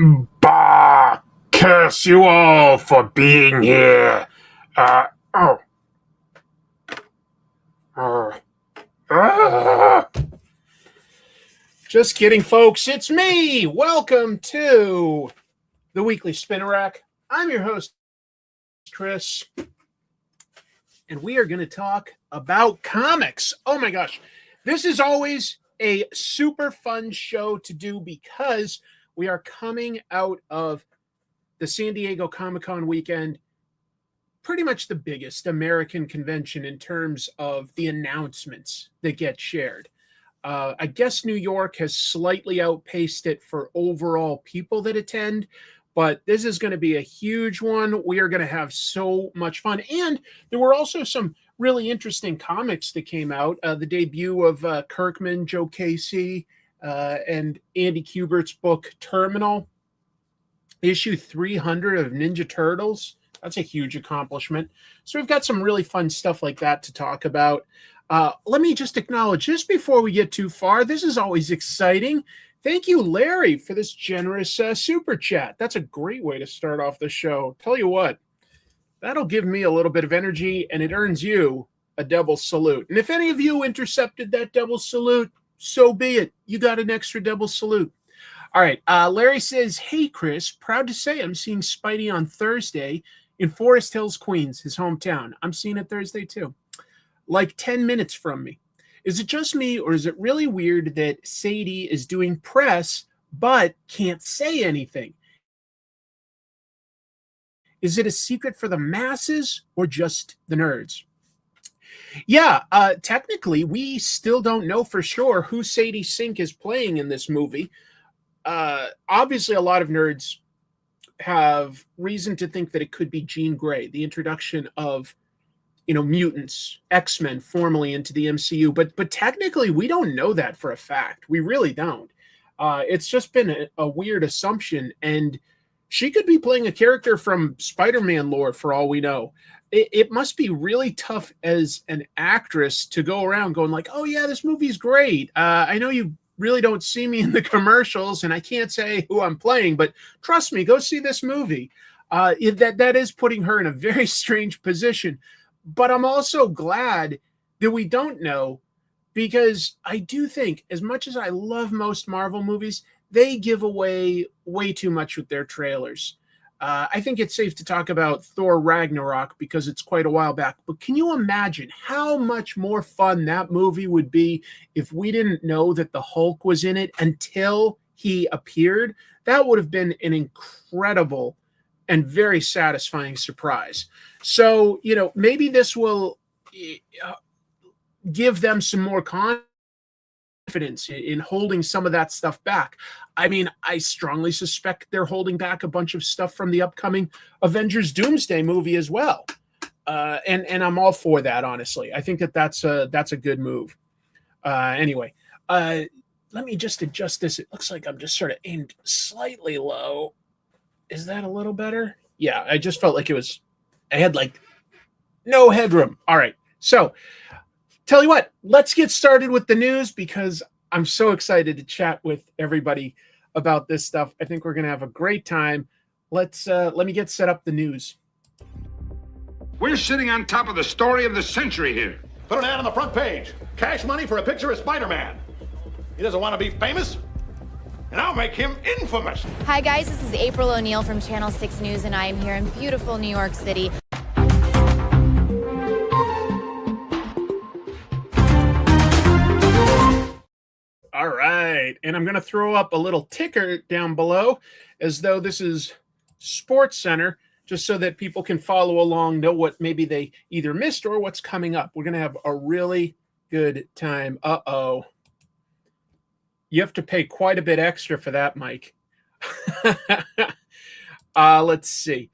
Bah! Curse you all for being here. Oh. Just kidding, folks. It's me. Welcome to the Weekly Spinner Rack. I'm your host, Chris, and we are going to talk about comics. Oh my gosh. This is always a super fun show to do because we are coming out of the San Diego Comic-Con weekend, pretty much the biggest American convention in terms of the announcements that get shared. I guess New York has slightly outpaced it for overall people that attend, but this is going to be a huge one. We are going to have so much fun. And there were also some really interesting comics that came out. The debut of Kirkman, Joe Casey, and Andy Kubert's book Terminal. Issue 300 of Ninja Turtles. That's a huge accomplishment. So we've got some really fun stuff like that to talk about. Let me just acknowledge, just before we get too far, this is always exciting. Thank you, Larry, for this generous super chat. That's a great way to start off the show. Tell you what, that'll give me a little bit of energy, and it earns you a double salute. And if any of you intercepted that double salute, so be it. You got an extra double salute. All right. Larry says, hey, Chris, proud to say I'm seeing Spidey on Thursday in Forest Hills, Queens, his hometown. I'm seeing it Thursday, too. Like 10 minutes from me. Is it just me, or is it really weird that Sadie is doing press but can't say anything? Is it a secret for the masses or just the nerds? Yeah, technically, we still don't know for sure who Sadie Sink is playing in this movie. Obviously, a lot of nerds have reason to think that it could be Jean Grey, the introduction of, mutants, X-Men formally into the MCU. But technically, we don't know that for a fact. We really don't. It's just been a weird assumption, and she could be playing a character from Spider-Man lore for all we know. It must be really tough as an actress to go around going like, oh yeah, this movie's great. I know you really don't see me in the commercials and I can't say who I'm playing, but trust me, go see this movie. That is putting her in a very strange position. But I'm also glad that we don't know, because I do think, as much as I love most Marvel movies, they give away way too much with their trailers. I think it's safe to talk about Thor Ragnarok because it's quite a while back. But can you imagine how much more fun that movie would be if we didn't know that the Hulk was in it until he appeared? That would have been an incredible and very satisfying surprise. So, maybe this will give them some more confidence in holding some of that stuff back. I mean, I strongly suspect they're holding back a bunch of stuff from the upcoming Avengers Doomsday movie as well. And I'm all for that, honestly. I think that's a good move. Anyway, let me just adjust this. It looks like I'm just sort of aimed slightly low. Is that a little better? Yeah, I just felt like I had like no headroom. All right. So tell you what, let's get started with the news because I'm so excited to chat with everybody about this stuff. I think we're going to have a great time. Let me get set up the news. We're sitting on top of the story of the century here. Put an ad on the front page. Cash money for a picture of Spider-Man. He doesn't want to be famous, and I'll make him infamous. Hi guys, this is April O'Neil from Channel 6 News, and I am here in beautiful New York City. All right, and I'm going to throw up a little ticker down below as though this is Sports Center, just so that people can follow along, know what maybe they either missed or what's coming up. We're going to have a really good time. Uh-oh. You have to pay quite a bit extra for that, Mike. Let's see.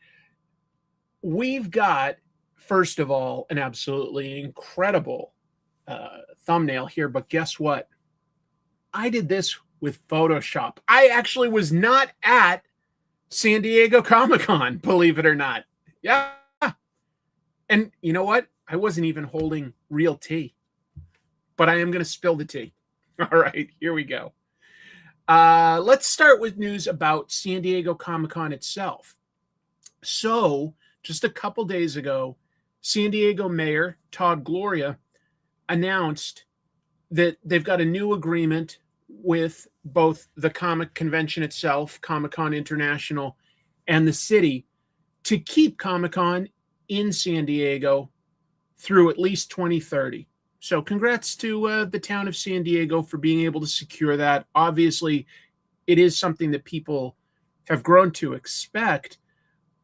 We've got, first of all, an absolutely incredible thumbnail here, but guess what? I did this with Photoshop. I actually was not at San Diego Comic-Con, believe it or not. Yeah. And you know what? I wasn't even holding real tea, but I am going to spill the tea. All right, here we go. Let's start with news about San Diego Comic-Con itself. So, just a couple days ago, San Diego Mayor Todd Gloria announced that they've got a new agreement with both the comic convention itself, Comic-Con International, and the city to keep Comic-Con in San Diego through at least 2030. So congrats to the town of San Diego for being able to secure that. Obviously, it is something that people have grown to expect,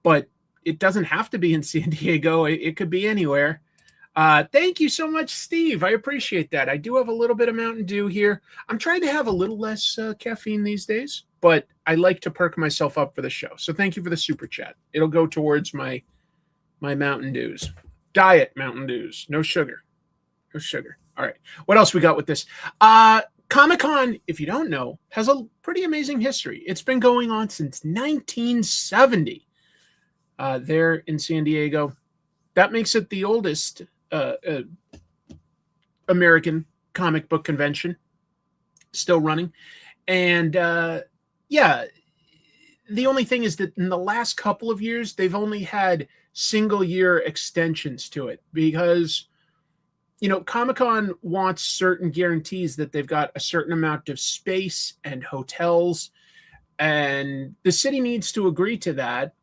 but it doesn't have to be in San Diego. It could be anywhere. Thank you so much, Steve. I appreciate that. I do have a little bit of Mountain Dew here. I'm trying to have a little less caffeine these days, but I like to perk myself up for the show. So thank you for the super chat. It'll go towards my Mountain Dews. Diet Mountain Dews. No sugar. No sugar. All right. What else we got with this? Comic-Con, if you don't know, has a pretty amazing history. It's been going on since 1970 there in San Diego. That makes it the oldest American comic book convention still running. And yeah, the only thing is that in the last couple of years, they've only had single year extensions to it because, you know, Comic-Con wants certain guarantees that they've got a certain amount of space and hotels, and the city needs to agree to that.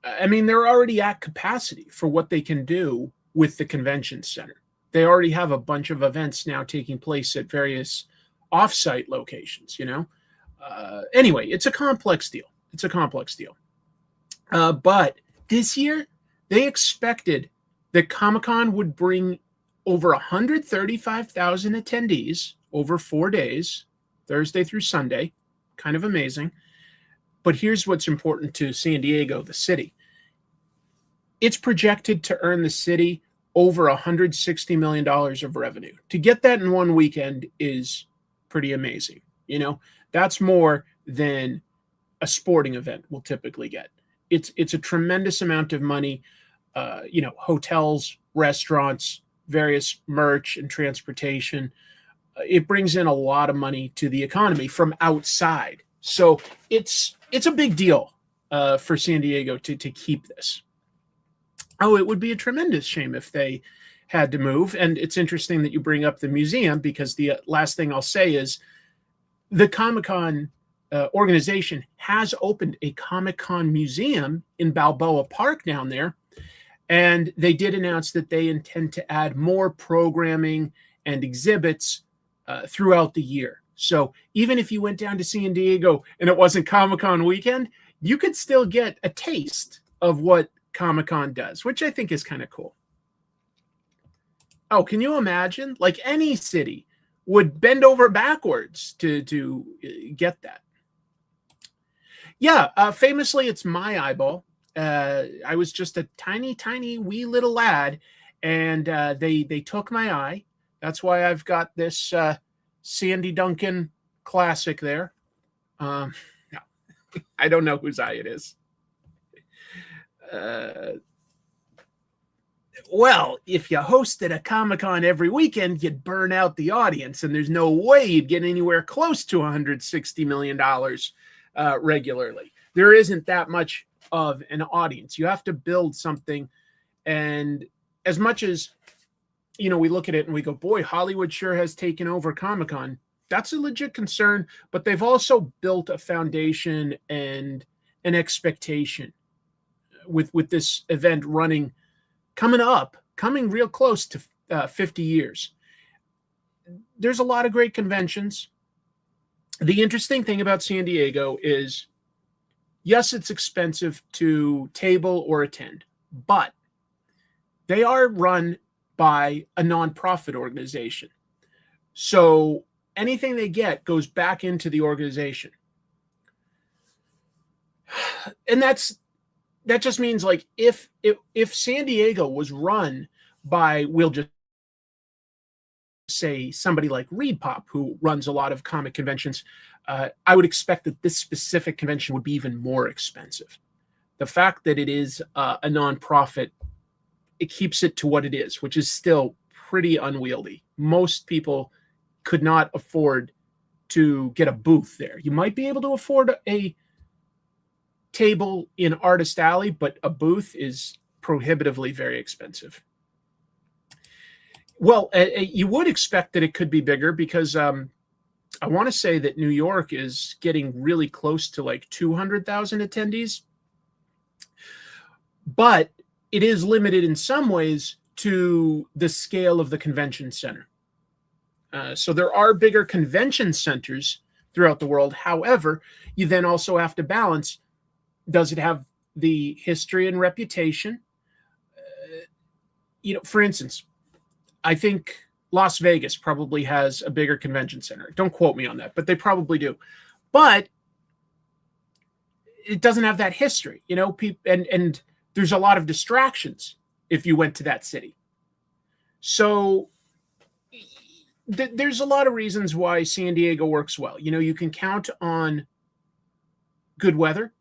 I mean, they're already at capacity for what they can do with the convention center. They already have a bunch of events now taking place at various off-site locations, you know? Anyway, it's a complex deal. It's a complex deal. But this year, they expected that Comic-Con would bring over 135,000 attendees over 4 days, Thursday through Sunday. Kind of amazing. But here's what's important to San Diego, the city. It's projected to earn the city over $160 million of revenue. To get that in one weekend is pretty amazing. You know, that's more than a sporting event will typically get. It's a tremendous amount of money. You know, hotels, restaurants, various merch and transportation. It brings in a lot of money to the economy from outside. So it's a big deal for San Diego to keep this. Oh, it would be a tremendous shame if they had to move. And it's interesting that you bring up the museum, because the last thing I'll say is the Comic-Con organization has opened a Comic-Con museum in Balboa Park down there. And they did announce that they intend to add more programming and exhibits throughout the year. So even if you went down to San Diego and it wasn't Comic-Con weekend, you could still get a taste of what Comic-Con does, which I think is kind of cool. Oh, can you imagine? Like, any city would bend over backwards to get that. Yeah, famously, it's my eyeball. I was just a tiny, wee little lad, and they took my eye. That's why I've got this Sandy Duncan classic there. No, I don't know whose eye it is. Well, if you hosted a Comic-Con every weekend, you'd burn out the audience, and there's no way you'd get anywhere close to $160 million regularly. There isn't that much of an audience. You have to build something, and as much as, you know, we look at it and we go, boy, Hollywood sure has taken over Comic-Con. That's a legit concern, but they've also built a foundation and an expectation with this event coming real close to 50 years. There's a lot of great conventions. The interesting thing about San Diego is, yes, it's expensive to table or attend, but they are run by a nonprofit organization. So anything they get goes back into the organization. And that just means, like, if San Diego was run by, we'll just say, somebody like ReedPop, who runs a lot of comic conventions, I would expect that this specific convention would be even more expensive. The fact that it is a nonprofit, it keeps it to what it is, which is still pretty unwieldy. Most people could not afford to get a booth there. You might be able to afford a table in Artist Alley, but a booth is prohibitively very expensive. Well, you would expect that it could be bigger because I want to say that New York is getting really close to like 200,000 attendees, but it is limited in some ways to the scale of the convention center. So there are bigger convention centers throughout the world. However, you then also have to balance, does it have the history and reputation? For instance, I think Las Vegas probably has a bigger convention center. Don't quote me on that, but they probably do. But it doesn't have that history, and there's a lot of distractions if you went to that city. So there's a lot of reasons why San Diego works well. You can count on good weather.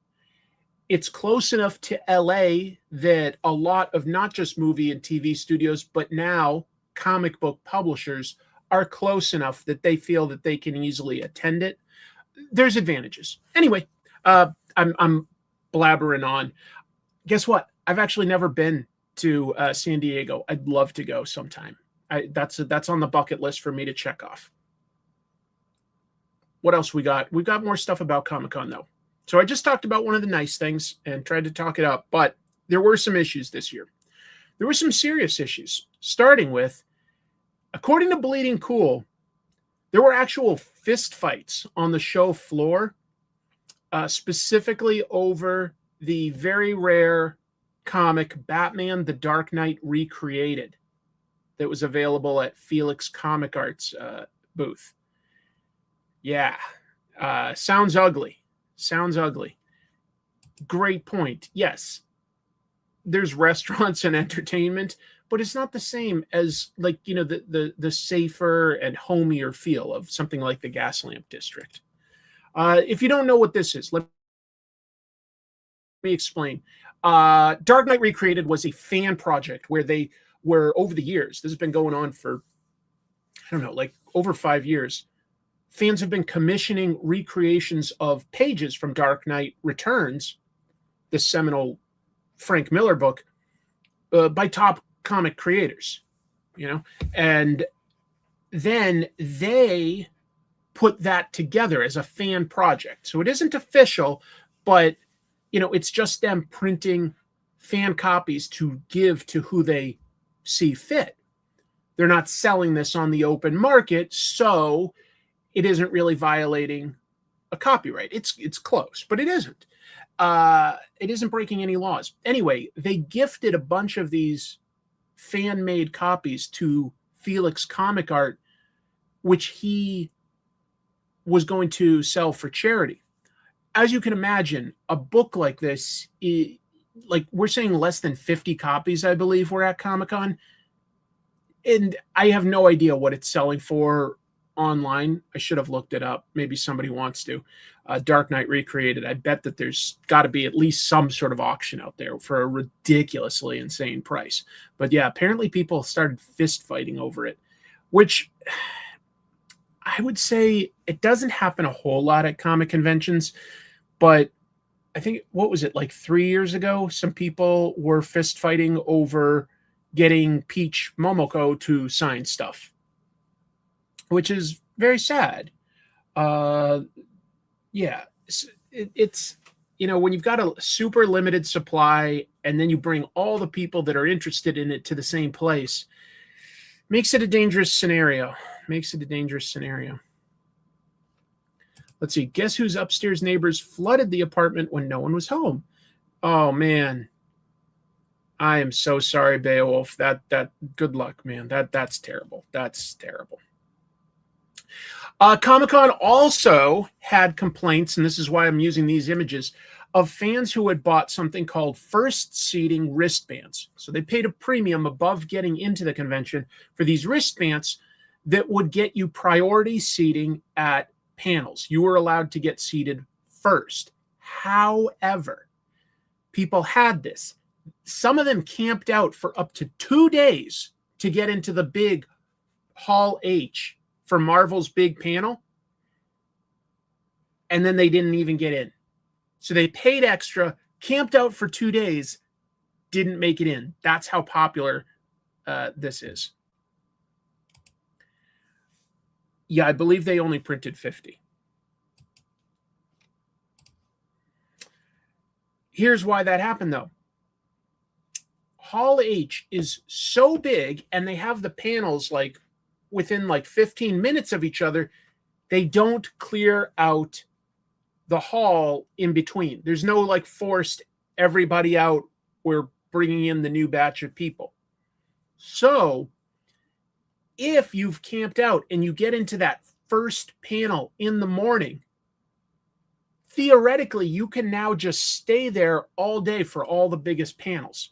It's close enough to LA that a lot of not just movie and TV studios, but now comic book publishers are close enough that they feel that they can easily attend it. There's advantages. Anyway, I'm blabbering on. Guess what? I've actually never been to San Diego. I'd love to go sometime. That's on the bucket list for me to check off. What else we got? We've got more stuff about Comic-Con, though. So I just talked about one of the nice things and tried to talk it up, but there were some issues this year. There were some serious issues, starting with, according to Bleeding Cool, there were actual fist fights on the show floor, specifically over the very rare comic Batman the Dark Knight Recreated that was available at Felix Comic Arts booth. Yeah, sounds ugly. Sounds ugly. Great point. Yes, there's restaurants and entertainment, but it's not the same as the safer and homier feel of something like the Gaslamp District. If you don't know what this is, let me explain. Dark Knight Recreated was a fan project where they were, over the years, this has been going on for, over 5 years. Fans have been commissioning recreations of pages from Dark Knight Returns, the seminal Frank Miller book, by top comic creators, and then they put that together as a fan project. So it isn't official, but it's just them printing fan copies to give to who they see fit. They're not selling this on the open market, so it isn't really violating a copyright. It's close, but it isn't. It isn't breaking any laws. Anyway, they gifted a bunch of these fan-made copies to Felix Comic Art, which he was going to sell for charity. As you can imagine, a book like this, we're saying less than 50 copies, I believe, were at Comic-Con. And I have no idea what it's selling for online. I should have looked it up. Maybe somebody wants to. Dark Knight Recreated. I bet that there's got to be at least some sort of auction out there for a ridiculously insane price. But yeah, apparently people started fist fighting over it, which I would say it doesn't happen a whole lot at comic conventions. But I think, what was it, like 3 years ago? Some people were fist fighting over getting Peach Momoko to sign stuff, which is very sad. Yeah, it's when you've got a super limited supply and then you bring all the people that are interested in it to the same place, makes it a dangerous scenario. Let's see. Guess whose upstairs neighbors flooded the apartment when no one was home? Oh man, I am so sorry, Beowulf. That good luck, man. That's terrible. That's terrible. Comic-Con also had complaints, and this is why I'm using these images, of fans who had bought something called first seating wristbands. So they paid a premium above getting into the convention for these wristbands that would get you priority seating at panels. You were allowed to get seated first. However, people had this. Some of them camped out for up to 2 days to get into the big Hall H for Marvel's big panel. and then they didn't even get in. So they paid extra, camped out for 2 days, didn't make it in. That's how popular this is. Yeah, I believe they only printed 50. Here's why that happened, though. Hall H is so big, and they have the panels like within like 15 minutes of each other. They don't clear out the hall in between. There's no like forced everybody out. We're bringing in the new batch of people. So if you've camped out and you get into that first panel in the morning, theoretically, you can now just stay there all day for all the biggest panels.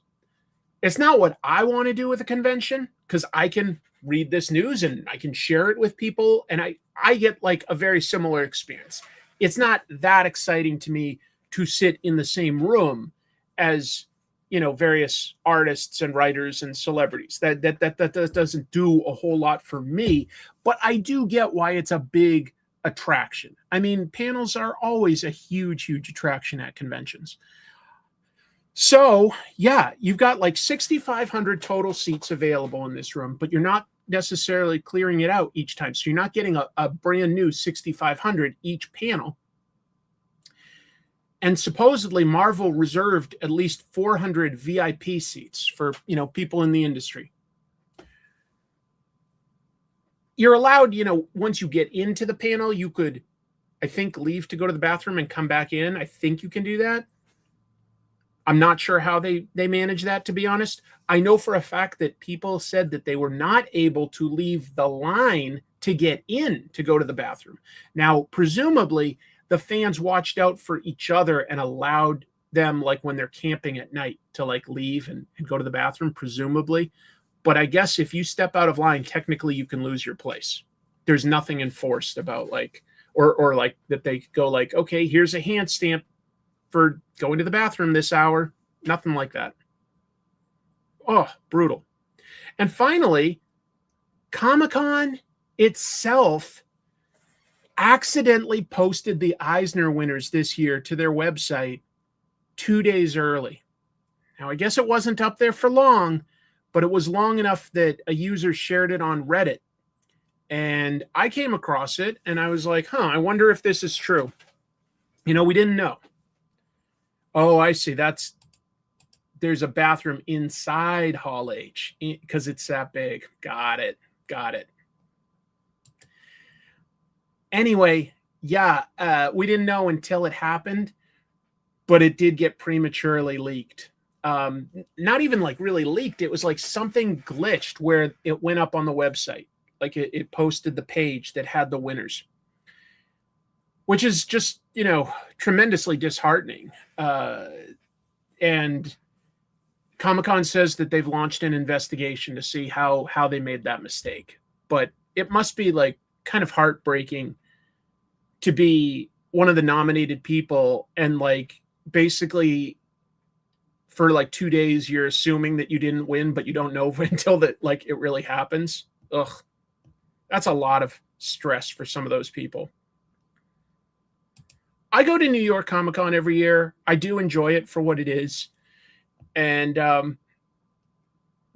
It's not what I want to do with a convention, because I can read this news and I can share it with people, and I get like a very similar experience. It's not that exciting to me to sit in the same room as, you know, various artists and writers and celebrities. That doesn't do a whole lot for me, but I do get why it's a big attraction. I mean, panels are always a huge attraction at conventions. So yeah, you've got like 6,500 total seats available in this room, but you're not necessarily clearing it out each time. So you're not getting a brand new 6,500 each panel. And supposedly Marvel reserved at least 400 VIP seats for, you know, people in the industry. You're allowed, you know, once you get into the panel, you could, I think, leave to go to the bathroom and come back in. I think you can do that. I'm not sure how they manage that, to be honest. I know for a fact that people said that they were not able to leave the line to get in to go to the bathroom. Now, presumably, the fans watched out for each other and allowed them, like when they're camping at night, to like leave and go to the bathroom, presumably. But I guess if you step out of line, technically you can lose your place. There's nothing enforced about like, or like that they go like, okay, here's a hand stamp for going to the bathroom this hour. Nothing like that. Oh, brutal. And finally, Comic-Con itself accidentally posted the Eisner winners this year to their website 2 days early. Now, I guess it wasn't up there for long, but it was long enough that a user shared it on Reddit. And I came across it and I was like, I wonder if this is true. You know, we didn't know. Oh, I see. There's a bathroom inside Hall H because it's that big. Got it. Anyway, yeah, we didn't know until it happened, but it did get prematurely leaked. Not even like really leaked. It was like something glitched where it went up on the website. Like it posted the page that had the winners, which is just, you know, tremendously disheartening. And Comic-Con says that they've launched an investigation to see how they made that mistake. But it must be like kind of heartbreaking to be one of the nominated people and like basically for like 2 days you're assuming that you didn't win, but you don't know until that like it really happens. Ugh, that's a lot of stress for some of those people. I go to New York Comic-Con every year. I do enjoy it for what it is. And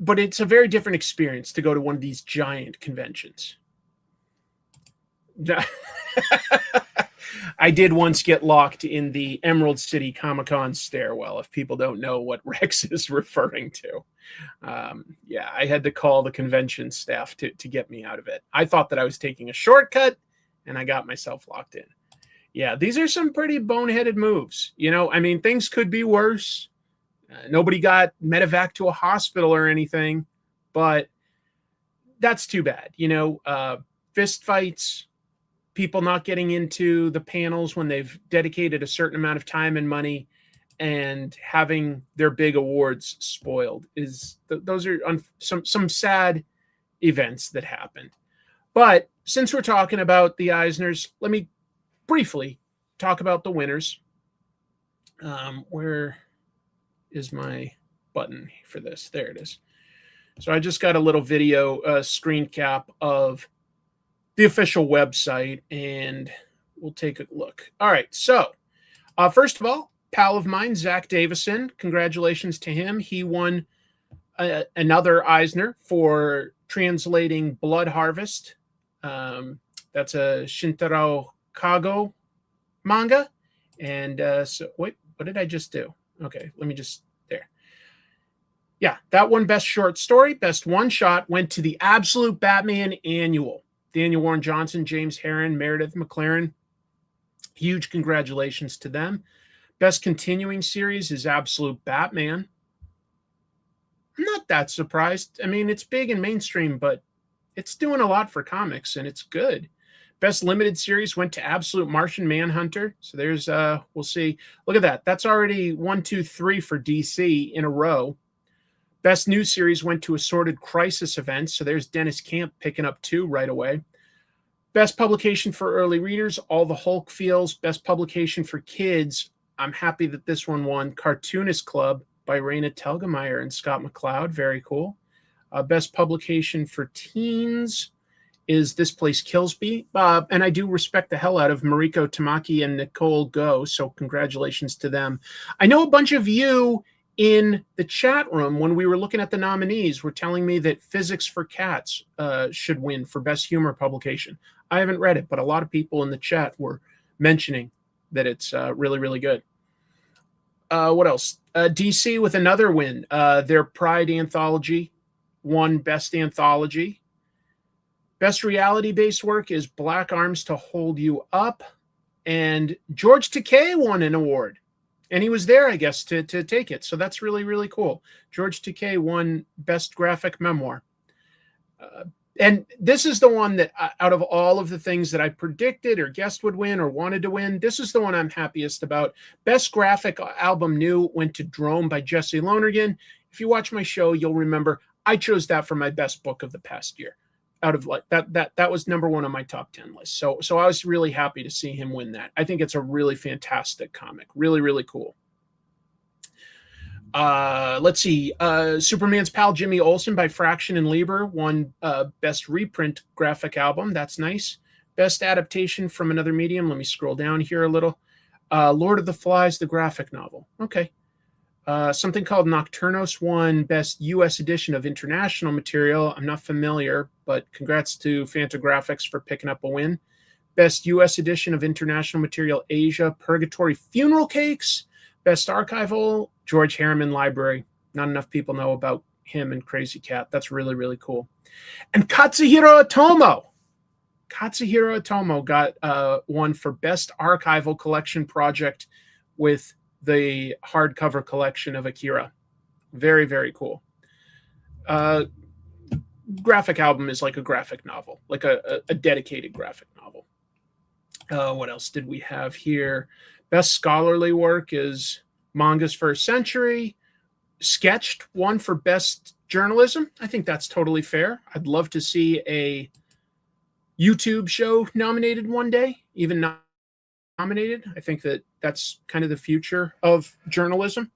but it's a very different experience to go to one of these giant conventions. I did once get locked in the Emerald City Comic-Con stairwell, if people don't know what Rex is referring to. Yeah, I had to call the convention staff to get me out of it. I thought that I was taking a shortcut, and I got myself locked in. Yeah, these are some pretty boneheaded moves. You know, I mean, things could be worse. Nobody got medevac to a hospital or anything, but that's too bad. You know, fist fights, people not getting into the panels when they've dedicated a certain amount of time and money, and having their big awards spoiled those are some sad events that happened. But since we're talking about the Eisners, let me briefly talk about the winners. Where is my button for this? There it is. So I just got a little video screen cap of the official website, and we'll take a look. All right, so first of all, pal of mine, Zach Davison, congratulations to him. He won another Eisner for translating Blood Harvest. That's a Shintaro Kago manga. And so, wait, what did I just do? Okay, let me just, there. Yeah, that one best short story, best one shot went to the Absolute Batman Annual. Daniel Warren Johnson, James Herron, Meredith McLaren. Huge congratulations to them. Best continuing series is Absolute Batman. I'm not that surprised. I mean, it's big and mainstream, but it's doing a lot for comics, and it's good. Best limited series went to Absolute Martian Manhunter. So there's, we'll see. Look at that. That's already 1, 2, 3 for DC in a row. Best new series went to Assorted Crisis Events. So there's Dennis Camp picking up 2 right away. Best publication for early readers, All the Hulk Feels. Best publication for kids, I'm happy that this one won, Cartoonist Club by Raina Telgemeier and Scott McCloud. Very cool. Best publication for teens is This Place Kills Me. And I do respect the hell out of Mariko Tamaki and Nicole Go, so congratulations to them. I know a bunch of you in the chat room, when we were looking at the nominees, were telling me that Physics for Cats should win for Best Humor Publication. I haven't read it, but a lot of people in the chat were mentioning that it's really, really good. What else? DC with another win. Their Pride Anthology won Best Anthology. Best reality-based work is Black Arms to Hold You Up. And George Takei won an award. And he was there, I guess, to take it. So that's really, really cool. George Takei won Best Graphic Memoir. And this is the one that, out of all of the things that I predicted or guessed would win or wanted to win, this is the one I'm happiest about. Best Graphic Album New went to Drome by Jesse Lonergan. If you watch my show, you'll remember I chose that for my best book of the past year. Out of like that was number 1 on my top 10 list. So I was really happy to see him win that. I think it's a really fantastic comic. Really, really cool. Let's see. Superman's pal Jimmy Olsen by Fraction and Lieber won Best Reprint Graphic Album. That's nice. Best Adaptation from Another Medium. Let me scroll down here a little. Lord of the Flies, the graphic novel. Okay. Something called Nocturnos won Best U.S. Edition of International Material. I'm not familiar, but congrats to Fantagraphics for picking up a win. Best U.S. Edition of International Material Asia, Purgatory Funeral Cakes. Best Archival, George Harriman Library. Not enough people know about him and Crazy Cat. That's really, really cool. And Katsuhiro Otomo. Katsuhiro Otomo got one for Best Archival Collection Project with the hardcover collection of Akira. Very, very cool. Graphic album is like a graphic novel, like a dedicated graphic novel. What else did we have here? Best scholarly work is Manga's First Century. Sketched won for Best Journalism. I think that's totally fair. I'd love to see a YouTube show nominated one day, even not nominated. I think that's kind of the future of journalism.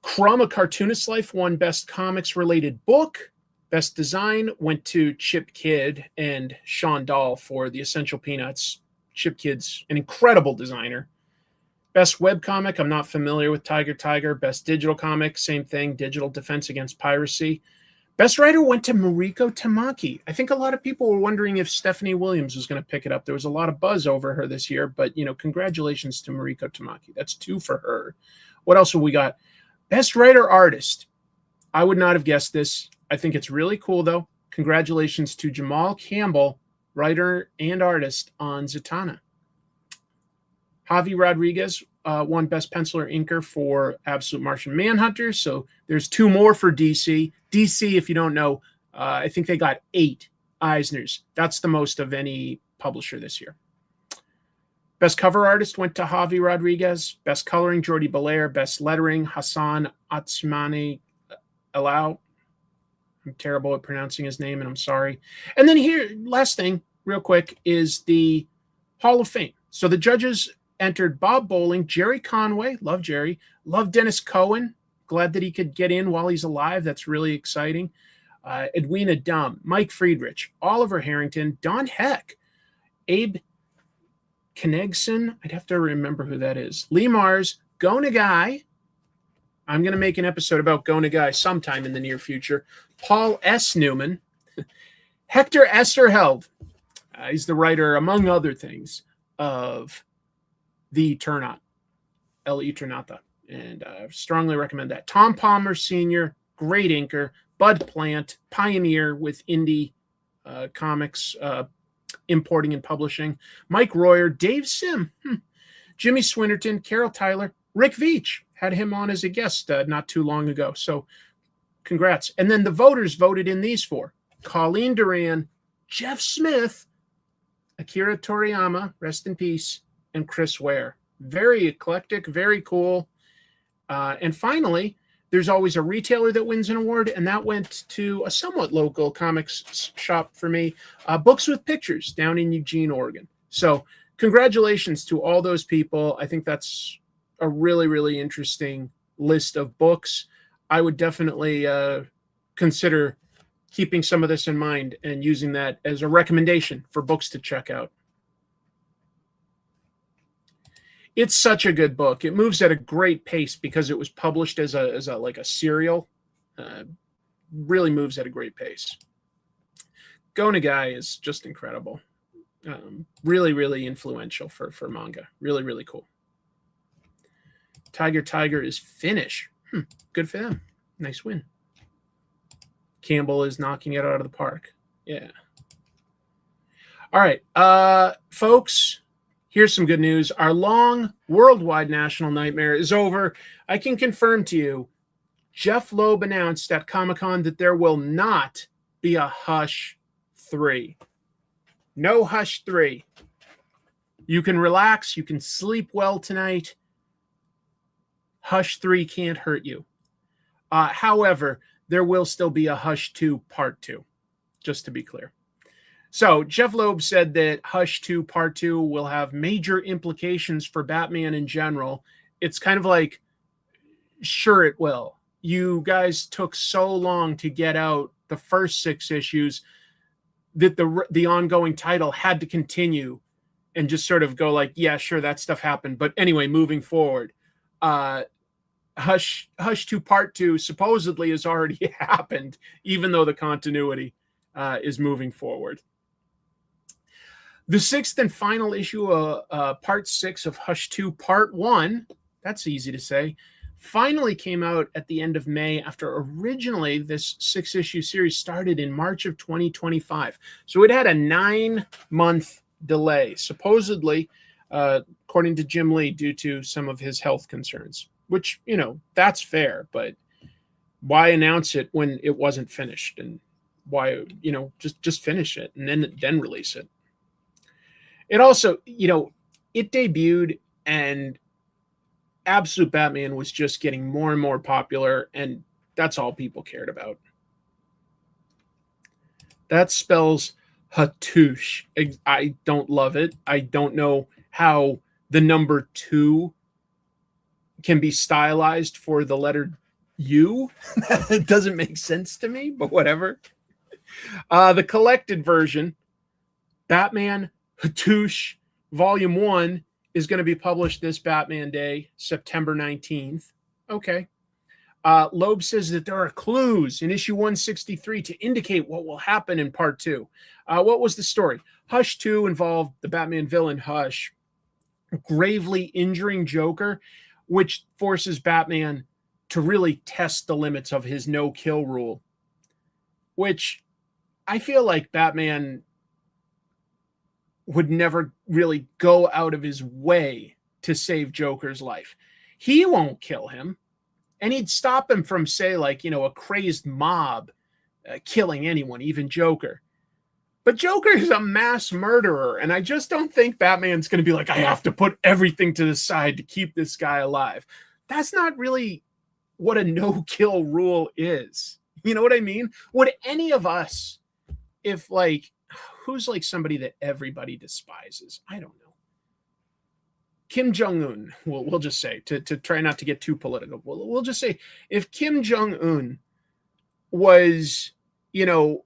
Crumb, A Cartoonist's Life won Best Comics Related Book. Best Design went to Chip Kidd and Sean Dahl for The Essential Peanuts. Chip Kidd's an incredible designer. Best Webcomic, I'm not familiar with Tiger. Best Digital Comic, same thing, Digital Defense Against Piracy. Best Writer went to Mariko Tamaki. I think a lot of people were wondering if Stephanie Williams was going to pick it up. There was a lot of buzz over her this year, but, congratulations to Mariko Tamaki. That's 2 for her. What else have we got? Best Writer Artist. I would not have guessed this. I think it's really cool, though. Congratulations to Jamal Campbell, writer and artist on Zatanna. Javi Rodriguez won Best Penciler Inker for Absolute Martian Manhunter. So there's 2 more for DC. DC, if you don't know, I think they got 8 Eisners. That's the most of any publisher this year. Best Cover Artist went to Javi Rodriguez. Best Coloring, Jordi Belair. Best Lettering, Hassan Atsmani Elau. I'm terrible at pronouncing his name, and I'm sorry. And then here, last thing, real quick, is the Hall of Fame. So the judges entered Bob Bowling, Jerry Conway, love Jerry, love Dennis Cohen, glad that he could get in while he's alive. That's really exciting. Edwina Dunn, Mike Friedrich, Oliver Harrington, Don Heck, Abe Knegson, I'd have to remember who that is. Lee Mars, Go Nagai. I'm going to make an episode about Go Nagai sometime in the near future. Paul S. Newman. Hector Esterheld. He's the writer, among other things, of The Eternat, El Eternata. And I strongly recommend that. Tom Palmer Sr., great inker. Bud Plant, pioneer with indie comics, importing and publishing. Mike Royer, Dave Sim, Jimmy Swinnerton, Carol Tyler, Rick Veach. Had him on as a guest not too long ago. So congrats. And then the voters voted in these four. Colleen Duran, Jeff Smith, Akira Toriyama, rest in peace, and Chris Ware. Very eclectic, very cool. And finally, there's always a retailer that wins an award, and that went to a somewhat local comics shop for me, Books with Pictures down in Eugene, Oregon. So congratulations to all those people. I think that's a really, really interesting list of books. I would definitely consider keeping some of this in mind and using that as a recommendation for books to check out. It's such a good book. It moves at a great pace because it was published as a like a serial. Really moves at a great pace. Go Nagai is just incredible. Really, really influential for manga. Really, really cool. Tiger is Finnish. Good for them. Nice win. Campbell is knocking it out of the park. Yeah. All right, folks. Here's some good news. Our long worldwide national nightmare is over. I can confirm to you, Jeff Loeb announced at Comic-Con that there will not be a Hush 3. No Hush 3. You can relax. You can sleep well tonight. Hush 3 can't hurt you. However, there will still be a Hush 2 Part 2, just to be clear. So Jeff Loeb said that Hush 2 Part 2 will have major implications for Batman in general. It's kind of like, sure it will. You guys took so long to get out the first 6 issues that the ongoing title had to continue and just sort of go like, yeah, sure, that stuff happened. But anyway, moving forward, Hush 2 Part 2 supposedly has already happened, even though the continuity is moving forward. The 6th and final issue, Part 6 of Hush 2 Part 1, that's easy to say, finally came out at the end of May after originally this 6-issue series started in March of 2025. So it had a 9-month delay, supposedly, according to Jim Lee, due to some of his health concerns, which, you know, that's fair, but why announce it when it wasn't finished? And why, you know, just finish it and then release it. It also, you know, it debuted and Absolute Batman was just getting more and more popular, and that's all people cared about. That spells Hatouche. I don't love it. I don't know how the number 2 can be stylized for the letter U. It doesn't make sense to me, but whatever. The collected version, Batman Hatouche Volume 1, is going to be published this Batman Day, September 19th. Okay. Loeb says that there are clues in issue 163 to indicate what will happen in Part 2. What was the story? Hush 2 involved the Batman villain Hush gravely injuring Joker, which forces Batman to really test the limits of his no-kill rule, which I feel like Batman would never really go out of his way to save Joker's life. He won't kill him, and he'd stop him from, say, like, you know, a crazed mob killing anyone, even Joker. But Joker is a mass murderer, and I just don't think Batman's going to be like, I have to put everything to the side to keep this guy alive. That's not really what a no-kill rule is. You know what I mean? Would any of us, if, like, who's like somebody that everybody despises? I don't know. Kim Jong-un, we'll just say, to try not to get too political, we'll just say, if Kim Jong-un was, you know,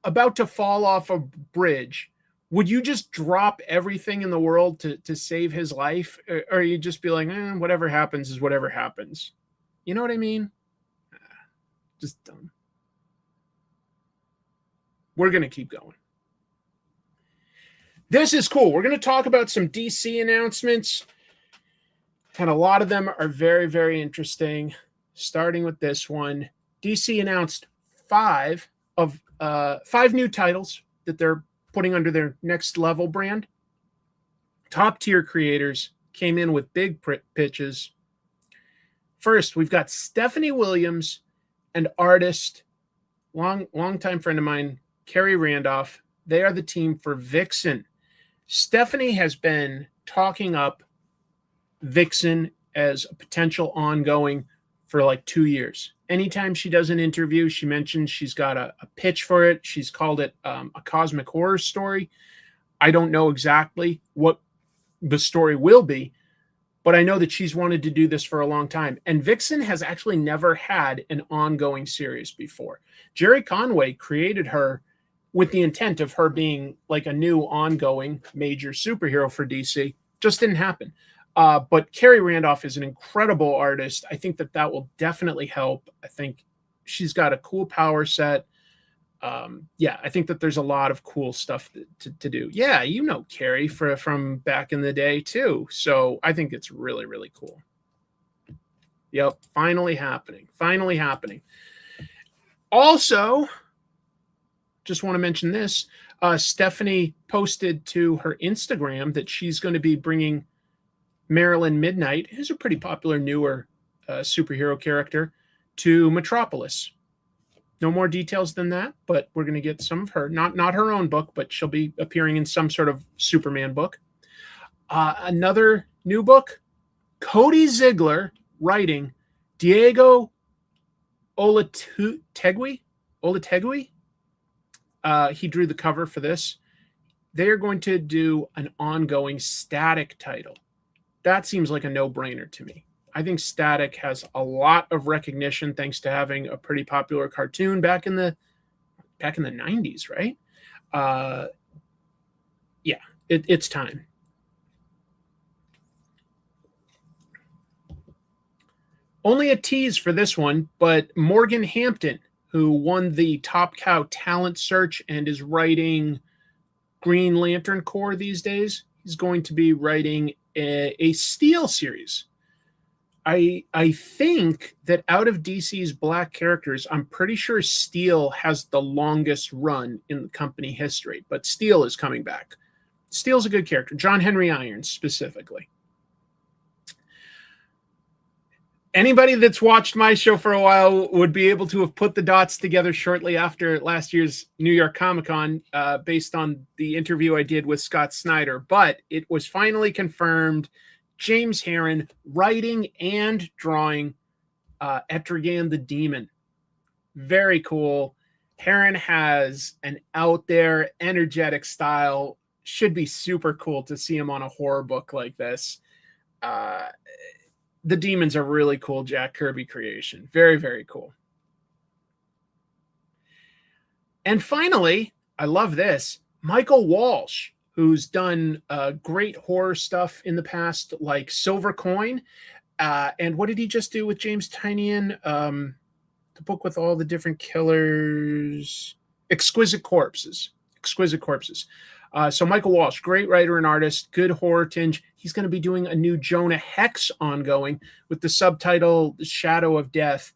about to fall off a bridge would you just drop everything in the world to save his life? Or you just be like, whatever happens is whatever happens. You know what I mean? Just dumb. We're going to keep going. This is cool. We're going to talk about some DC announcements. And a lot of them are very, very interesting. Starting with this one. DC announced 5 new titles that they're putting under their Next Level brand. Top tier creators came in with big pitches. First, we've got Stephanie Williams and artist, longtime friend of mine, Carrie Randolph. They are the team for Vixen. Stephanie has been talking up Vixen as a potential ongoing for like 2 years. Anytime she does an interview, she mentions she's got a pitch for it. She's called it a cosmic horror story. I don't know exactly what the story will be, but I know that she's wanted to do this for a long time. And Vixen has actually never had an ongoing series before. Jerry Conway created her with the intent of her being like a new ongoing major superhero for DC. Just didn't happen. But Carrie Randolph is an incredible artist. I think that will definitely help. I think she's got a cool power set. I think that there's a lot of cool stuff to do. Yeah, you know Carrie from back in the day too. So I think it's really, really cool. Yep, finally happening. Finally happening. Also, just want to mention this. Stephanie posted to her Instagram that she's going to be bringing Marilyn Midnight, who's a pretty popular newer superhero character, to Metropolis. No more details than that, but we're going to get some of her, not her own book, but she'll be appearing in some sort of Superman book. Another new book, Cody Ziegler writing, Diego Olategui. He drew the cover for this. They are going to do an ongoing Static title. That seems like a no-brainer to me. I think Static has a lot of recognition thanks to having a pretty popular cartoon back in the 90s, right? It's time. Only a tease for this one, but Morgan Hampton, who won the Top Cow talent search and is writing Green Lantern Corps these days, he's going to be writing a Steel series. I think that out of DC's black characters, I'm pretty sure Steel has the longest run in the company history, but Steel is coming back. Steel's a good character. John Henry Irons specifically. Anybody that's watched my show for a while would be able to have put the dots together shortly after last year's New York Comic-Con based on the interview I did with Scott Snyder. But it was finally confirmed. James Herron writing and drawing Etrigan the Demon. Very cool. Herron has an out there, energetic style. Should be super cool to see him on a horror book like this. The Demon's a really cool Jack Kirby creation. Very, very cool. And finally, I love this. Michael Walsh, who's done great horror stuff in the past, like Silver Coin. And what did he just do with James Tynion? The book with all the different killers. Exquisite Corpses. Exquisite Corpses. So Michael Walsh, great writer and artist, good horror tinge. He's going to be doing a new Jonah Hex ongoing with the subtitle The Shadow of Death.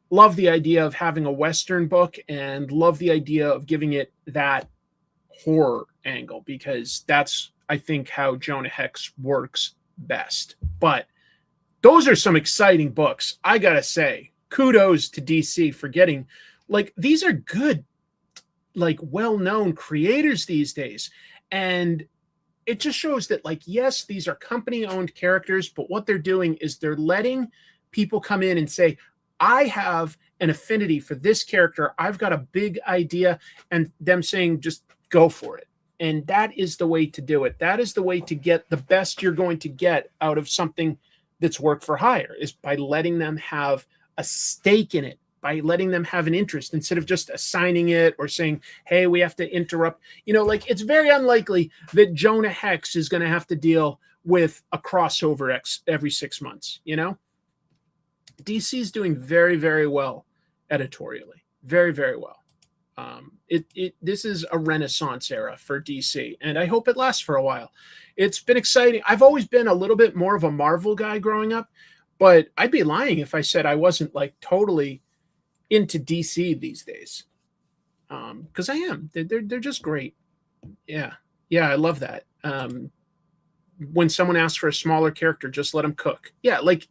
Love the idea of having a Western book and love the idea of giving it that horror angle because that's, I think, how Jonah Hex works best. But those are some exciting books. I got to say, kudos to DC for getting, like, these are good, like, well-known creators these days. And it just shows that, like, yes, these are company-owned characters, but what they're doing is they're letting people come in and say, I have an affinity for this character. I've got a big idea, and them saying, just go for it. And that is the way to do it. That is the way to get the best you're going to get out of something that's work for hire, is by letting them have a stake in it, by letting them have an interest instead of just assigning it or saying, hey, we have to interrupt. Like it's very unlikely that Jonah Hex is going to have to deal with a crossover every 6 months. DC is doing very, very well editorially. Very, very well. This is a renaissance era for DC, and I hope it lasts for a while. It's been exciting. I've always been a little bit more of a Marvel guy growing up, but I'd be lying if I said I wasn't like totally into DC these days. Because I am. They're just great. Yeah, I love that. When someone asks for a smaller character, just let them cook. Yeah, like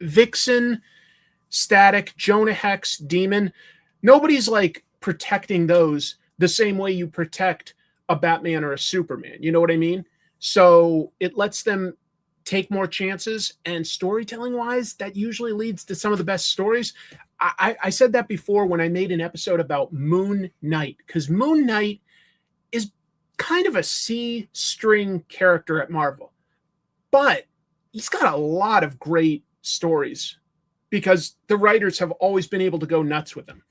Vixen, Static, Jonah Hex, Demon. Nobody's like protecting those the same way you protect a Batman or a Superman. You know what I mean? So it lets them take more chances, and storytelling wise, that usually leads to some of the best stories. I said that before when I made an episode about Moon Knight, because Moon Knight is kind of a C-string character at Marvel, but he's got a lot of great stories because the writers have always been able to go nuts with him.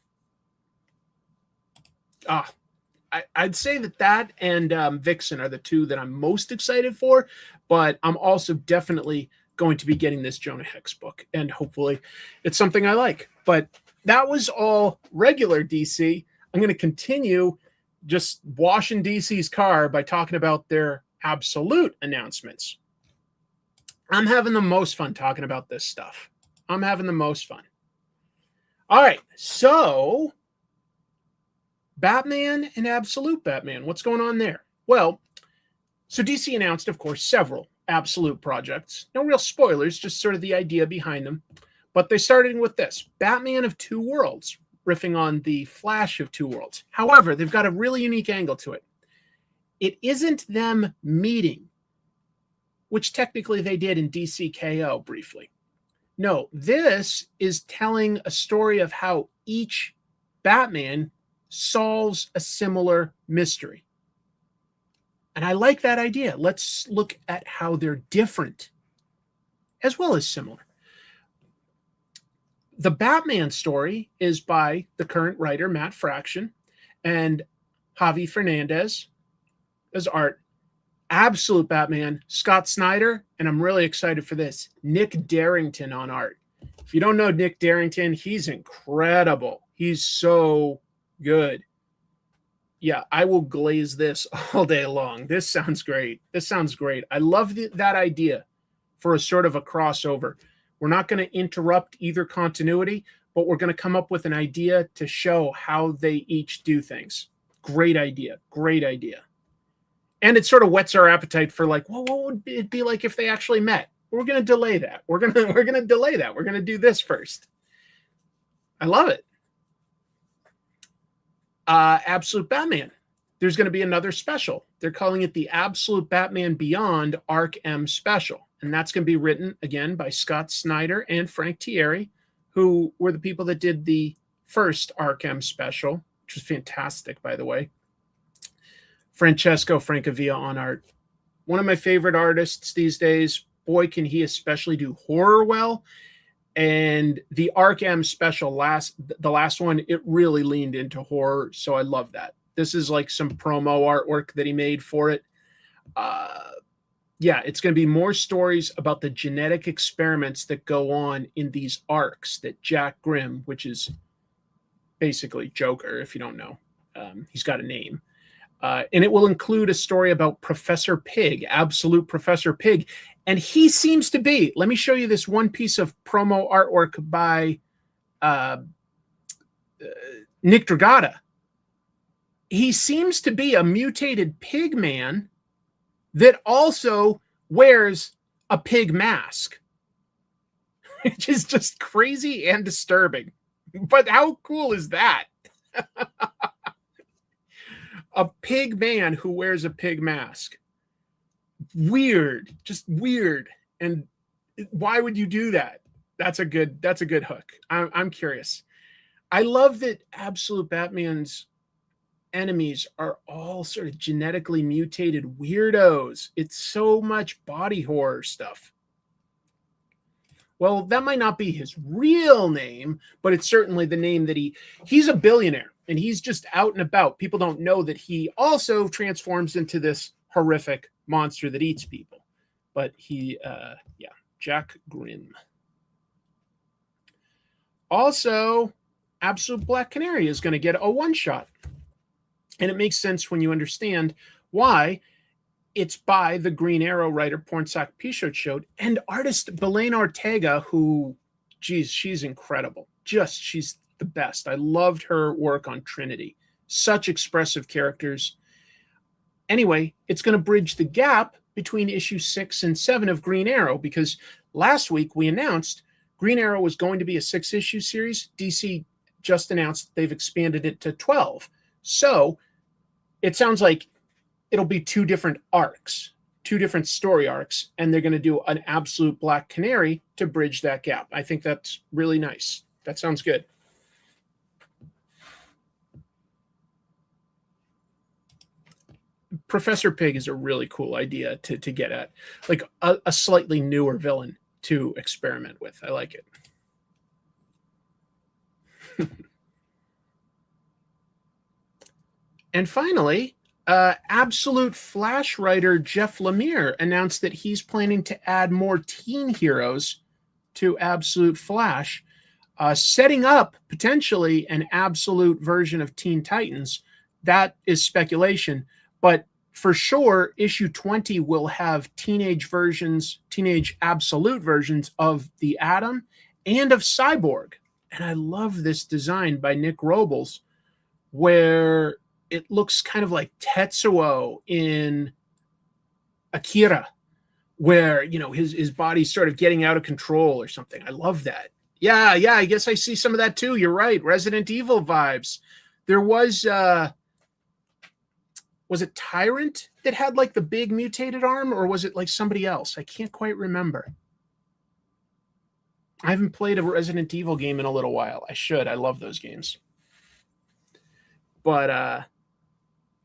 I'd say that and Vixen are the two that I'm most excited for, but I'm also definitely going to be getting this Jonah Hex book, and hopefully it's something I like. But that was all regular DC. I'm going to continue just washing DC's car by talking about their absolute announcements. I'm having the most fun talking about this stuff. I'm having the most fun. All right, so Batman and Absolute Batman. What's going on there? Well, so DC announced, of course, several Absolute projects. No real spoilers, just sort of the idea behind them. But they started with this, Batman of Two Worlds, riffing on the Flash of Two Worlds. However, they've got a really unique angle to it. It isn't them meeting, which technically they did in DCKO briefly. No, this is telling a story of how each Batman solves a similar mystery. And I like that idea. Let's look at how they're different as well as similar. The Batman story is by the current writer, Matt Fraction, and Javi Fernandez as art. Absolute Batman, Scott Snyder, and I'm really excited for this, Nick Darrington on art. If you don't know Nick Darrington, he's incredible. He's so good. Yeah, I will glaze this all day long. This sounds great. I love that idea for a sort of a crossover. We're not going to interrupt either continuity, but we're going to come up with an idea to show how they each do things. Great idea. And it sort of whets our appetite for like, well, what would it be like if they actually met? We're going to delay that. We're going to delay that. We're going to do this first. I love it. Absolute Batman. There's going to be another special. They're calling it the Absolute Batman Beyond Arc M Special. And that's going to be written, again, by Scott Snyder and Frank Thierry, who were the people that did the first Arc M Special, which was fantastic, by the way. Francesco Francavilla on art. One of my favorite artists these days. Boy, can he especially do horror well. And the Arc M Special, the last one, it really leaned into horror, so I love that. This is like some promo artwork that he made for it. Yeah, it's going to be more stories about the genetic experiments that go on in these arcs that Jack Grimm, which is basically Joker, if you don't know, he's got a name. And it will include a story about Professor Pig, Absolute Professor Pig. And he seems to be, let me show you this one piece of promo artwork by Nick Dragata. He seems to be a mutated pig man that also wears a pig mask, which is just crazy and disturbing. But how cool is that? A pig man who wears a pig mask. Weird, just weird. And why would you do that? That's a good hook. I'm curious. I love that Absolute Batman's enemies are all sort of genetically mutated weirdos. It's so much body horror stuff. Well, that might not be his real name, but it's certainly the name that he's a billionaire and he's just out and about. People don't know that he also transforms into this horrific monster that eats people. But Jack Grimm. Also, Absolute Black Canary is going to get a one-shot. And it makes sense when you understand why. It's by the Green Arrow writer Pornsak Pichot and artist Belen Ortega, who, geez, she's incredible. She's the best. I loved her work on Trinity. Such expressive characters. Anyway, it's going to bridge the gap between issue 6 and 7 of Green Arrow, because last week we announced Green Arrow was going to be a 6-issue series. DC just announced they've expanded it to 12. So it sounds like it'll be 2 different arcs, 2 different story arcs, and they're going to do an Absolute Black Canary to bridge that gap. I think that's really nice. That sounds good. Professor Pig is a really cool idea to get at, like a slightly newer villain to experiment with. I like it. And finally, Absolute Flash writer Jeff Lemire announced that he's planning to add more teen heroes to Absolute Flash, setting up potentially an Absolute version of Teen Titans. That is speculation, but for sure, issue 20 will have teenage Absolute versions of the Atom and of Cyborg. And I love this design by Nick Robles, where it looks kind of like Tetsuo in Akira, where, his body's sort of getting out of control or something. I love that. Yeah, I guess I see some of that too. You're right. Resident Evil vibes. There was it Tyrant that had like the big mutated arm, or was it like somebody else? I can't quite remember. I haven't played a Resident Evil game in a little while. I should. I love those games. But,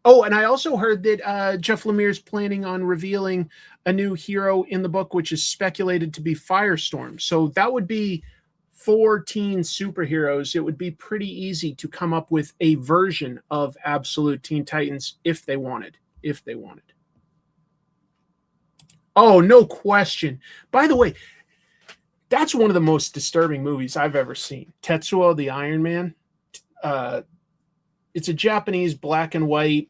and I also heard that Jeff Lemire's planning on revealing a new hero in the book, which is speculated to be Firestorm. So that would be 4 teen superheroes. It would be pretty easy to come up with a version of Absolute Teen Titans if they wanted. Oh, no question. By the way, that's one of the most disturbing movies I've ever seen. Tetsuo the Iron Man. It's a Japanese black and white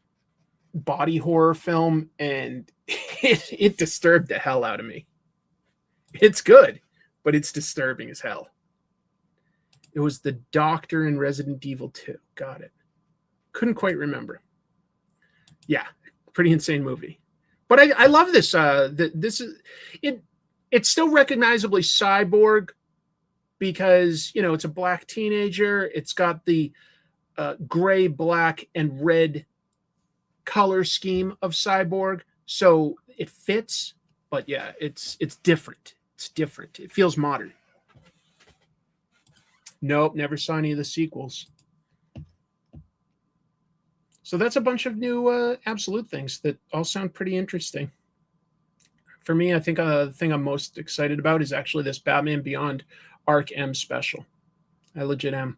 body horror film, and it disturbed the hell out of me. It's good, but it's disturbing as hell. It was the Doctor in Resident Evil 2. Got it. Couldn't quite remember. Yeah, pretty insane movie. But I love this. This is it. It's still recognizably Cyborg because it's a black teenager. It's got the gray, black, and red color scheme of Cyborg, so it fits. But yeah, it's different. It's different. It feels modern. Nope, never saw any of the sequels. So that's a bunch of new Absolute things that all sound pretty interesting. For me, I think the thing I'm most excited about is actually this Batman Beyond Arc M special. I legit am.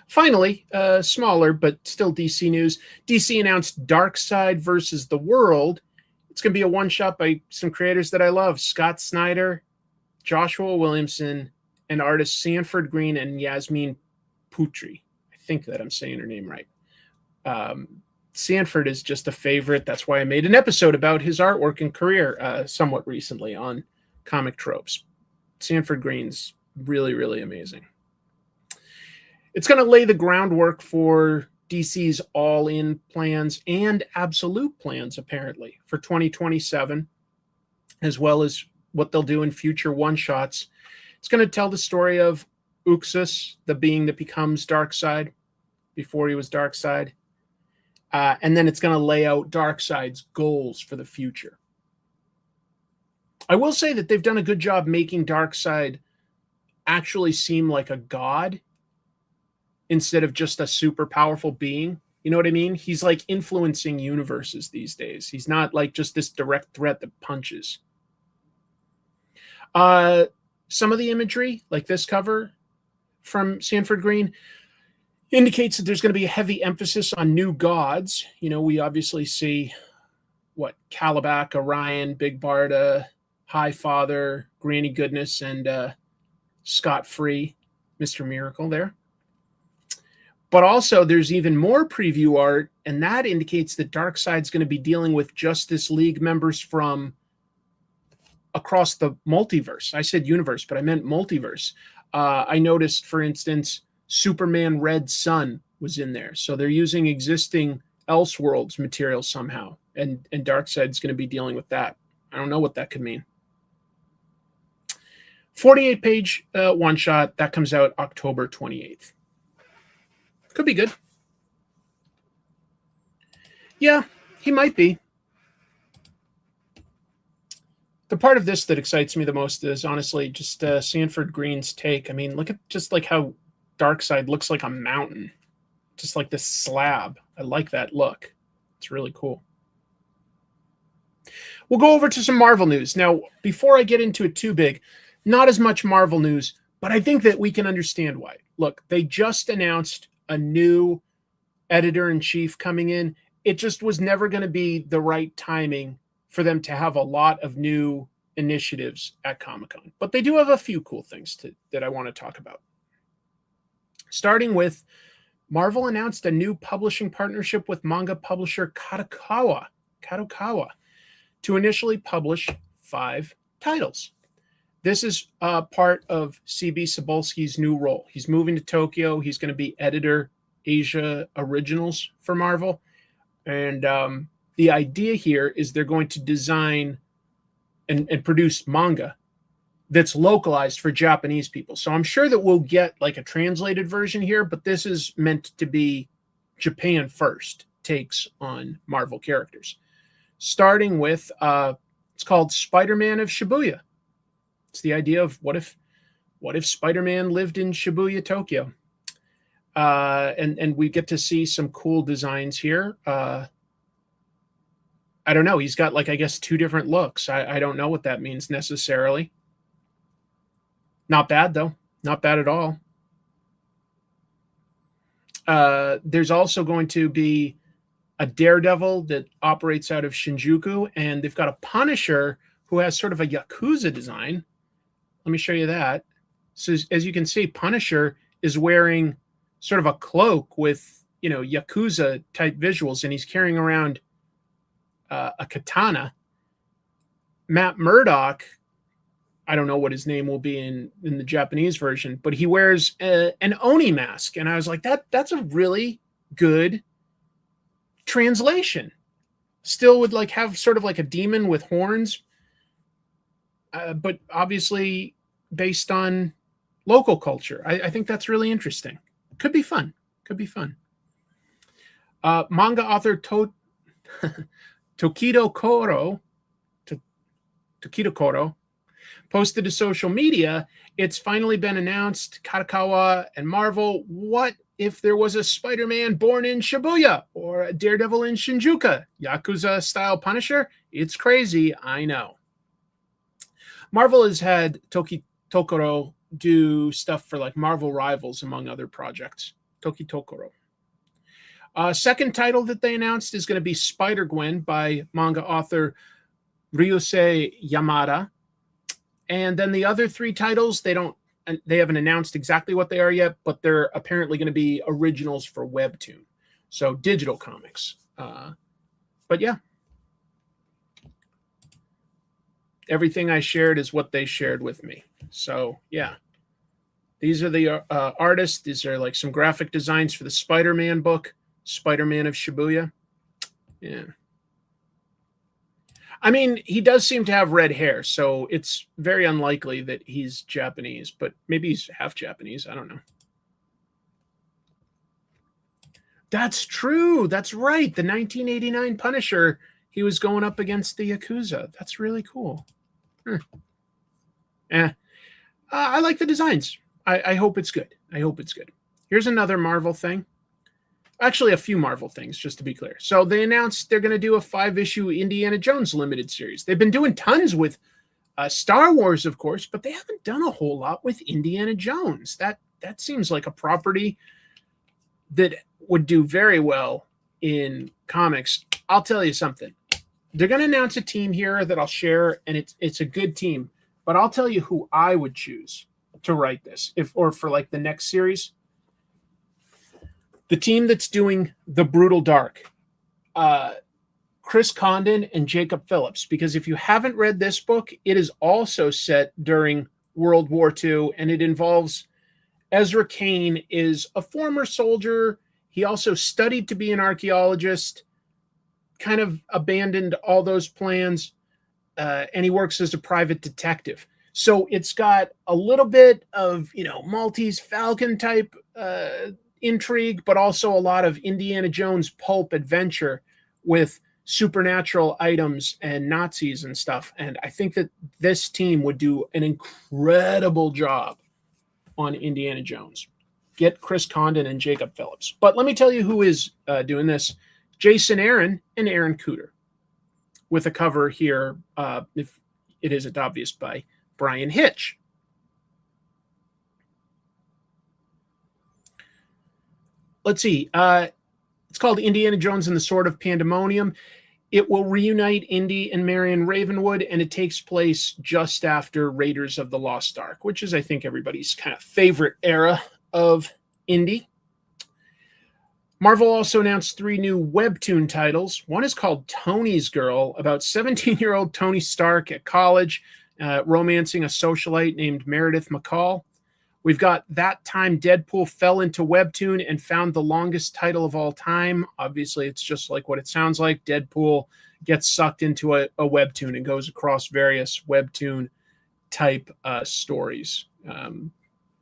Finally, smaller but still DC news. DC announced Darkseid versus the World. It's going to be a one-shot by some creators that I love. Scott Snyder, Joshua Williamson, and artists Sanford Green and Yasmin Putri. I think that I'm saying her name right. Sanford is just a favorite. That's why I made an episode about his artwork and career somewhat recently on Comic Tropes. Sanford Green's really, really amazing. It's going to lay the groundwork for DC's all-in plans and absolute plans, apparently, for 2027, as well as what they'll do in future one-shots. It's going to tell the story of Uxus, the being that becomes Darkseid, before he was Darkseid. And then it's going to lay out Darkseid's goals for the future. I will say that they've done a good job making Darkseid actually seem like a god instead of just a super powerful being. You know what I mean? He's like influencing universes these days. He's not like just this direct threat that punches. Some of the imagery, like this cover from Sanford Green, indicates that there's going to be a heavy emphasis on new gods. You know, we obviously see Calabac, Orion, Big Barda, High Father, Granny Goodness, and Scott Free, Mr. Miracle there. But also there's even more preview art, and that indicates that Darkseid's going to be dealing with Justice League members from across the multiverse. I said universe, but I meant multiverse. I noticed, for instance, Superman Red Sun was in there. So they're using existing Elseworlds material somehow, and Darkseid's going to be dealing with that. I don't know what that could mean. 48-page one-shot. That comes out October 28th. Could be good. Yeah, he might be. The part of this that excites me the most is honestly just Sanford Green's take. I mean, look at just like how Darkseid looks like a mountain. Just like this slab. I like that look. It's really cool. We'll go over to some Marvel news. Now, before I get into it too big, not as much Marvel news, but I think that we can understand why. Look, they just announced a new editor-in-chief coming in. It just was never going to be the right timing for them to have a lot of new initiatives at Comic-Con. But they do have a few cool things that I want to talk about. Starting with, Marvel announced a new publishing partnership with manga publisher Kadokawa to initially publish 5 titles. This is part of C.B. Cebulski's new role. He's moving to Tokyo. He's going to be editor Asia Originals for Marvel. And the idea here is they're going to design and produce manga that's localized for Japanese people. So I'm sure that we'll get like a translated version here, but this is meant to be Japan first takes on Marvel characters. Starting with, it's called Spider-Man of Shibuya. It's the idea of what if Spider-Man lived in Shibuya, Tokyo? And we get to see some cool designs here. I don't know. He's got, like, I guess 2 different looks. I don't know what that means necessarily. Not bad, though. Not bad at all. There's also going to be a Daredevil that operates out of Shinjuku, and they've got a Punisher who has sort of a Yakuza design. Let me show you that. So as you can see, Punisher is wearing sort of a cloak with, you know, Yakuza type visuals, and he's carrying around a katana. Matt Murdock, I don't know what his name will be in the Japanese version, but he wears an Oni mask. And I was like, that's a really good translation. Still would like have sort of like a demon with horns, but obviously based on local culture. I think that's really interesting. Could be fun. Could be fun. Manga author Tokido Koro posted to social media, it's finally been announced, Kadokawa and Marvel, what if there was a Spider-Man born in Shibuya or a Daredevil in Shinjuku? Yakuza-style Punisher? It's crazy, I know. Marvel has had Tokoro do stuff for like Marvel Rivals, among other projects. Tokoro. Second title that they announced is going to be Spider-Gwen by manga author Ryusei Yamada. And then the other 3 titles, they haven't announced exactly what they are yet, but they're apparently going to be originals for Webtoon. So digital comics. But yeah. Everything I shared is what they shared with me. So yeah. These are the artists. These are like some graphic designs for the Spider-Man book. Spider-Man of Shibuya. Yeah. I mean, he does seem to have red hair, so it's very unlikely that he's Japanese, but maybe he's half Japanese. I don't know. That's true. That's right. The 1989 Punisher, he was going up against the Yakuza. That's really cool. I like the designs. I hope it's good. I hope it's good. Here's another Marvel thing. Actually, a few Marvel things, just to be clear. So they announced they're going to do a 5-issue Indiana Jones limited series. They've been doing tons with Star Wars, of course, but they haven't done a whole lot with Indiana Jones. That seems like a property that would do very well in comics. I'll tell you something. They're going to announce a team here that I'll share, and it's a good team. But I'll tell you who I would choose to write this, or for like the next series. The team that's doing The Brutal Dark. Chris Condon and Jacob Phillips, because if you haven't read this book, it is also set during World War II, and it involves Ezra Kane is a former soldier. He also studied to be an archaeologist, kind of abandoned all those plans, and he works as a private detective. So it's got a little bit of, Maltese Falcon type intrigue, but also a lot of Indiana Jones pulp adventure with supernatural items and Nazis and stuff. And I think that this team would do an incredible job on Indiana Jones. Get Chris Condon and Jacob Phillips. But let me tell you who is doing this. Jason Aaron and Aaron Cooter, with a cover here, if it isn't obvious, by Brian Hitch. Let's see. It's called Indiana Jones and the Sword of Pandemonium. It will reunite Indy and Marion Ravenwood, and it takes place just after Raiders of the Lost Ark, which is, I think, everybody's kind of favorite era of Indy. Marvel also announced 3 new webtoon titles. One is called Tony's Girl, about 17-year-old Tony Stark at college, romancing a socialite named Meredith McCall. We've got That Time Deadpool Fell into Webtoon and Found the Longest Title of All Time. Obviously, it's just like what it sounds like. Deadpool gets sucked into a webtoon and goes across various webtoon type stories,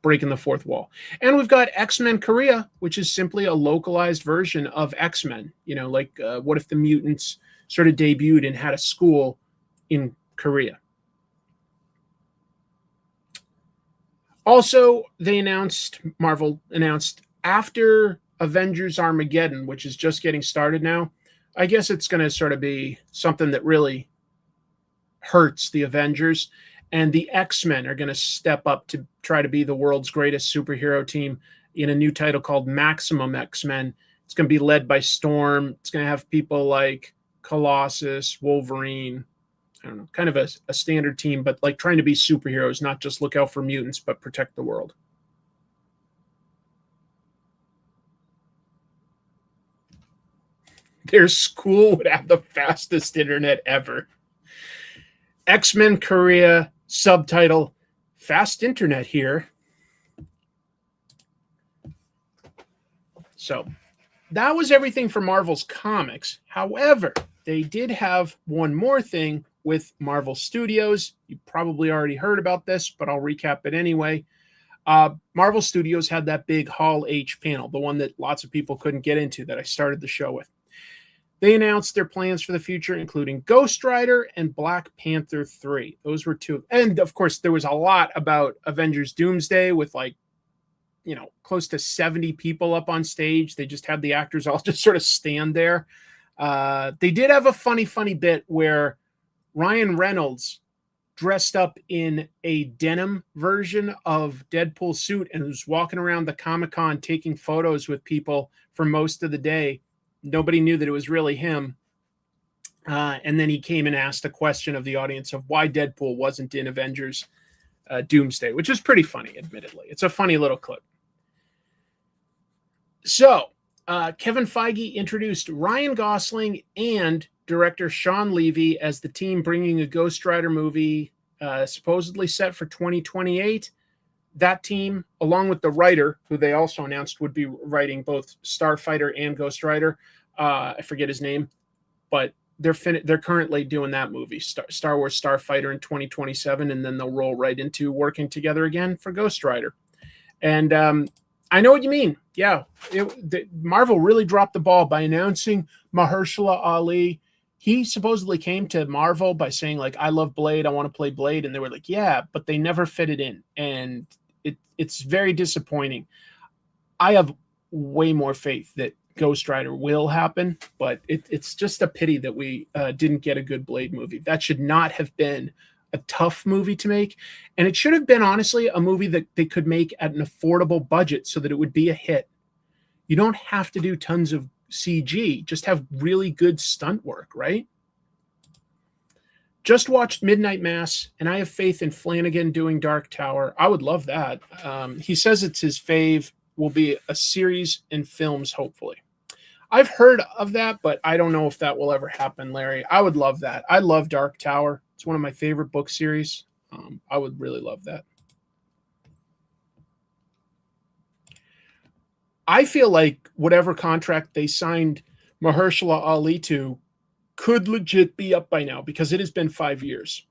breaking the fourth wall. And we've got X-Men Korea, which is simply a localized version of X-Men. What if the mutants sort of debuted and had a school in Korea? Also, Marvel announced after Avengers Armageddon, which is just getting started now. I guess it's going to sort of be something that really hurts the Avengers. And the X-Men are going to step up to try to be the world's greatest superhero team in a new title called Maximum X-Men. It's going to be led by Storm. It's going to have people like Colossus, Wolverine, I don't know, kind of a standard team, but like trying to be superheroes, not just look out for mutants, but protect the world. Their school would have the fastest internet ever. X-Men Korea, subtitle, Fast Internet here. So that was everything for Marvel's comics. However, they did have one more thing with Marvel Studios. You probably already heard about this, but I'll recap it anyway. Marvel Studios had that big Hall H panel, the one that lots of people couldn't get into that I started the show with. They announced their plans for the future, including Ghost Rider and Black Panther 3. Those were 2. And, of course, there was a lot about Avengers Doomsday with, close to 70 people up on stage. They just had the actors all just sort of stand there. They did have a funny bit where Ryan Reynolds dressed up in a denim version of Deadpool's suit and was walking around the Comic-Con taking photos with people for most of the day. Nobody knew that it was really him. And then he came and asked a question of the audience of why Deadpool wasn't in Avengers Doomsday, which is pretty funny, admittedly. It's a funny little clip. So, Kevin Feige introduced Ryan Gosling and director Sean Levy as the team bringing a Ghost Rider movie supposedly set for 2028. That team, along with the writer, who they also announced would be writing both Starfighter and Ghost Rider, I forget his name, but they're currently doing that movie, Star Wars Starfighter in 2027, and then they'll roll right into working together again for Ghost Rider. And I know what you mean. Yeah, Marvel really dropped the ball by announcing Mahershala Ali. He supposedly came to Marvel by saying, like, I love Blade, I want to play Blade. And they were like, yeah, but they never fit it in. And it's very disappointing. I have way more faith that Ghost Rider will happen, but it's just a pity that we didn't get a good Blade movie. That should not have been a tough movie to make. And it should have been, honestly, a movie that they could make at an affordable budget so that it would be a hit. You don't have to do tons of CG. Just have really good stunt work, right? Just watched Midnight Mass, and I have faith in Flanagan doing Dark Tower. I would love that. He says it's his fave. Will be a series in films, hopefully. I've heard of that, but I don't know if that will ever happen, Larry. I would love that. I love Dark Tower. It's one of my favorite book series. I would really love that. I feel like whatever contract they signed Mahershala Ali to could legit be up by now because it has been 5 years.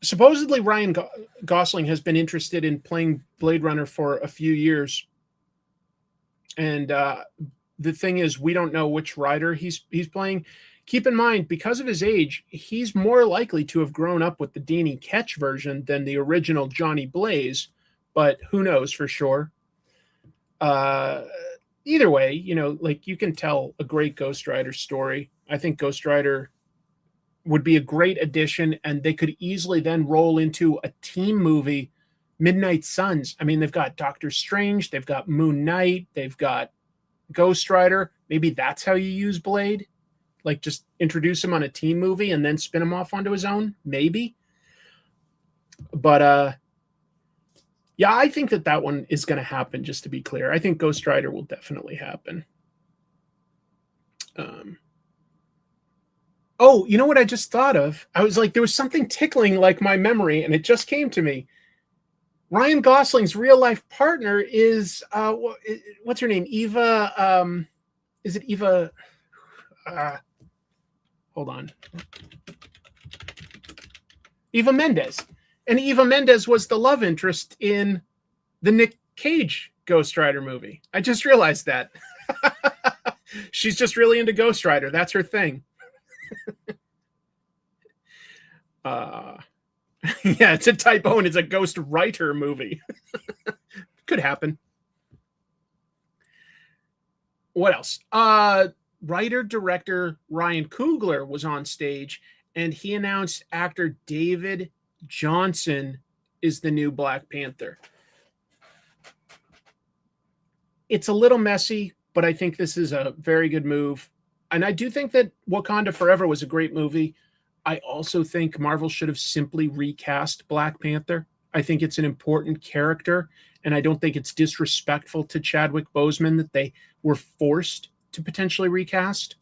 Supposedly Ryan Gosling has been interested in playing Blade Runner for a few years. And the thing is, we don't know which rider he's playing. Keep in mind, because of his age, he's more likely to have grown up with the Danny Ketch version than the original Johnny Blaze, but who knows for sure. Either way, you know, like you can tell a great Ghost Rider story. I think Ghost Rider would be a great addition, and they could easily then roll into a team movie, Midnight Suns. I mean, they've got Doctor Strange, they've got Moon Knight, they've got Ghost Rider. Maybe that's how you use Blade. Like just introduce him on a team movie and then spin him off onto his own. Maybe. But yeah, I think that one is going to happen, just to be clear. I think Ghost Rider will definitely happen. Oh, you know what I just thought of? I was like, there was something tickling like my memory, and it just came to me. Ryan Gosling's real life partner is what's her name? Eva. Is it Eva? Hold on. Eva Mendes. And Eva Mendes was the love interest in the Nick Cage Ghost Rider movie. I just realized that. She's just really into Ghost Rider. That's her thing. Yeah, it's a typo and it's a Ghost Writer movie. Could happen. What else? Writer-director Ryan Coogler was on stage, and he announced actor David Johnson is the new Black Panther. It's a little messy, but I think this is a very good move. And I do think that Wakanda Forever was a great movie. I also think Marvel should have simply recast Black Panther. I think it's an important character, and I don't think it's disrespectful to Chadwick Boseman that they were forced to potentially recast.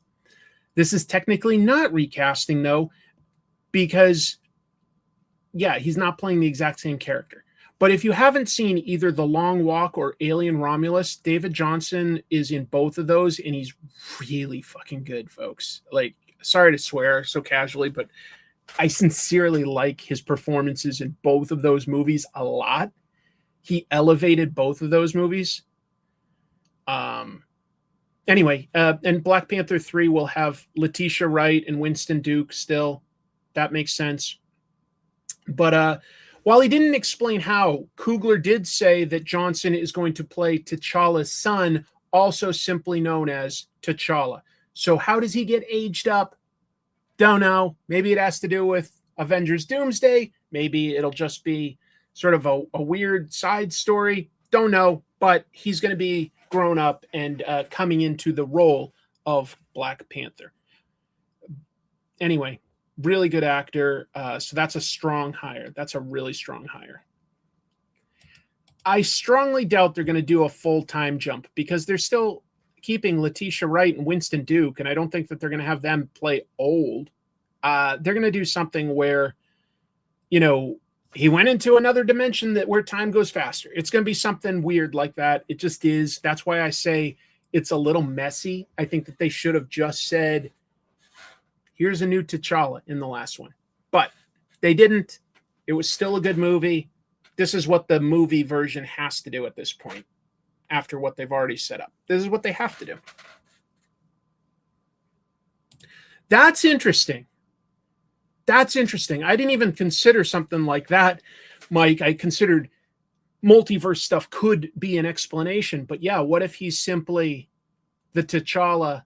This is technically not recasting, though, because, yeah, he's not playing the exact same character. But if you haven't seen either The Long Walk or Alien Romulus, David Johnson is in both of those, and he's really fucking good, folks. Like, sorry to swear so casually, but I sincerely like his performances in both of those movies a lot. He elevated both of those movies. Anyway, and Black Panther 3 will have Letitia Wright and Winston Duke still. That makes sense. But while he didn't explain how, Coogler did say that Johnson is going to play T'Challa's son, also simply known as T'Challa. So how does he get aged up? Don't know. Maybe it has to do with Avengers Doomsday. Maybe it'll just be sort of a weird side story. Don't know. But he's going to be grown up and coming into the role of Black Panther. Anyway, really good actor. So that's a strong hire. That's a really strong hire. I strongly doubt they're going to do a full-time jump because they're still keeping Letitia Wright and Winston Duke, and I don't think that they're going to have them play old. They're going to do something where, you know, he went into another dimension where time goes faster. It's going to be something weird like that. It just is. That's why I say it's a little messy. I think that they should have just said, here's a new T'Challa in the last one. But they didn't. It was still a good movie. This is what the movie version has to do at this point, after what they've already set up. This is what they have to do. That's interesting. That's interesting. I didn't even consider something like that, Mike. I considered multiverse stuff could be an explanation. But yeah, what if he's simply the T'Challa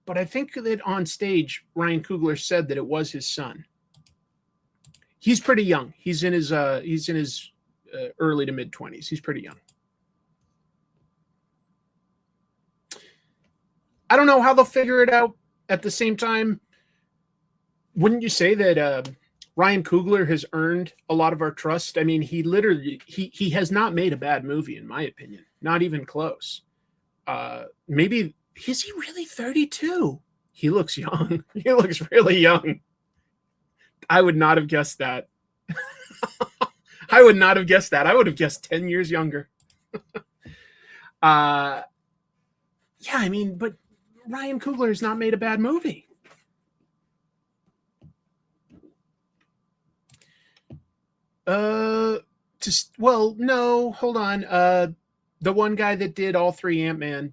but I think that on stage, Ryan Coogler said that it was his son. He's pretty young. He's in his early to mid 20s. He's pretty young. I don't know how they'll figure it out. At the same time, wouldn't you say that Ryan Coogler has earned a lot of our trust? I mean, he literally he has not made a bad movie, in my opinion. Not even close. Maybe, is he really 32? He looks young. He looks really young. I would not have guessed that. I would not have guessed that. I would have guessed 10 years younger. Yeah, I mean, but Ryan Coogler has not made a bad movie. No, hold on. The one guy that did all three Ant-Man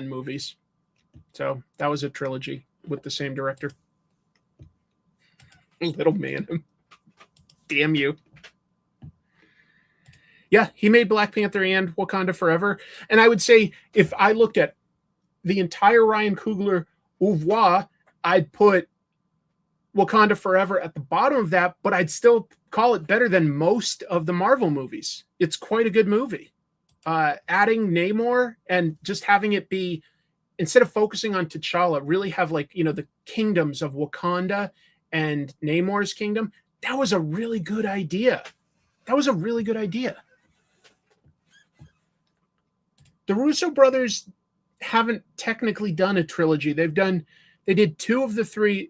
movies. So that was a trilogy with the same director. Little man. Damn you. Yeah, he made Black Panther and Wakanda Forever. And I would say if I looked at the entire Ryan Coogler oeuvre, I'd put Wakanda Forever at the bottom of that, but I'd still call it better than most of the Marvel movies. It's quite a good movie. Adding Namor and just having it be, instead of focusing on T'Challa, really have the kingdoms of Wakanda and Namor's kingdom. That was a really good idea. The Russo brothers haven't technically done a trilogy. They did two of the four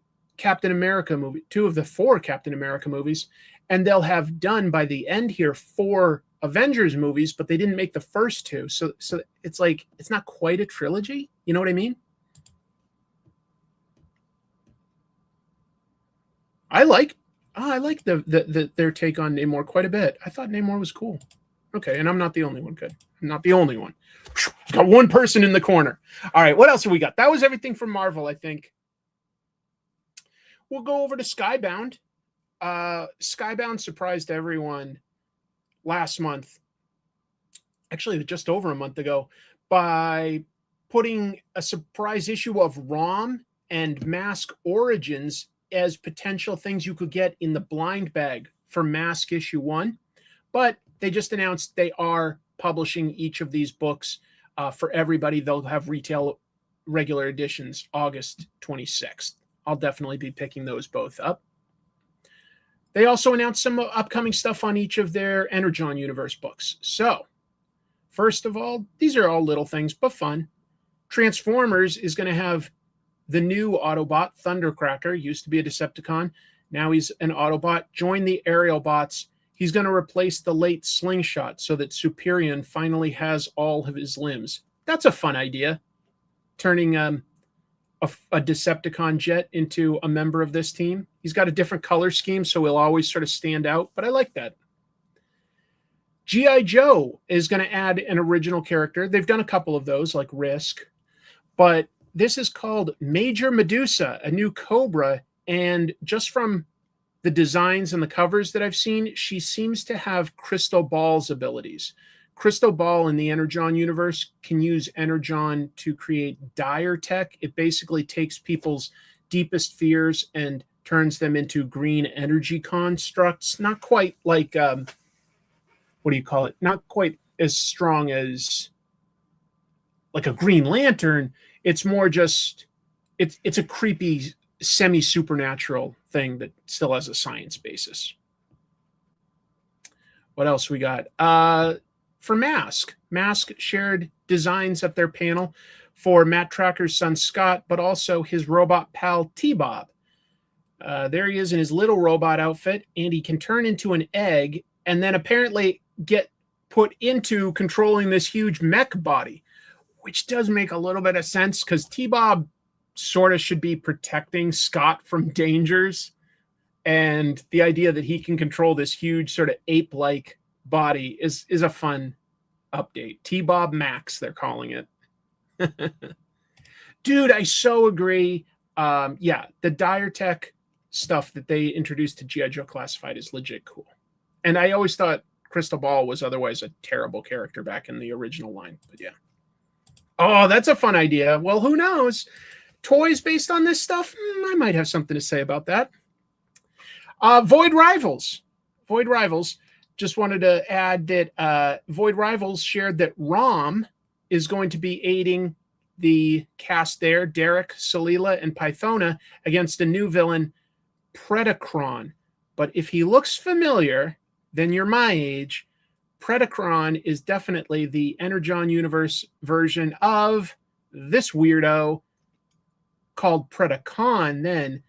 Captain America movies, and they'll have done by the end here 4 Avengers movies, but they didn't make the first 2. So it's like, it's not quite a trilogy. You know what I mean? I like their take on Namor quite a bit. I thought Namor was cool. Okay, and I'm not the only one. Good. I'm not the only one. Got one person in the corner. All right, what else have we got? That was everything from Marvel, I think. We'll go over to Skybound. Skybound surprised everyone last month, actually just over a month ago, by putting a surprise issue of ROM and Mask Origins as potential things you could get in the blind bag for Mask issue 1. But they just announced they are publishing each of these books for everybody. They'll have retail regular editions August 26th. I'll definitely be picking those both up. They also announced some upcoming stuff on each of their Energon Universe books. So, first of all, these are all little things, but fun. Transformers is going to have the new Autobot, Thundercracker. Used to be a Decepticon. Now he's an Autobot. Join the Aerial Bots. He's going to replace the late Slingshot so that Superion finally has all of his limbs. That's a fun idea. Turning a Decepticon jet into a member of this team. He's got a different color scheme, so he'll always sort of stand out, but I like that. G.I. Joe is going to add an original character. They've done a couple of those, like Risk, but this is called Major Medusa, a new Cobra, and just from the designs and the covers that I've seen, she seems to have Crystal Ball's abilities. Crystal Ball in the Energon universe can use Energon to create dire tech. It basically takes people's deepest fears and turns them into green energy constructs. Not quite like, what do you call it? Not quite as strong as like a Green Lantern. It's more just, it's a creepy semi-supernatural thing that still has a science basis. What else we got? For Mask shared designs at their panel for Matt Tracker's son Scott, but also his robot pal T-Bob. There he is in his little robot outfit, and he can turn into an egg and then apparently get put into controlling this huge mech body, which does make a little bit of sense because T-Bob sort of should be protecting Scott from dangers. And the idea that he can control this huge sort of ape-like body is a fun update. T-Bob Max, they're calling it. Dude, I so agree. Yeah, the dire tech stuff that they introduced to G.I. Joe Classified is legit cool. And I always thought Crystal Ball was otherwise a terrible character back in the original line. But yeah. Oh, that's a fun idea. Well, who knows? toys based on this stuff, I might have something to say about that. Void Rivals. Void Rivals. Just wanted to add that Void Rivals shared that ROM is going to be aiding the cast there, Derek, Salila, and Pythona, against a new villain, Predacron. But if he looks familiar, then you're my age. Predacron is definitely the Energon Universe version of this weirdo called Predacon then.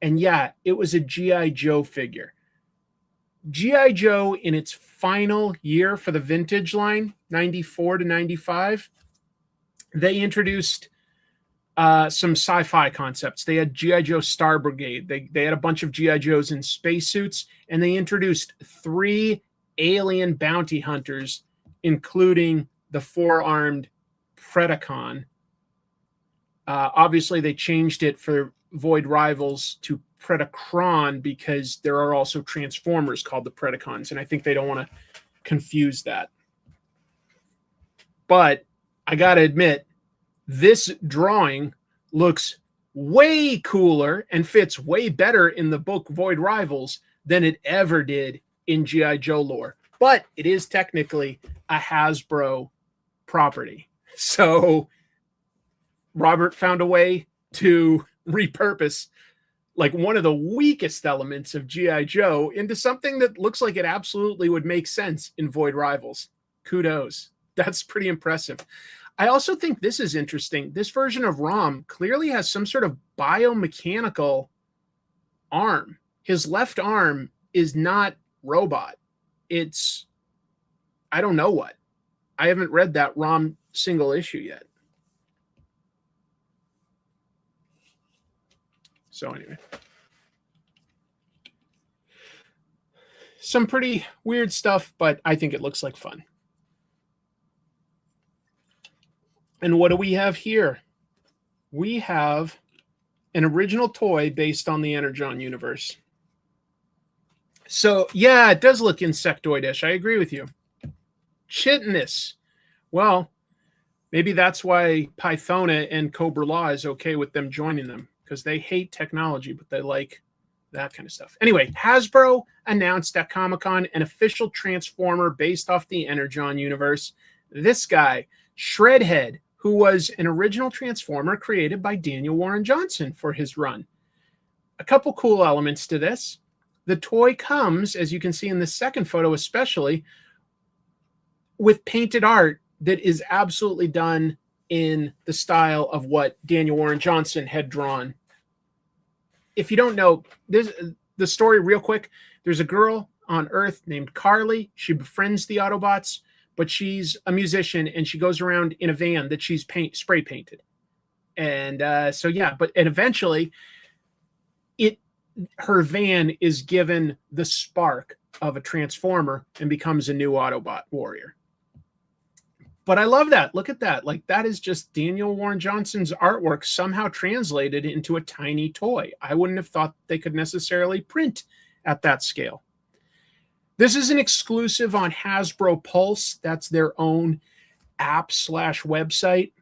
And yeah, it was a G.I. Joe figure. G.I. Joe in its final year for the vintage line, 94 to 95, they introduced some sci-fi concepts. They had G.I. Joe Star Brigade. They had a bunch of G.I. Joes in spacesuits, and they introduced 3 alien bounty hunters, including the 4-armed Predacon. Obviously, they changed it for Void Rivals to Predacron because there are also Transformers called the Predacons, and I think they don't want to confuse that. But I got to admit, this drawing looks way cooler and fits way better in the book Void Rivals than it ever did in G.I. Joe lore. But it is technically a Hasbro property. So Robert found a way to repurpose like one of the weakest elements of G.I. Joe into something that looks like it absolutely would make sense in Void Rivals. Kudos. That's pretty impressive. I also think this is interesting. This version of ROM clearly has some sort of biomechanical arm. His left arm is not robot. It's, I don't know what. I haven't read that ROM single issue yet. So anyway. Some pretty weird stuff, but I think it looks like fun. And what do we have here? We have an original toy based on the Energon universe. So, yeah, it does look insectoid-ish. I agree with you. Chitinous. Well, maybe that's why Pythona and Cobra Law is okay with them joining them, because they hate technology, but they like that kind of stuff. Anyway, Hasbro announced at Comic-Con an official Transformer based off the Energon universe. This guy, Shredhead, who was an original Transformer created by Daniel Warren Johnson for his run. A couple cool elements to this. The toy comes, as you can see in the second photo especially, with painted art that is absolutely done in the style of what Daniel Warren Johnson had drawn. If you don't know, the story real quick, there's a girl on Earth named Carly. She befriends the Autobots, but she's a musician and she goes around in a van that she's spray painted. And and eventually her van is given the spark of a Transformer and becomes a new Autobot warrior. But I love that. Look at that. Like, that is just Daniel Warren Johnson's artwork somehow translated into a tiny toy. I wouldn't have thought they could necessarily print at that scale. This is an exclusive on Hasbro Pulse. That's their own app/website.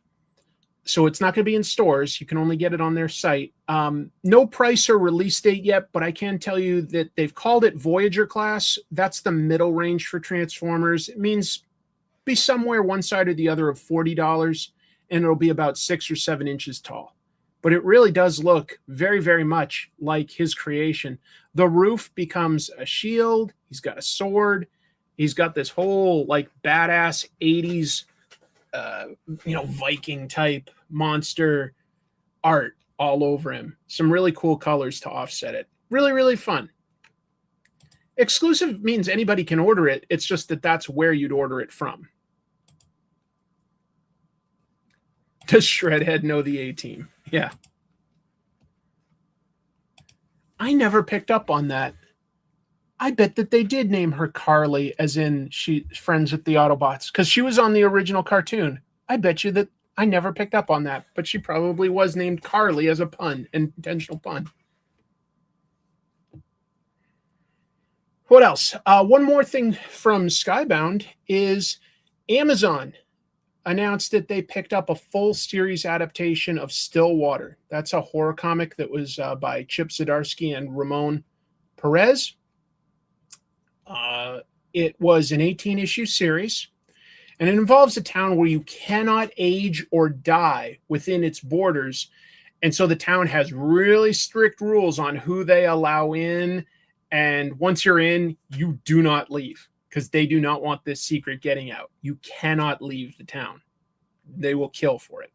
So it's not going to be in stores. You can only get it on their site. No price or release date yet, but I can tell you that they've called it Voyager class. That's the middle range for Transformers. It means be somewhere one side or the other of $40, and it'll be about 6 or 7 inches tall. But it really does look very, very much like his creation. The roof becomes a shield. He's got a sword. He's got this whole like badass 80s, Viking type monster art all over him. Some really cool colors to offset it. Really, really fun. Exclusive means anybody can order it. It's just that that's where you'd order it from. Does Shredhead know the A-Team? Yeah. I never picked up on that. I bet that they did name her Carly, as in she's friends with the Autobots, because she was on the original cartoon. I bet you that I never picked up on that, but she probably was named Carly as a pun, an intentional pun. What else? One more thing from Skybound is Amazon announced that they picked up a full series adaptation of Stillwater. That's a horror comic that was by Chip Zdarsky and Ramon Perez. It was an 18-issue series, and it involves a town where you cannot age or die within its borders. And so the town has really strict rules on who they allow in. And once you're in, you do not leave because they do not want this secret getting out. You cannot leave the town. They will kill for it.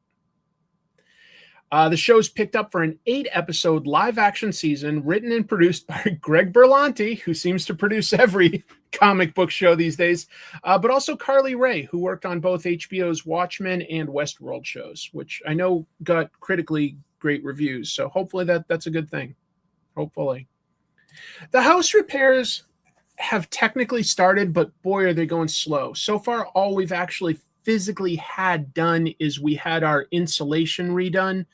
The show's picked up for an 8-episode live-action season written and produced by Greg Berlanti, who seems to produce every comic book show these days, but also Carly Ray, who worked on both HBO's Watchmen and Westworld shows, which I know got critically great reviews. So hopefully that's a good thing. Hopefully. The house repairs have technically started, but boy, are they going slow. So far, all we've actually physically had done is we had our insulation redone,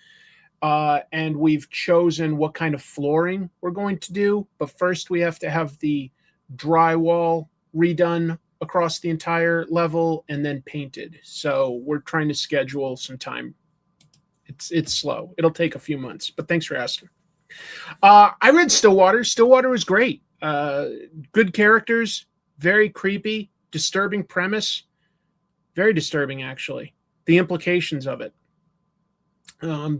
and we've chosen what kind of flooring we're going to do. But first, we have to have the drywall redone across the entire level and then painted. So we're trying to schedule some time. It's slow. It'll take a few months, but thanks for asking. I read Stillwater. Stillwater was great. Good characters, very creepy, disturbing premise. Very disturbing, actually, the implications of it.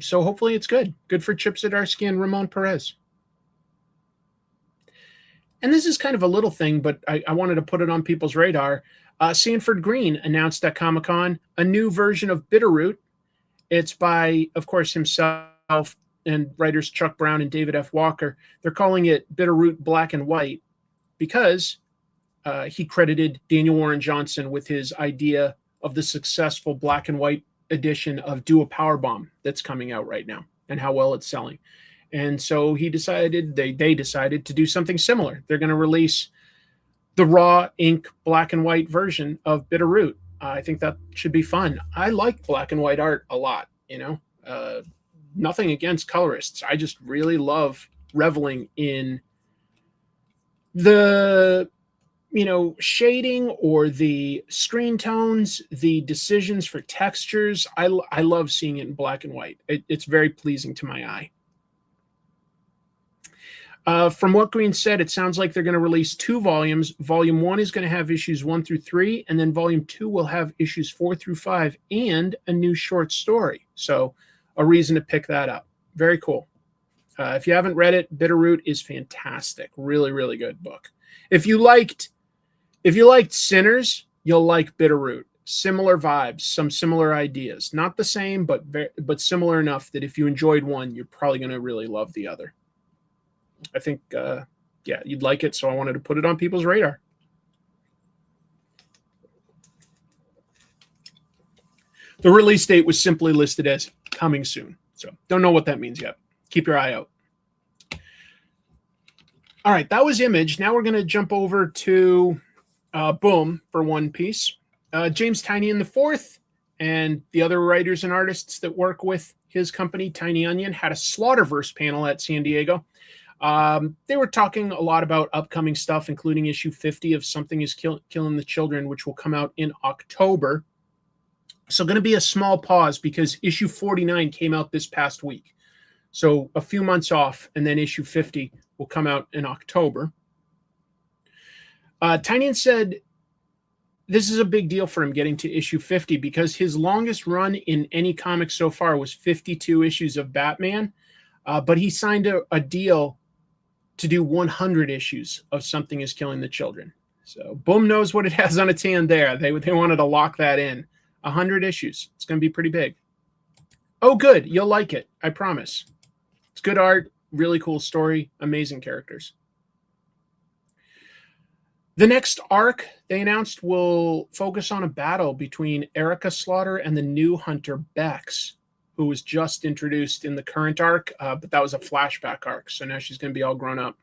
So hopefully it's good. Good for Chip Zdarsky and Ramon Perez. And this is kind of a little thing, but I wanted to put it on people's radar. Sanford Green announced at Comic-Con a new version of Bitterroot. It's by, of course, himself and writers Chuck Brown and David F. Walker. They're calling it Bitterroot Black and White because he credited Daniel Warren Johnson with his idea of the successful black and white edition of Do a Powerbomb that's coming out right now and how well it's selling. And so they decided to do something similar. They're going to release the raw ink black and white version of Bitterroot. I think that should be fun. I like black and white art a lot, nothing against colorists. I just really love reveling in the shading or the screen tones, the decisions for textures. I love seeing it in black and white. It's very pleasing to my eye. From what Green said, it sounds like they're going to release 2 volumes. Volume 1 is going to have issues 1 through 3, and then Volume 2 will have issues 4 through 5 and a new short story. So a reason to pick that up. Very cool. If you haven't read it, Bitterroot is fantastic. Really, really good book. If you liked Sinners, you'll like Bitterroot. Similar vibes, some similar ideas. Not the same, but similar enough that if you enjoyed one, you're probably going to really love the other. I think, you'd like it, so I wanted to put it on people's radar. The release date was simply listed as coming soon, so don't know what that means yet. Keep your eye out. All right, that was Image. Now we're going to jump over to Boom for One Piece. James Tynion IV and the other writers and artists that work with his company, Tiny Onion, had a Slaughterverse panel at San Diego. They were talking a lot about upcoming stuff, including issue 50 of Something is Killing the Children, which will come out in October. So going to be a small pause because issue 49 came out this past week. So a few months off, and then issue 50 will come out in October. Tynion said this is a big deal for him getting to issue 50 because his longest run in any comic so far was 52 issues of Batman, but he signed a deal to do 100 issues of Something is Killing the Children. So Boom knows what it has on its hand there. They wanted to lock that in. 100 issues. It's going to be pretty big. Oh, good. You'll like it. I promise. It's good art, really cool story, amazing characters. The next arc they announced will focus on a battle between Erica Slaughter and the new hunter Bex, who was just introduced in the current arc, but that was a flashback arc, so now she's going to be all grown up.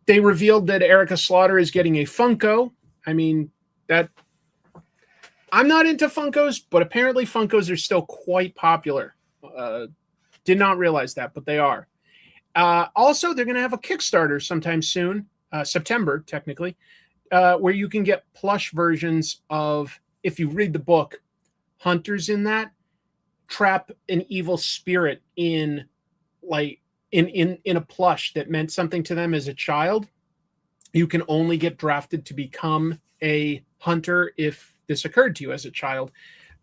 They revealed that Erica Slaughter is getting a Funko. I mean, I'm not into Funkos, but apparently Funkos are still quite popular. Did not realize that, but they are. Also, they're going to have a Kickstarter sometime soon, September, technically, where you can get plush versions of if you read the book, hunters in that trap an evil spirit in a plush that meant something to them as a child. You can only get drafted to become a hunter if this occurred to you as a child.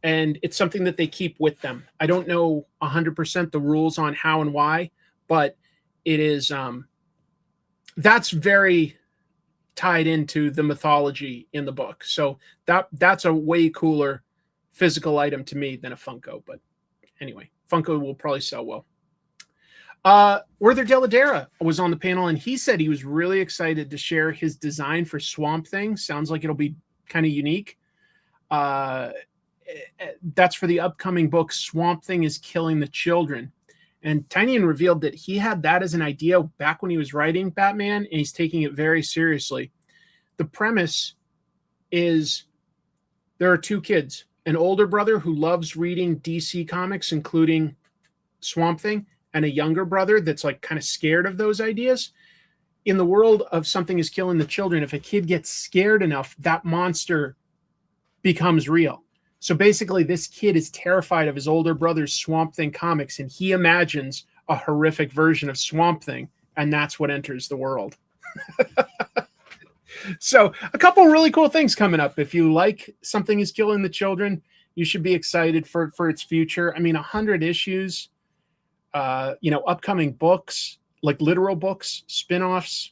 And it's something that they keep with them. I don't know 100% the rules on how and why, but it is, that's very tied into the mythology in the book. So that's a way cooler physical item to me than a Funko. But anyway, Funko will probably sell well. Werther Deladera was on the panel, and he said he was really excited to share his design for Swamp Thing. Sounds like it'll be kind of unique. That's for the upcoming book, Swamp Thing is Killing the Children. And Tynion revealed that he had that as an idea back when he was writing Batman, and he's taking it very seriously. The premise is there are two kids, an older brother who loves reading DC comics, including Swamp Thing, and a younger brother that's like kind of scared of those ideas. In the world of Something is Killing the Children, if a kid gets scared enough, that monster becomes real. So basically, this kid is terrified of his older brother's Swamp Thing comics, and he imagines a horrific version of Swamp Thing, and that's what enters the world. So a couple really cool things coming up. If you like Something is Killing the Children, you should be excited for its future. I mean, 100 issues, upcoming books, like literal books, spin-offs,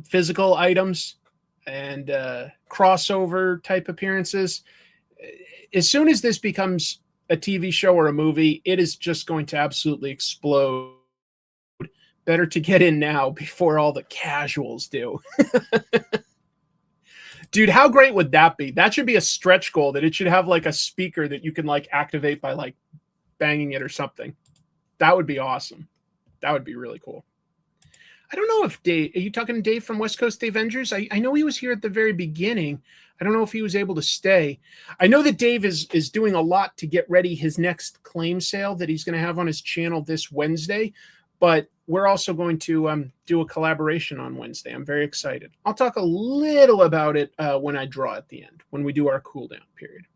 physical items, and crossover type appearances. As soon as this becomes a TV show or a movie, it is just going to absolutely explode. Better to get in now before all the casuals do. Dude, how great would that be? That should be a stretch goal, that it should have like a speaker that you can like activate by like banging it or something. That would be awesome. That would be really cool. I don't know if Dave, are you talking to Dave from West Coast Avengers? I know he was here at the very beginning. I don't know if he was able to stay. I know that Dave is doing a lot to get ready his next claim sale that he's going to have on his channel this Wednesday, but we're also going to do a collaboration on Wednesday. I'm very excited. I'll talk a little about it when I draw at the end, when we do our cool down period.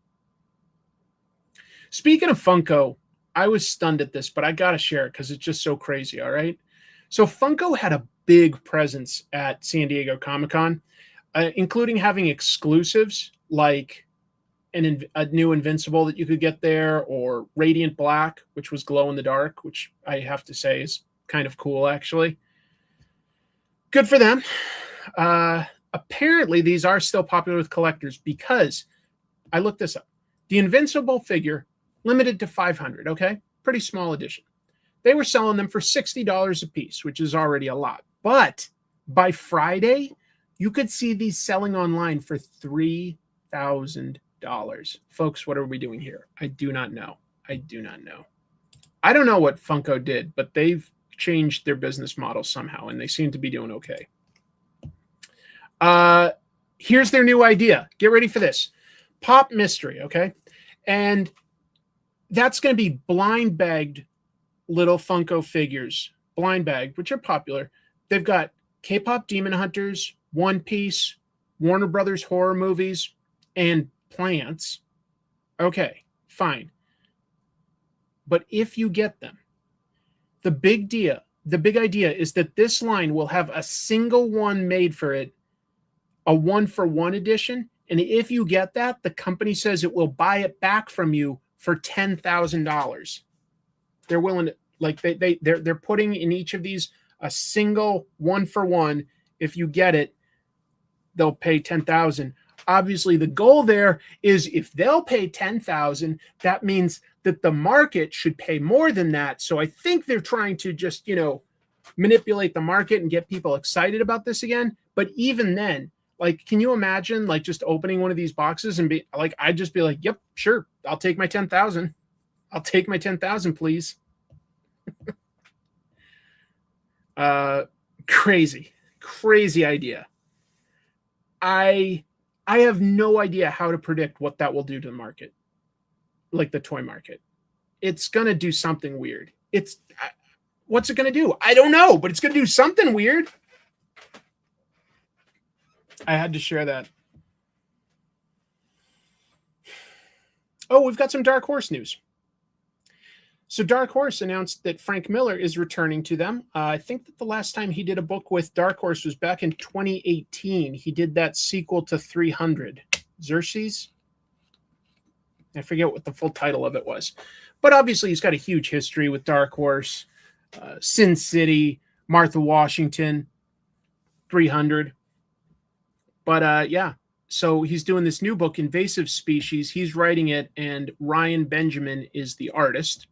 Speaking of Funko, I was stunned at this, but I got to share it because it's just so crazy, all right? So Funko had a big presence at San Diego Comic-Con, including having exclusives like a new Invincible that you could get there, or Radiant Black, which was glow in the dark, which I have to say is kind of cool, actually. Good for them. Apparently, these are still popular with collectors because I looked this up. The Invincible figure, limited to 500, okay? Pretty small edition. They were selling them for $60 a piece, which is already a lot. But by Friday, you could see these selling online for $3,000. Folks, what are we doing here? I do not know. I do not know. I don't know what Funko did, but they've changed their business model somehow, and they seem to be doing okay. Here's their new idea. Get ready for this. Pop Mystery, okay? And that's going to be blind bagged little Funko figures, blind bagged, which are popular. They've got K-pop Demon Hunters, One Piece, Warner Brothers horror movies, and plants. Okay, fine. But if you get them, the big idea is that this line will have a single one made for it, a 1-for-1 edition. And if you get that, the company says it will buy it back from you for $10,000. They're willing to, like, they're putting in each of these a single 1-for-1. If you get it, they'll pay $10,000. Obviously, the goal there is if they'll pay $10,000, that means that the market should pay more than that. So I think they're trying to just, manipulate the market and get people excited about this again. But even then, like, can you imagine like just opening one of these boxes and be like, I'd just be like, yep, sure, I'll take my 10,000. I'll take my 10,000, please. Crazy idea. I have no idea how to predict what that will do to the market, like the toy market. It's going to do something weird. What's it going to do? I don't know, but it's going to do something weird. I had to share that. Oh, we've got some Dark Horse news. So Dark Horse announced that Frank Miller is returning to them. I think that the last time he did a book with Dark Horse was back in 2018. He did that sequel to 300, Xerxes. I forget what the full title of it was. But obviously he's got a huge history with Dark Horse, Sin City, Martha Washington, 300. But yeah, so he's doing this new book, Invasive Species. He's writing it, and Ryan Benjamin is the artist.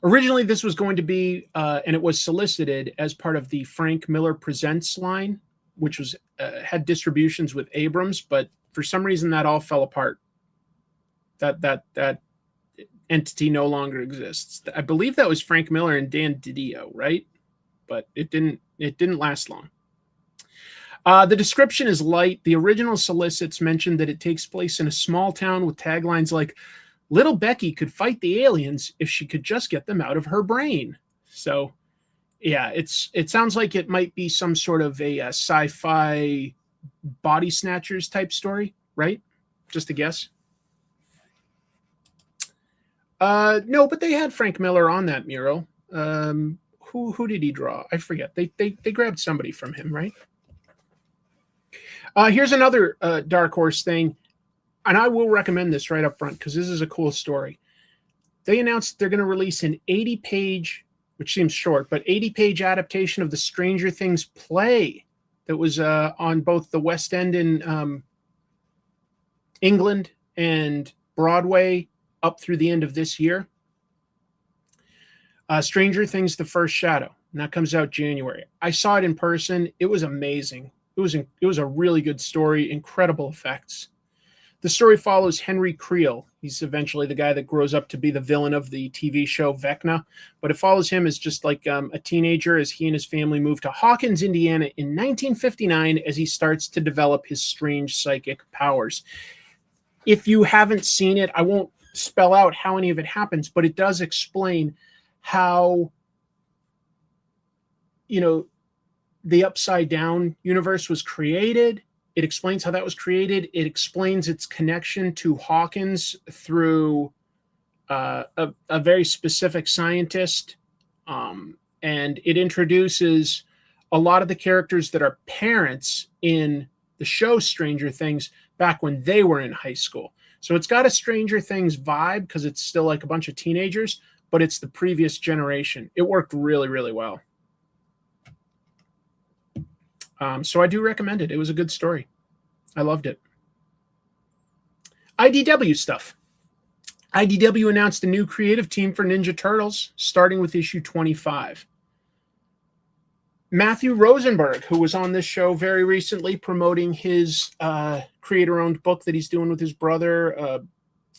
Originally, this was going to be, and it was solicited as part of the Frank Miller Presents line, which was had distributions with Abrams, but for some reason that all fell apart. That entity no longer exists. I believe that was Frank Miller and Dan Didio, right? But it didn't last long. The description is light. The original solicits mentioned that it takes place in a small town with taglines like, "Little Becky could fight the aliens if she could just get them out of her brain." So, yeah, it sounds like it might be some sort of a sci-fi body snatchers type story, right? Just a guess. No, but they had Frank Miller on that mural. Who did he draw? I forget. They grabbed somebody from him, right? Here's another Dark Horse thing. And I will recommend this right up front because this is a cool story. They announced they're going to release an 80-page, which seems short, but 80-page adaptation of the Stranger Things play that was on both the West End in England and Broadway up through the end of this year. Stranger Things, The First Shadow, and that comes out January. I saw it in person. It was amazing. It was a really good story, incredible effects. The story follows Henry Creel. He's eventually the guy that grows up to be the villain of the TV show Vecna, but it follows him as just like a teenager as he and his family move to Hawkins, Indiana in 1959 as he starts to develop his strange psychic powers. If you haven't seen it, I won't spell out how any of it happens, but it does explain how, the Upside Down universe was created. It explains how that was created. It explains its connection to Hawkins through a very specific scientist. And it introduces a lot of the characters that are parents in the show Stranger Things back when they were in high school. So it's got a Stranger Things vibe because it's still like a bunch of teenagers, but it's the previous generation. It worked really, really well. So I do recommend it. It was a good story. I loved it. IDW stuff. IDW announced a new creative team for Ninja Turtles, starting with issue 25. Matthew Rosenberg, who was on this show very recently promoting his creator-owned book that he's doing with his brother,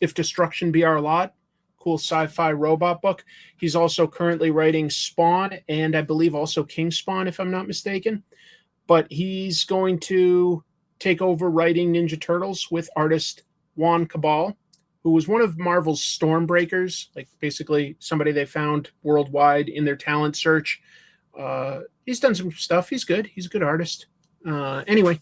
If Destruction Be Our Lot, cool sci-fi robot book. He's also currently writing Spawn and I believe also King Spawn, if I'm not mistaken. But he's going to take over writing Ninja Turtles with artist Juan Cabal, who was one of Marvel's Stormbreakers, like basically somebody they found worldwide in their talent search. He's done some stuff. He's good. He's a good artist. Anyway,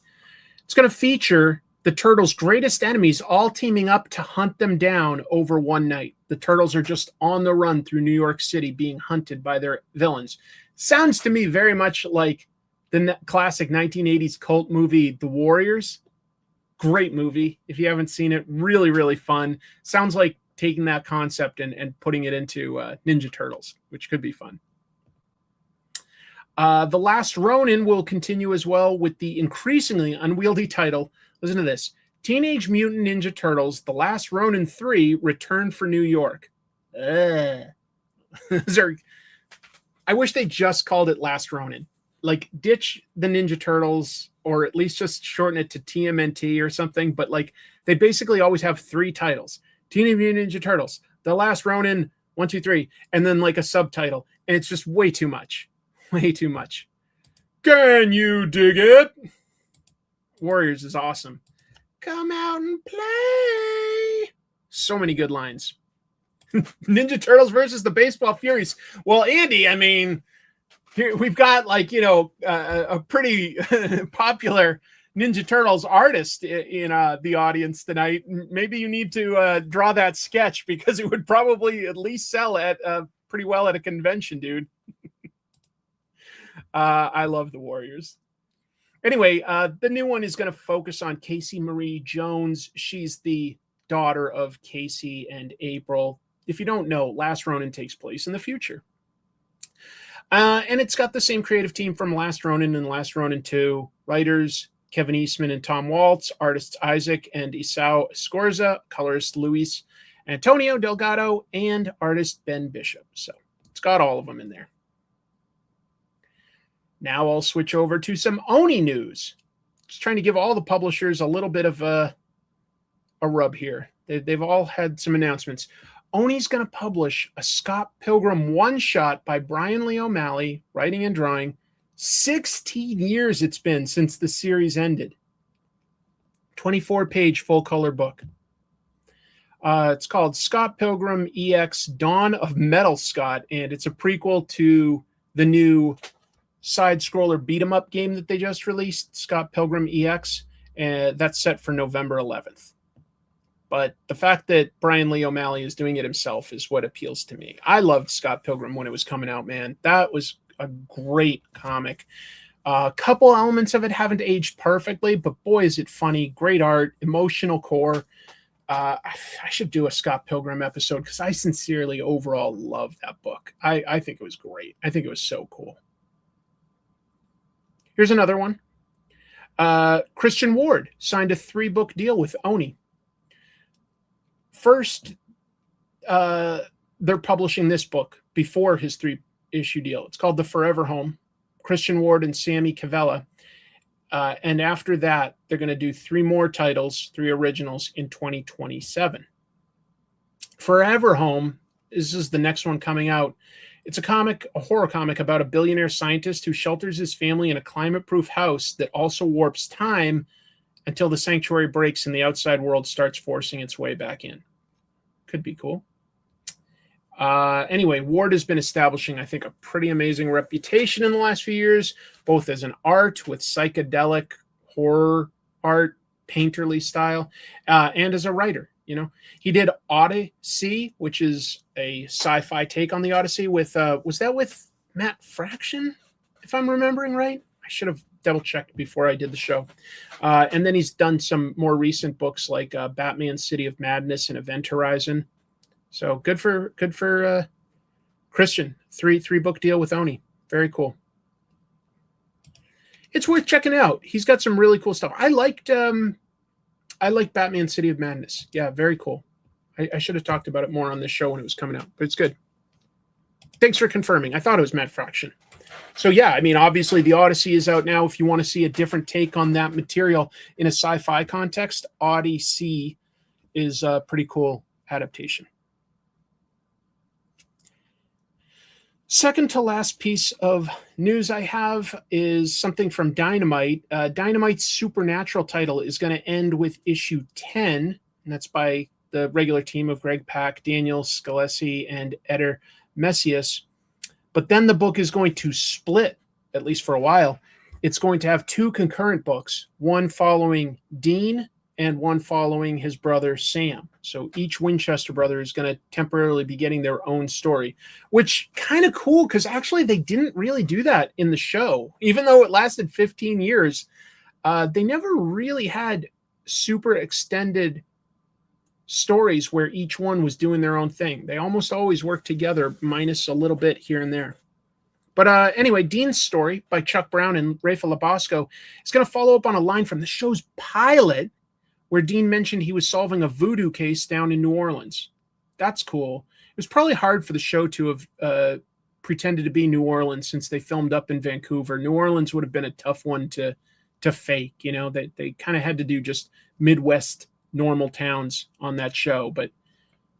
it's going to feature the Turtles' greatest enemies all teaming up to hunt them down over one night. The Turtles are just on the run through New York City being hunted by their villains. Sounds to me very much like the classic 1980s cult movie, The Warriors. Great movie. If you haven't seen it, really, really fun. Sounds like taking that concept and putting it into Ninja Turtles, which could be fun. The Last Ronin will continue as well with the increasingly unwieldy title. Listen to this. Teenage Mutant Ninja Turtles, The Last Ronin 3, Return for New York. I wish they just called it Last Ronin. Like, ditch the Ninja Turtles, or at least just shorten it to TMNT or something. But like, they basically always have 3 titles: Teenage Mutant Ninja Turtles, The Last Ronin 1, 2, 3, and then like a subtitle. And it's just way too much. Way too much. Can you dig it? Warriors is awesome. Come out and play. So many good lines. Ninja Turtles versus the Baseball Furies. Well, Andy, I mean, here we've got like, a pretty popular Ninja Turtles artist in the audience tonight. Maybe you need to draw that sketch because it would probably at least sell at pretty well at a convention, dude. I love the Warriors. Anyway, the new one is going to focus on Casey Marie Jones. She's the daughter of Casey and April. If you don't know, Last Ronin takes place in the future. And it's got the same creative team from Last Ronin and Last Ronin 2. Writers Kevin Eastman and Tom Waltz, artists Isaac and Isao Escorza, colorist Luis Antonio Delgado, and artist Ben Bishop. So it's got all of them in there. Now I'll switch over to some Oni news. Just trying to give all the publishers a little bit of a rub here. They've all had some announcements. Oni's going to publish a Scott Pilgrim one-shot by Brian Lee O'Malley, writing and drawing. 16 years it's been since the series ended. 24-page full-color book. It's called Scott Pilgrim EX Dawn of Metal Scott, and it's a prequel to the new side-scroller beat-em-up game that they just released, Scott Pilgrim EX, and that's set for November 11th. But the fact that Brian Lee O'Malley is doing it himself is what appeals to me. I loved Scott Pilgrim when it was coming out, man. That was a great comic. A couple elements of it haven't aged perfectly, but boy, is it funny. Great art, emotional core. I should do a Scott Pilgrim episode because I sincerely overall love that book. I think it was great. I think it was so cool. Here's another one. Christian Ward signed a 3-book deal with Oni. First, they're publishing this book before his 3-issue deal. It's called The Forever Home, Christian Ward and Sammy Cavella. And after that, they're going to do 3 more titles, 3 originals in 2027. Forever Home, this is the next one coming out. It's a horror comic about a billionaire scientist who shelters his family in a climate-proof house that also warps time until the sanctuary breaks and the outside world starts forcing its way back in. Could be cool. Anyway, Ward has been establishing, I think, a pretty amazing reputation in the last few years, both as an art with psychedelic horror art, painterly style, and as a writer. You know, he did Odyssey, which is a sci-fi take on the Odyssey with, was that with Matt Fraction, if I'm remembering right? I should have double-checked before I did the show. And then he's done some more recent books like Batman City of Madness and Event Horizon. So good for Christian. 3-book deal with Oni. Very cool. It's worth checking out. He's got some really cool stuff. I liked Batman City of Madness. Yeah, very cool. I should have talked about it more on this show when it was coming out, but it's good. Thanks for confirming. I thought it was Matt Fraction. So yeah, I mean, obviously the Odyssey is out now. If you want to see a different take on that material in a sci-fi context, Odyssey is a pretty cool adaptation. Second to last piece of news I have is something from Dynamite. Dynamite's Supernatural title is going to end with issue 10, and that's by the regular team of Greg Pak, Daniel Scalesi, and Eder Messias. But then the book is going to split, at least for a while. It's going to have 2 concurrent books, one following Dean and one following his brother Sam. So each Winchester brother is going to temporarily be getting their own story, which kind of cool because actually they didn't really do that in the show. Even though it lasted 15 years, they never really had super extended stories where each one was doing their own thing. They almost always worked together, minus a little bit here and there. But anyway, Dean's story by Chuck Brown and Rafa Labosco is going to follow up on a line from the show's pilot where Dean mentioned he was solving a voodoo case down in New Orleans. That's cool. It was probably hard for the show to have pretended to be New Orleans since they filmed up in Vancouver. New Orleans would have been a tough one to fake. You know, they kind of had to do just Midwest normal towns on that show, but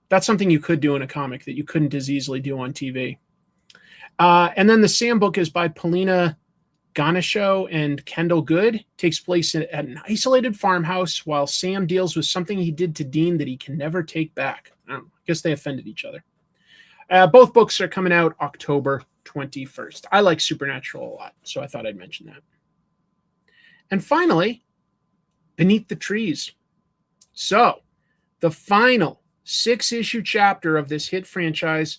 that's something you could do in a comic that you couldn't as easily do on TV. And then the Sam book is by Polina Ganesho and Kendall Good. Takes place at an isolated farmhouse while Sam deals with something he did to Dean that he can never take back. I guess they offended each other. Both books are coming out October 21st. I like Supernatural a lot, so I thought I'd mention that. And finally, Beneath the Trees. So, the final 6-issue chapter of this hit franchise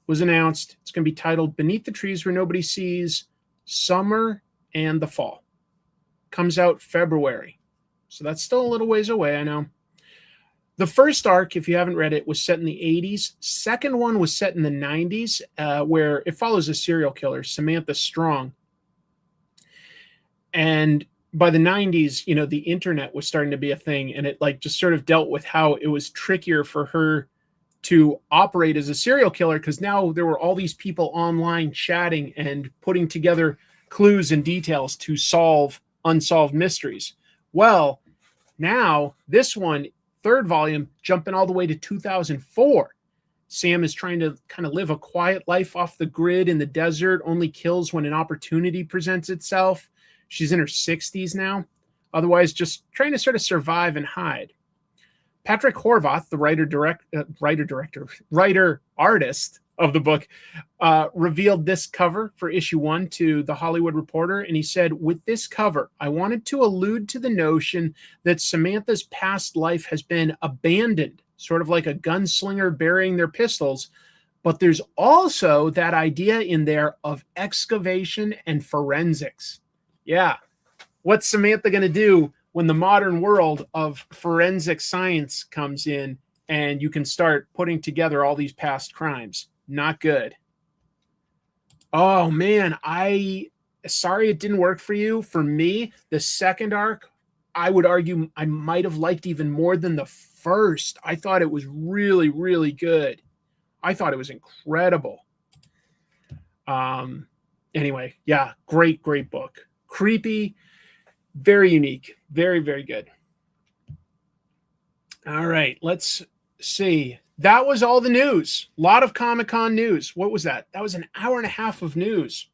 was announced. It's going to be titled Beneath the Trees Where Nobody Sees Summer and the Fall. Comes out February. So that's still a little ways away, I know. The first arc, if you haven't read it, was set in the 80s. Second one was set in the 90s, where it follows a serial killer, Samantha Strong. And by the 90s, you know, the internet was starting to be a thing, and it like just sort of dealt with how it was trickier for her to operate as a serial killer, because now there were all these people online chatting and putting together clues and details to solve unsolved mysteries. Well, now this one, third volume, jumping all the way to 2004. Sam is trying to kind of live a quiet life off the grid in the desert, only kills when an opportunity presents itself. She's in her 60s now, otherwise just trying to sort of survive and hide. Patrick Horvath, the writer-artist of the book, revealed this cover for issue 1 to The Hollywood Reporter, and he said, "With this cover, I wanted to allude to the notion that Samantha's past life has been abandoned, sort of like a gunslinger burying their pistols, but there's also that idea in there of excavation and forensics." Yeah. What's Samantha going to do when the modern world of forensic science comes in and you can start putting together all these past crimes? Not good. Oh, man. Sorry it didn't work for you. For me, the second arc, I would argue I might have liked even more than the first. I thought it was really, really good. I thought it was incredible. Anyway, yeah, great book. Creepy, very unique, very, very good. All right, let's see. That was all the news. A lot of Comic-Con news. What was that? That was an hour and a half of news.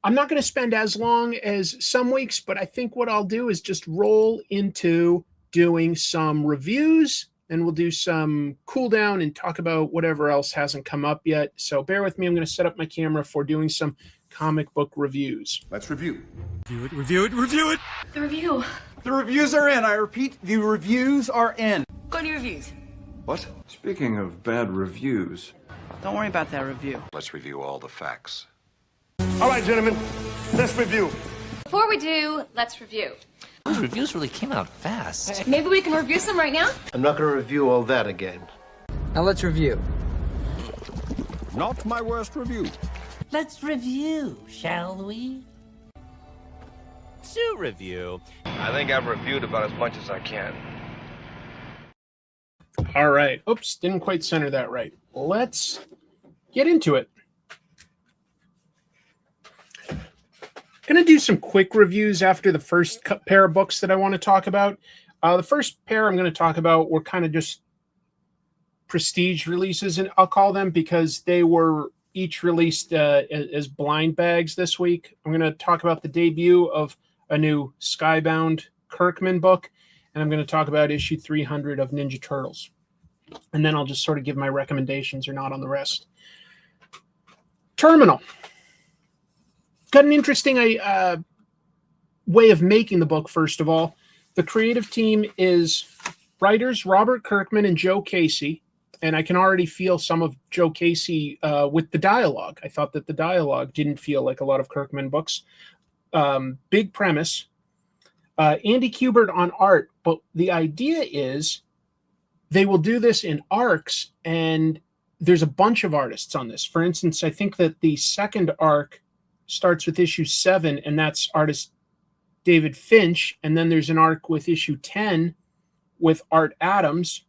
I'm not going to spend as long as some weeks, but I think what I'll do is just roll into doing some reviews, and we'll do some cool down and talk about whatever else hasn't come up yet. So bear with me. I'm going to set up my camera for doing some comic book reviews. Let's review. Review it. The review. The reviews are in. I repeat, the reviews are in. Go to reviews. What? Speaking of bad reviews. Don't worry about that review. Let's review all the facts. All right, gentlemen, let's review. Before we do, let's review. Those reviews really came out fast. Maybe we can review some right now? I'm not going to review all that again. Now let's review. Not my worst review. Let's review, shall we? To review. I think I've reviewed about as much as I can. All right. Oops, didn't quite center that right. Let's get into it. Going to do some quick reviews after the first pair of books that I want to talk about. The first pair I'm going to talk about were kind of just prestige releases, and I'll call them, because they were each released as blind bags this week. I'm going to talk about the debut of a new Skybound Kirkman book, and I'm going to talk about issue 300 of Ninja Turtles. And then I'll just sort of give my recommendations or not on the rest. Terminal. Got an interesting way of making the book, first of all. The creative team is writers Robert Kirkman and Joe Casey, and I can already feel some of Joe Casey with the dialogue. I thought that the dialogue didn't feel like a lot of Kirkman books. Big premise. Andy Kubert on art, but the idea is they will do this in arcs, and there's a bunch of artists on this. For instance, I think that the second arc starts with issue 7, and that's artist David Finch, and then there's an arc with issue 10 with Art Adams.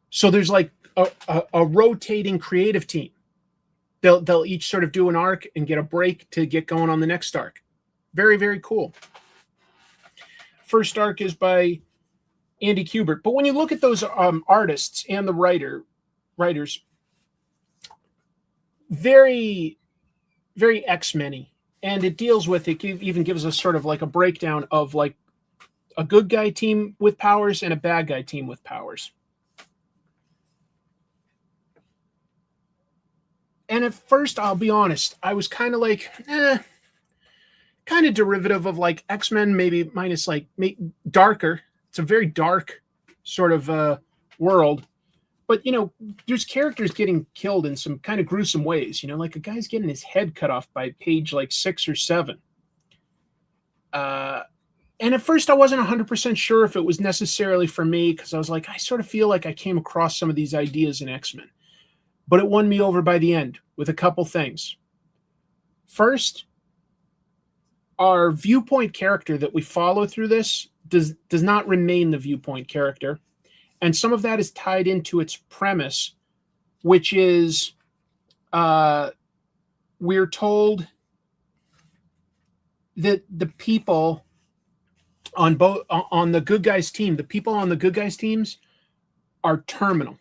So there's like a rotating creative team. They'll each sort of do an arc and get a break to get going on the next arc. Very, very cool. First arc is by Andy Kubert. But when you look at those artists and the writers, very, very X-Men-y. And it deals with, it even gives us sort of like a breakdown of like a good guy team with powers and a bad guy team with powers. And at first, I'll be honest, I was kind of like, kind of derivative of like X-Men, maybe minus like darker. It's a very dark sort of world. But, you know, there's characters getting killed in some kind of gruesome ways. You know, like a guy's getting his head cut off by page like 6 or 7. And at first I wasn't 100% sure if it was necessarily for me, because I was like, I sort of feel like I came across some of these ideas in X-Men. But it won me over by the end with a couple things. First, our viewpoint character that we follow through this does not remain the viewpoint character. And some of that is tied into its premise, which is we're told that the people on the good guys team, the people on the good guys teams are terminal.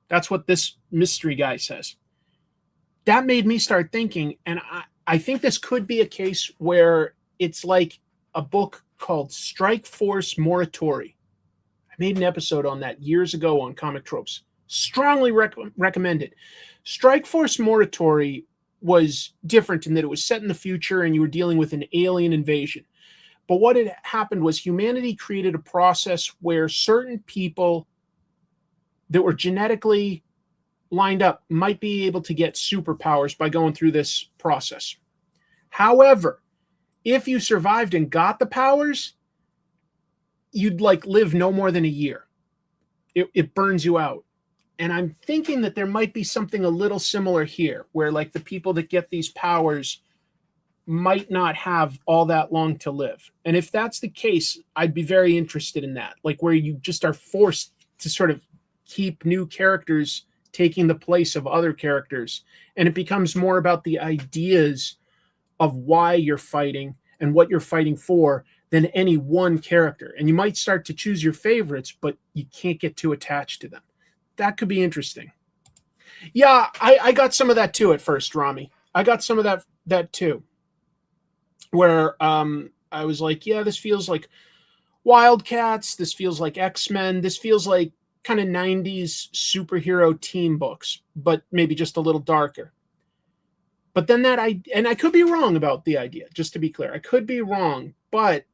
That's what this mystery guy says. That made me start thinking, and I think this could be a case where it's like a book called Strike Force Morituri. I made an episode on that years ago on Comic Tropes. Strongly recommend it. Strike Force Morituri was different in that it was set in the future and you were dealing with an alien invasion. But what had happened was humanity created a process where certain people that were genetically lined up might be able to get superpowers by going through this process. However, if you survived and got the powers, you'd like live no more than a year. It burns you out. And I'm thinking that there might be something a little similar here, where like the people that get these powers might not have all that long to live. And if that's the case, I'd be very interested in that, like where you just are forced to sort of keep new characters taking the place of other characters. And it becomes more about the ideas of why you're fighting and what you're fighting for than any one character. And you might start to choose your favorites, but you can't get too attached to them. That could be interesting. Yeah, I got some of that too at first, Rami. I got some of that too. Where I was like, yeah, this feels like Wildcats. This feels like X-Men. This feels like kind of 90s superhero team books, but maybe just a little darker. But then and I could be wrong about the idea, just to be clear. I could be wrong, but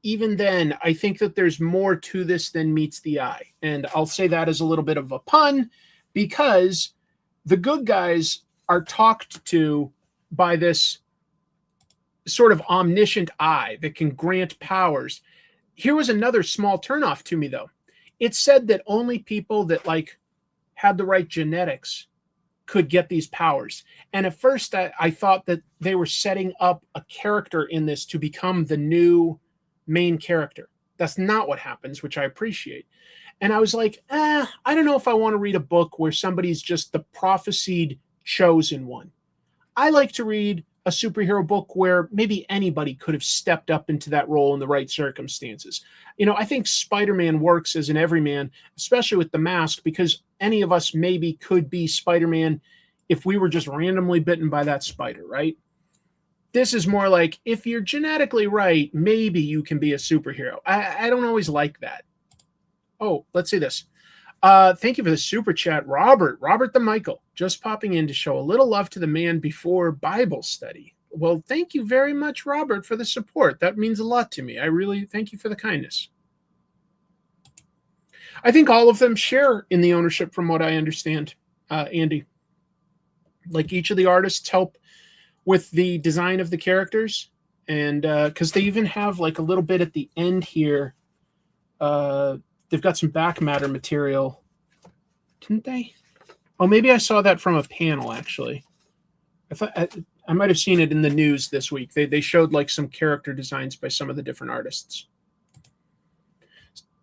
even then, I think that there's more to this than meets the eye. And I'll say that as a little bit of a pun, because the good guys are talked to by this sort of omniscient eye that can grant powers. Here was another small turnoff to me, though. It said that only people that like had the right genetics could get these powers. And at first I thought that they were setting up a character in this to become the new main character. That's not what happens, which I appreciate. And I was like, I don't know if I want to read a book where somebody's just the prophesied chosen one. I like to read a superhero book where maybe anybody could have stepped up into that role in the right circumstances. You know, I think Spider-Man works as an everyman, especially with the mask, because any of us maybe could be Spider-Man if we were just randomly bitten by that spider, right? This is more like, if you're genetically right, maybe you can be a superhero. I don't always like that. Oh, let's see this. Thank you for the super chat, Robert the Michael, just popping in to show a little love to the man before Bible study. Well, thank you very much, Robert, for the support. That means a lot to me. I really thank you for the kindness. I think all of them share in the ownership, from what I understand, Andy. Like each of the artists help with the design of the characters, and because they even have like a little bit at the end here. They've got some back matter material, didn't they? Oh, maybe I saw that from a panel, actually. I thought I might have seen it in the news this week. They showed like some character designs by some of the different artists.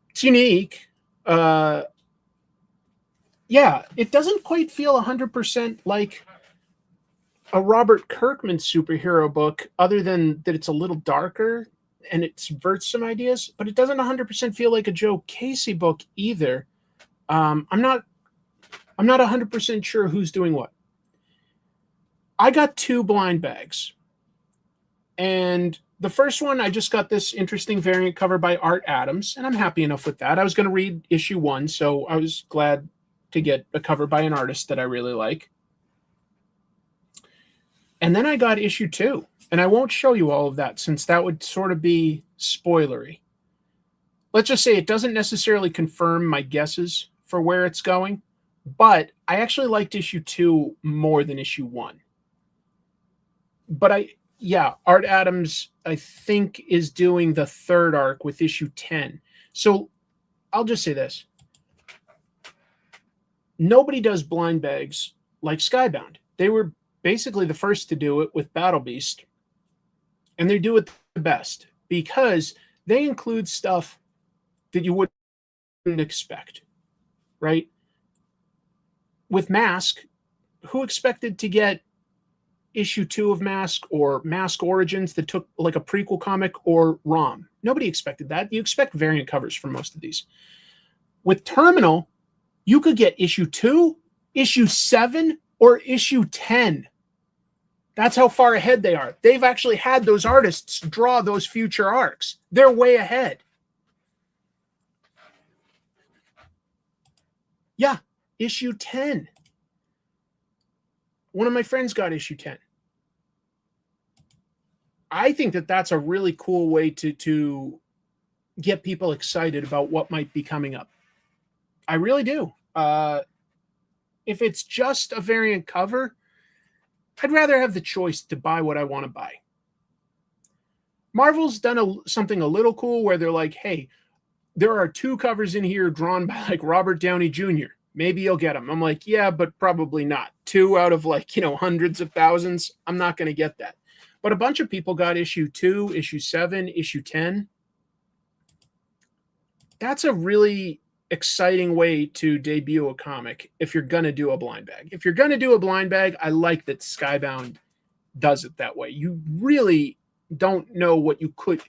It's unique. Yeah, it doesn't quite feel 100% like a Robert Kirkman superhero book, other than that it's a little darker and it subverts some ideas, but it doesn't 100% feel like a Joe Casey book either. I'm not 100% sure who's doing what. I got 2 blind bags. And the first one, I just got this interesting variant cover by Art Adams, and I'm happy enough with that. I was going to read issue 1, so I was glad to get a cover by an artist that I really like. And then I got issue 2, And I won't show you all of that since that would sort of be spoilery. Let's just say it doesn't necessarily confirm my guesses for where it's going, but I actually liked issue 2 more than issue 1. But Art Adams, I think, is doing the 3rd arc with issue 10. So I'll just say this. Nobody does blind bags like Skybound. They were basically the first to do it with Battle Beast. And they do it the best because they include stuff that you wouldn't expect, right? With Mask, who expected to get issue 2 of Mask or Mask Origins that took like a prequel comic or ROM? Nobody expected that. You expect variant covers for most of these. With Terminal, you could get issue 2, issue 7, or issue 10. That's how far ahead they are. They've actually had those artists draw those future arcs. They're way ahead. Yeah, issue 10. One of my friends got issue 10. I think that that's a really cool way to get people excited about what might be coming up. I really do. If it's just a variant cover, I'd rather have the choice to buy what I want to buy. Marvel's done something a little cool where they're like, hey, there are 2 covers in here drawn by like Robert Downey Jr. Maybe you'll get them. I'm like, yeah, but probably not. 2 out of like, hundreds of thousands. I'm not going to get that. But a bunch of people got issue 2, issue 7, issue 10. That's a really exciting way to debut a comic if you're going to do a blind bag. If you're going to do a blind bag, I like that Skybound does it that way. You really don't know what you could.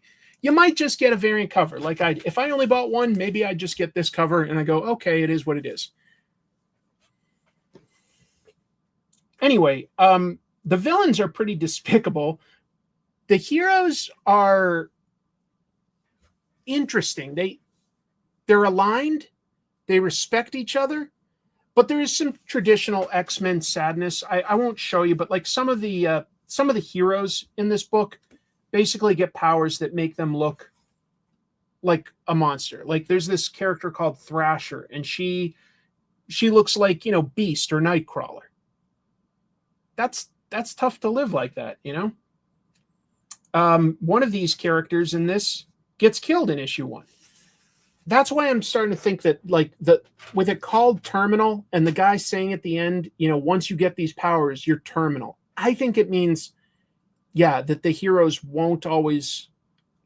You might just get a variant cover. Like if I only bought one, maybe I'd just get this cover and I go, okay, it is what it is. Anyway, the villains are pretty despicable. The heroes are interesting. They're aligned. They respect each other. But there is some traditional X-Men sadness. I won't show you, but like some of the heroes in this book basically get powers that make them look like a monster. Like there's this character called Thrasher, and she looks like, Beast or Nightcrawler. That's tough to live like that, One of these characters in this gets killed in issue 1. That's why I'm starting to think that with it called Terminal and the guy saying at the end, once you get these powers, you're terminal. I think it means, that the heroes won't always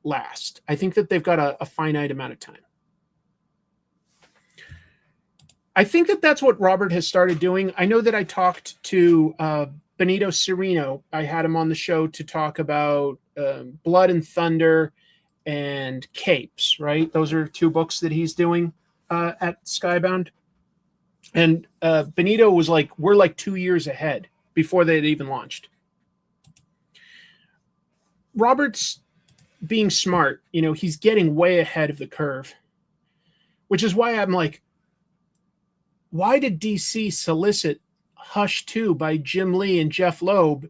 last. I think that they've got a finite amount of time. I think that that's what Robert has started doing. I know that I talked to Benito Cereno. I had him on the show to talk about Blood and Thunder and Capes, right? Those are 2 books that he's doing at Skybound. And Benito was like, we're like 2 years ahead before they had even launched. Robert's being smart. He's getting way ahead of the curve, which is why I'm like, why did DC solicit Hush 2 by Jim Lee and Jeff Loeb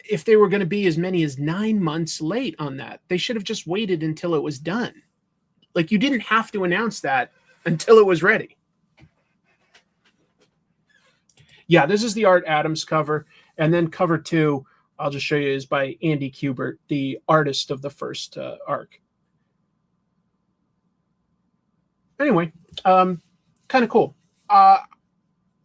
if they were going to be as many as 9 months late on that? They should have just waited until it was done. Like, you didn't have to announce that until it was ready. Yeah, this is the Art Adams cover. And then cover 2, I'll just show you, is by Andy Kubert, the artist of the first arc. Anyway, kind of cool.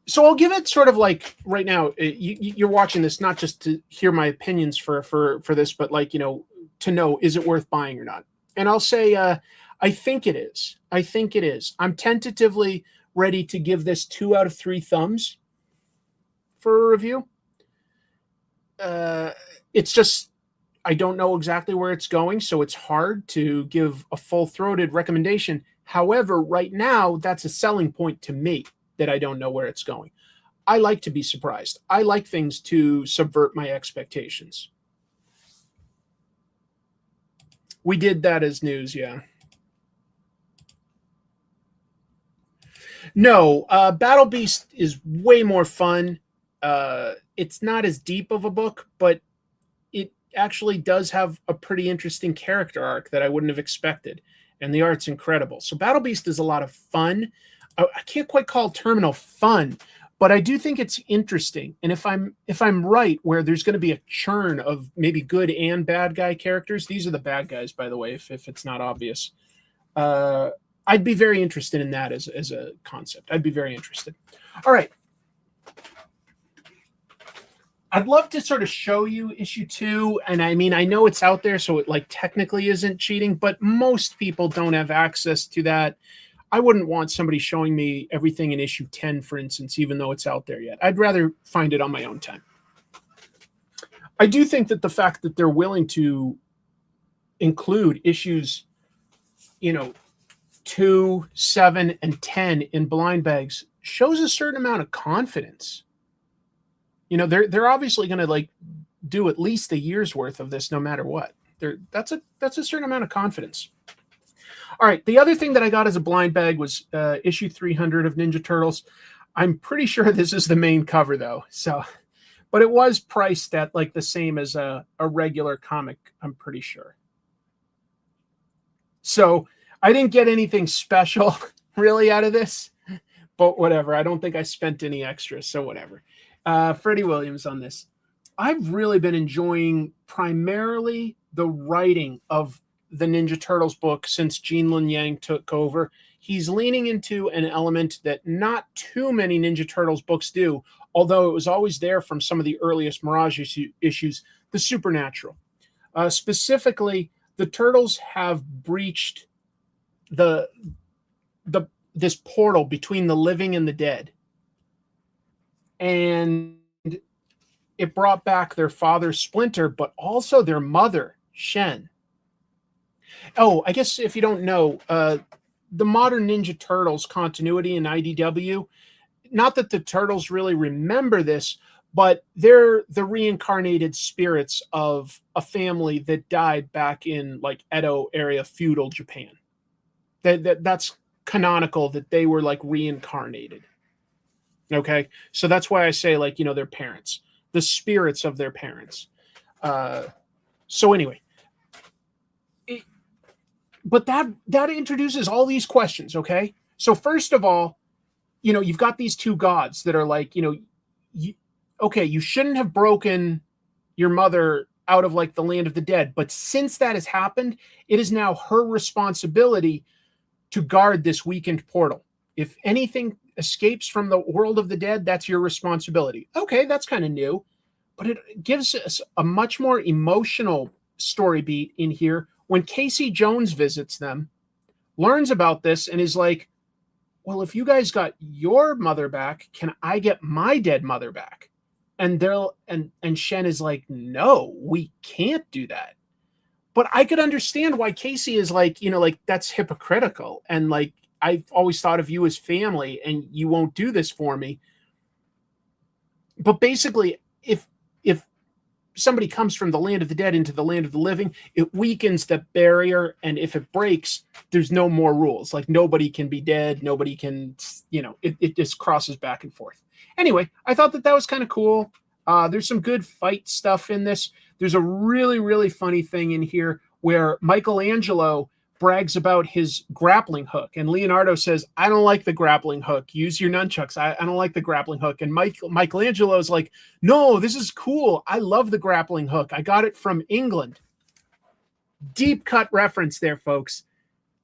So I'll give it sort of like right now, you're watching this not just to hear my opinions for this, but like, to know, is it worth buying or not? And I'll say, I think it is. I think it is. I'm tentatively ready to give this 2 out of 3 thumbs for a review. It's just, I don't know exactly where it's going, so it's hard to give a full-throated recommendation. However, right now, that's a selling point to me, that I don't know where it's going. I like to be surprised. I like things to subvert my expectations. We did that as news, yeah. No, Battle Beast is way more fun. It's not as deep of a book, but actually does have a pretty interesting character arc that I wouldn't have expected, and the art's incredible. So Battle Beast is a lot of fun. I can't quite call Terminal fun, but I do think it's interesting. And if I'm right, where there's going to be a churn of maybe good and bad guy characters, these are the bad guys, by the way, if it's not obvious. I'd be very interested in that as a concept. I'd be very interested. All right. I'd love to sort of show you issue 2. And I mean, I know it's out there, so it like technically isn't cheating, but most people don't have access to that. I wouldn't want somebody showing me everything in issue 10, for instance, even though it's out there yet. I'd rather find it on my own time. I do think that the fact that they're willing to include issues, 2, 7, and 10 in blind bags shows a certain amount of confidence. They're obviously going to like do at least a year's worth of this no matter what. That's a certain amount of confidence. All right, the other thing that I got as a blind bag was issue 300 of Ninja Turtles. I'm pretty sure this is the main cover though. But it was priced at like the same as a regular comic, I'm pretty sure. So I didn't get anything special really out of this, but whatever. I don't think I spent any extra, so whatever. Freddie Williams on this. I've really been enjoying primarily the writing of the Ninja Turtles book since Gene Luen Yang took over. He's leaning into an element that not too many Ninja Turtles books do, although it was always there from some of the earliest Mirage issues, the supernatural. Specifically, the Turtles have breached this portal between the living and the dead. And it brought back their father, Splinter, but also their mother, Shen. Oh, I guess if you don't know, the modern Ninja Turtles continuity in IDW, not that the Turtles really remember this, but they're the reincarnated spirits of a family that died back in like Edo area feudal Japan. That's canonical that they were like reincarnated. Okay, so that's why I say like, their parents, the spirits of their parents. So anyway, but that introduces all these questions. Okay, so first of all, you've got these two gods that are like, you shouldn't have broken your mother out of like the land of the dead, but since that has happened, it is now her responsibility to guard this weakened portal. If anything escapes from the world of the dead, that's your responsibility. Okay, that's kind of new, but it gives us a much more emotional story beat in here when Casey Jones visits them, learns about this, and is like, well, if you guys got your mother back, can I get my dead mother back? And and Shen is like, no, we can't do that. But I could understand why Casey is like, like that's hypocritical. And like, I've always thought of you as family and you won't do this for me. But basically, if somebody comes from the land of the dead into the land of the living, it weakens the barrier. And if it breaks, there's no more rules. Like nobody can be dead. Nobody can, it just crosses back and forth. Anyway, I thought that was kind of cool. There's some good fight stuff in this. There's a really, really funny thing in here where Michelangelo brags about his grappling hook. And Leonardo says, I don't like the grappling hook. Use your nunchucks. I don't like the grappling hook. And Michelangelo's like, no, this is cool. I love the grappling hook. I got it from England. Deep cut reference there, folks.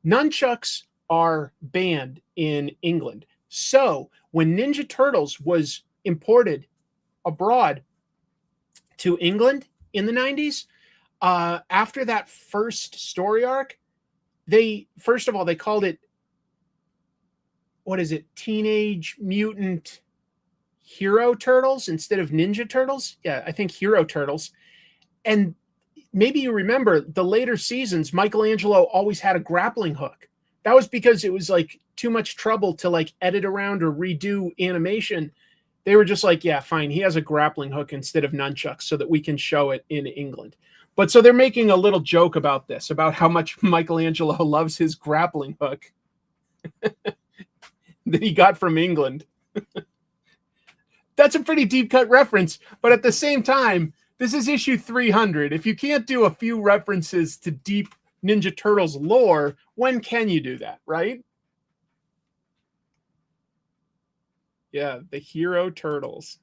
Nunchucks are banned in England. So when Ninja Turtles was imported abroad to England in the 90s, after that first story arc, they called it, Teenage Mutant Hero Turtles instead of Ninja Turtles. Yeah, I think Hero Turtles. And maybe you remember the later seasons, Michelangelo always had a grappling hook. That was because it was like too much trouble to like edit around or redo animation. They were just like, yeah, fine. He has a grappling hook instead of nunchucks so that we can show it in England. But so they're making a little joke about this, about how much Michelangelo loves his grappling hook that he got from England. That's a pretty deep cut reference. But at the same time, This is issue 300. If you can't do a few references to deep Ninja Turtles lore, when can you do that, right? Yeah, the Hero Turtles.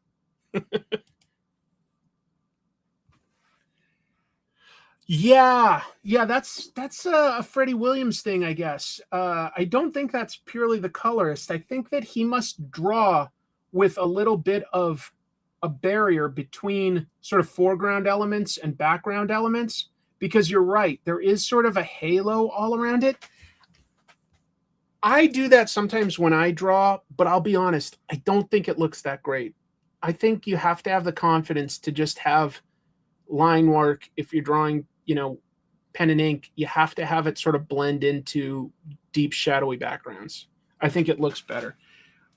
Yeah, that's a Freddie Williams thing, I guess. I don't think that's purely the colorist. I think that he must draw with a little bit of a barrier between sort of foreground elements and background elements, because you're right, there is sort of a halo all around it. I do that sometimes when I draw, but I'll be honest, I don't think it looks that great. I think you have to have the confidence to just have line work. If you're drawing, pen and ink, you have to have it sort of blend into deep shadowy backgrounds. I think it looks better.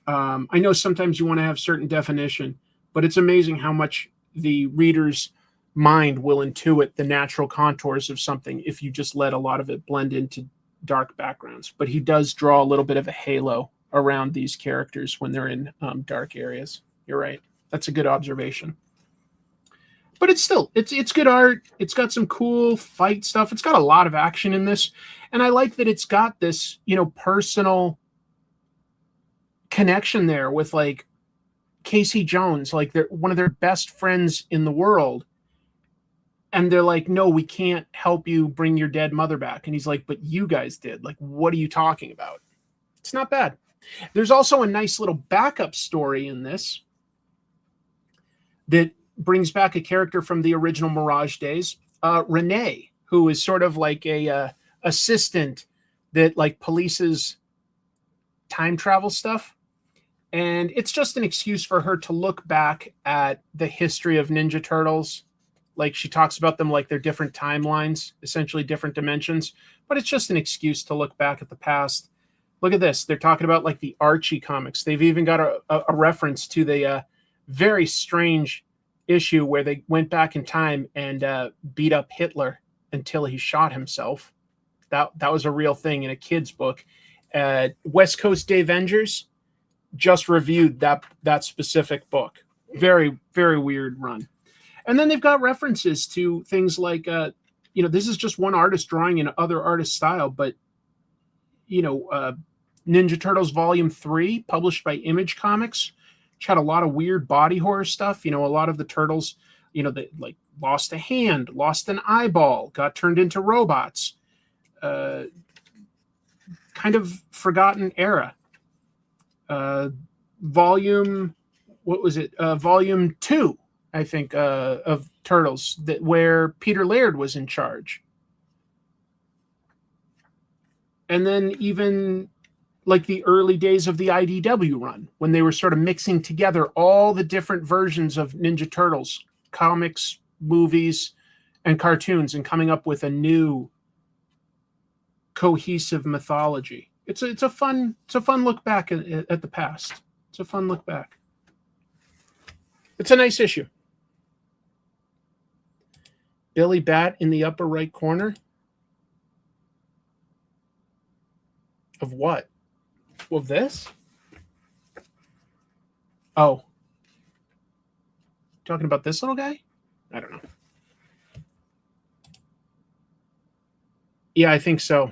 I know sometimes you want to have certain definition, but it's amazing how much the reader's mind will intuit the natural contours of something if you just let a lot of it blend into dark backgrounds. But he does draw a little bit of a halo around these characters when they're in dark areas. You're right. That's a good observation. But it's good art. It's got some cool fight stuff. It's got a lot of action in this. And I like that it's got this, personal connection there with like Casey Jones, like they're one of their best friends in the world. And they're like, no, we can't help you bring your dead mother back. And he's like, but you guys did. Like, what are you talking about? It's not bad. There's also a nice little backup story in this that brings back a character from the original Mirage days, Renee, who is sort of like a assistant that like polices time travel stuff. And it's just an excuse for her to look back at the history of Ninja Turtles. Like she talks about them like they're different timelines, essentially different dimensions, but it's just an excuse to look back at the past. Look at this. They're talking about like the Archie comics. They've even got a reference to the very strange issue where they went back in time and beat up Hitler until he shot himself. That was a real thing in a kid's book. West Coast Day Avengers just reviewed that specific book. Very, very weird run. And then they've got references to things like, this is just one artist drawing in other artist style, but, Ninja Turtles Volume 3, published by Image Comics, which had a lot of weird body horror stuff. A lot of the turtles, they like lost a hand, lost an eyeball, got turned into robots. Kind of forgotten era. Volume 2. I think, of Turtles, where Peter Laird was in charge. And then even like the early days of the IDW run, when they were sort of mixing together all the different versions of Ninja Turtles, comics, movies, and cartoons, and coming up with a new cohesive mythology. It's a fun look back at the past. It's a fun look back. It's a nice issue. Billy Bat in the upper right corner. Of what? Of this? Oh. Talking about this little guy? I don't know. Yeah, I think so.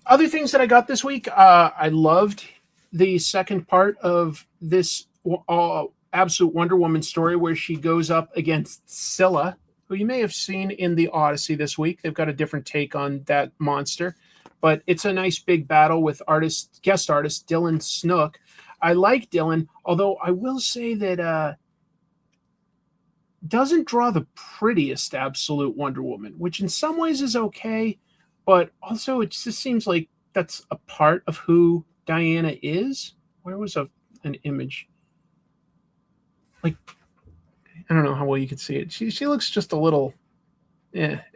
Other things that I got this week, I loved the second part of this Absolute Wonder Woman story where she goes up against Scylla, who you may have seen in the Odyssey this week. They've got a different take on that monster, but it's a nice big battle with guest artist Dylan Snook. I like Dylan, although I will say that doesn't draw the prettiest Absolute Wonder Woman, which in some ways is okay, but also it just seems like that's a part of who Diana is. Where was an image? Like, I don't know how well you can see it. She looks just a little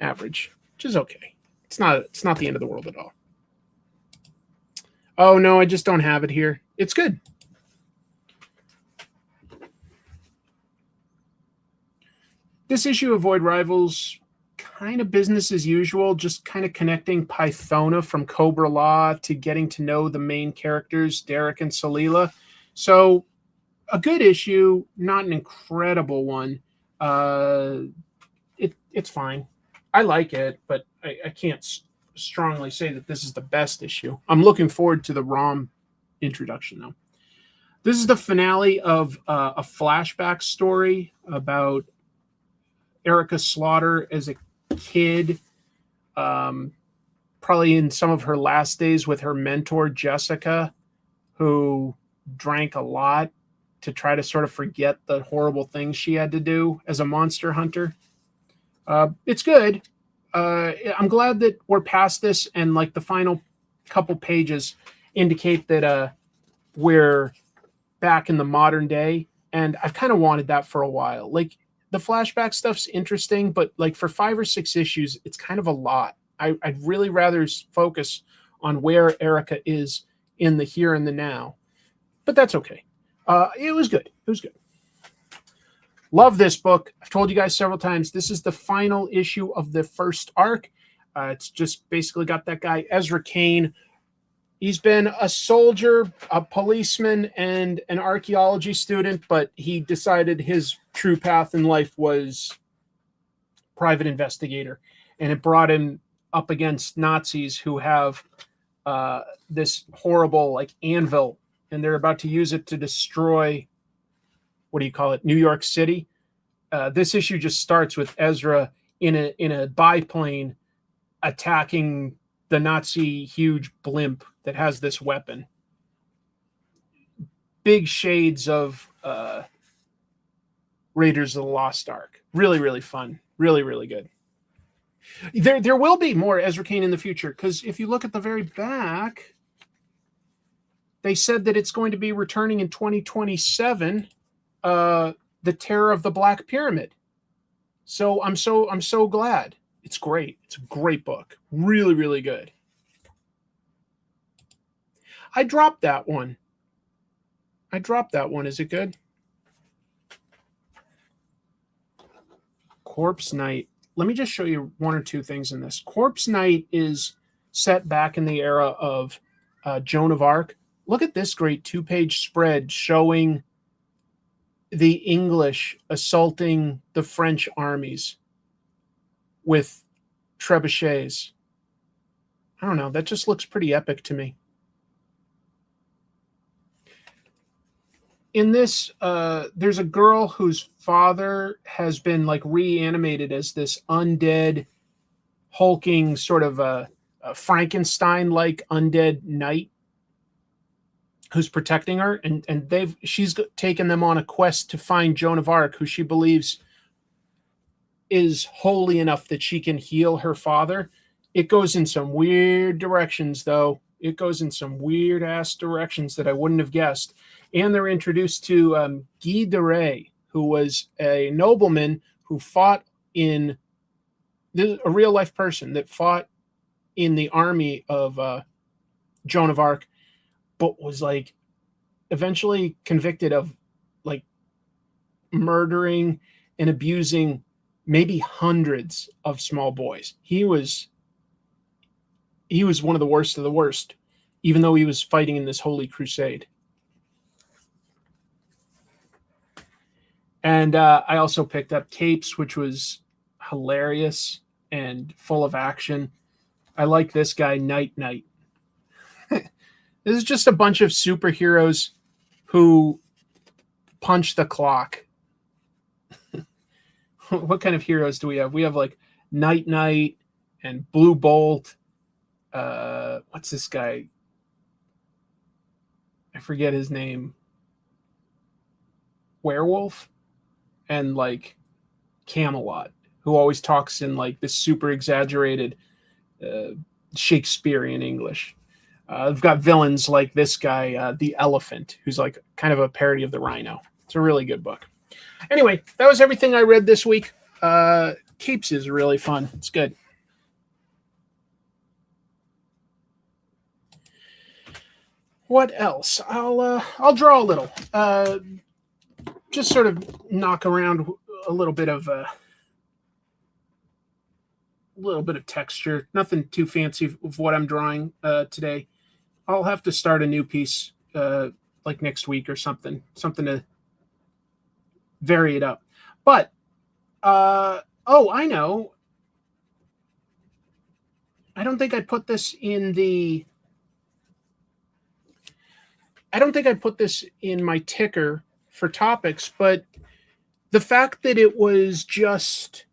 average, which is okay. It's not the end of the world at all. Oh no, I just don't have it here. It's good. This issue of Void Rivals, kind of business as usual, just kind of connecting Pythona from Cobra Law to getting to know the main characters, Derek and Salila. So a good issue, not an incredible one. It's fine. I like it, but I can't strongly say that this is the best issue. I'm looking forward to the ROM introduction, though. This is the finale of a flashback story about Erica Slaughter as a kid, probably in some of her last days with her mentor, Jessica, who drank a lot to try to sort of forget the horrible things she had to do as a monster hunter. It's good. I'm glad that we're past this, and like the final couple pages indicate that we're back in the modern day, and I've kind of wanted that for a while. Like, the flashback stuff's interesting, but like for 5 or 6 issues, it's kind of a lot. I'd really rather focus on where Erica is in the here and the now, but that's okay. It was good. It was good. Love this book. I've told you guys several times, this is the final issue of the first arc. It's just basically got that guy, Ezra Kane. He's been a soldier, a policeman, and an archaeology student, but he decided his true path in life was private investigator. And it brought him up against Nazis who have this horrible like anvil, and they're about to use it to destroy, what do you call it, New York City. This issue just starts with Ezra in a biplane attacking the Nazi huge blimp that has this weapon. Big shades of Raiders of the Lost Ark. Really, really fun. Really, really good. There will be more Ezra Kane in the future, because if you look at the very back, they said that it's going to be returning in 2027, The Terror of the Black Pyramid. So I'm so glad. It's great. It's a great book. Really, really good. I dropped that one. Is it good? Corpse Night. Let me just show you 1 or 2 things in this. Corpse Night is set back in the era of Joan of Arc. Look at this great 2-page spread showing the English assaulting the French armies with trebuchets. I don't know. That just looks pretty epic to me. In this, there's a girl whose father has been like reanimated as this undead, hulking sort of a Frankenstein-like undead knight who's protecting her, and she's taken them on a quest to find Joan of Arc, who she believes is holy enough that she can heal her father. It goes in some weird directions, though. It goes in some weird-ass directions that I wouldn't have guessed. And they're introduced to Guy de Rais, who was a nobleman who fought in a real-life person that fought in the army of Joan of Arc, but was like eventually convicted of like murdering and abusing maybe hundreds of small boys. He was one of the worst of the worst, even though he was fighting in this holy crusade. And I also picked up Capes, which was hilarious and full of action. I like this guy, Night Knight. This is just a bunch of superheroes who punch the clock. What kind of heroes do we have? We have like Night Knight and Blue Bolt. What's this guy? I forget his name. Werewolf? And like Camelot, who always talks in like this super exaggerated Shakespearean English. I've got villains like this guy, the Elephant, who's like kind of a parody of the Rhino. It's a really good book. Anyway, that was everything I read this week. Capes is really fun. It's good. What else? I'll draw a little. Just sort of knock around a little bit of texture. Nothing too fancy of what I'm drawing today. I'll have to start a new piece like next week or something to vary it up. But, I know. I don't think I put this in my ticker for topics, but the fact that it was just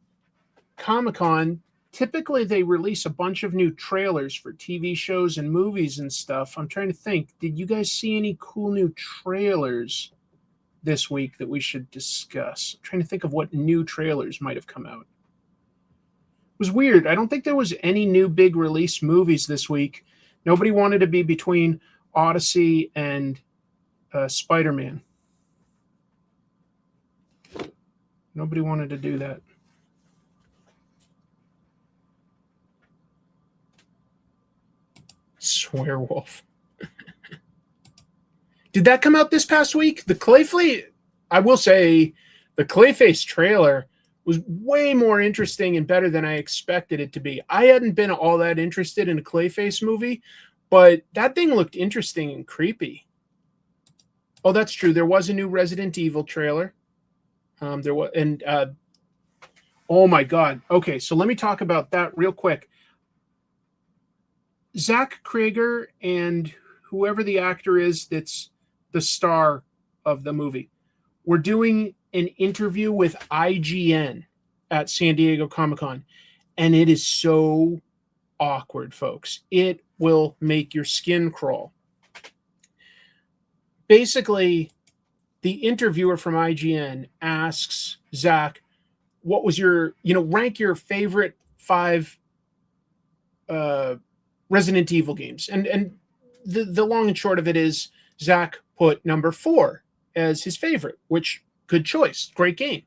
Comic-Con, typically they release a bunch of new trailers for TV shows and movies and stuff. I'm trying to think, did you guys see any cool new trailers this week that we should discuss? I'm trying to think of what new trailers might have come out. It was weird. I don't think there was any new big release movies this week. Nobody wanted to be between Odyssey and Spider-Man. Nobody wanted to do that. Swearwolf. Did that come out this past week? The Clayface, I will say, the Clayface trailer was way more interesting and better than I expected it to be. I hadn't been all that interested in a Clayface movie, but that thing looked interesting and creepy. Oh, that's true. There was a new Resident Evil trailer. Oh my God. Okay, so let me talk about that real quick. Zach Krager and whoever the actor is that's the star of the movie, we're doing an interview with IGN at San Diego Comic-Con, and it is so awkward, folks. It will make your skin crawl. Basically, the interviewer from IGN asks Zach, what was your, rank your favorite 5 Resident Evil games. And the long and short of it is Zach put number 4 as his favorite, which good choice. Great game.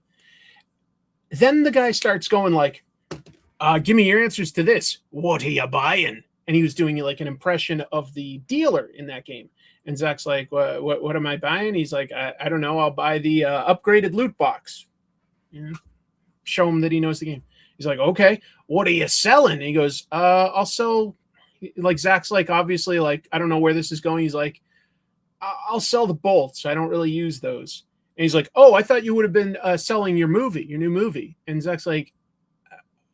Then the guy starts going like, give me your answers to this. What are you buying? And he was doing like an impression of the dealer in that game. And Zach's like, what am I buying? He's like, I don't know. I'll buy the upgraded loot box. Show him that he knows the game. He's like, okay, what are you selling? And he goes, I'll sell, like Zach's like, obviously, like, I don't know where this is going. He's like, I'll sell the bolts. I don't really use those. And he's like, oh, I thought you would have been selling your new movie. And Zach's like,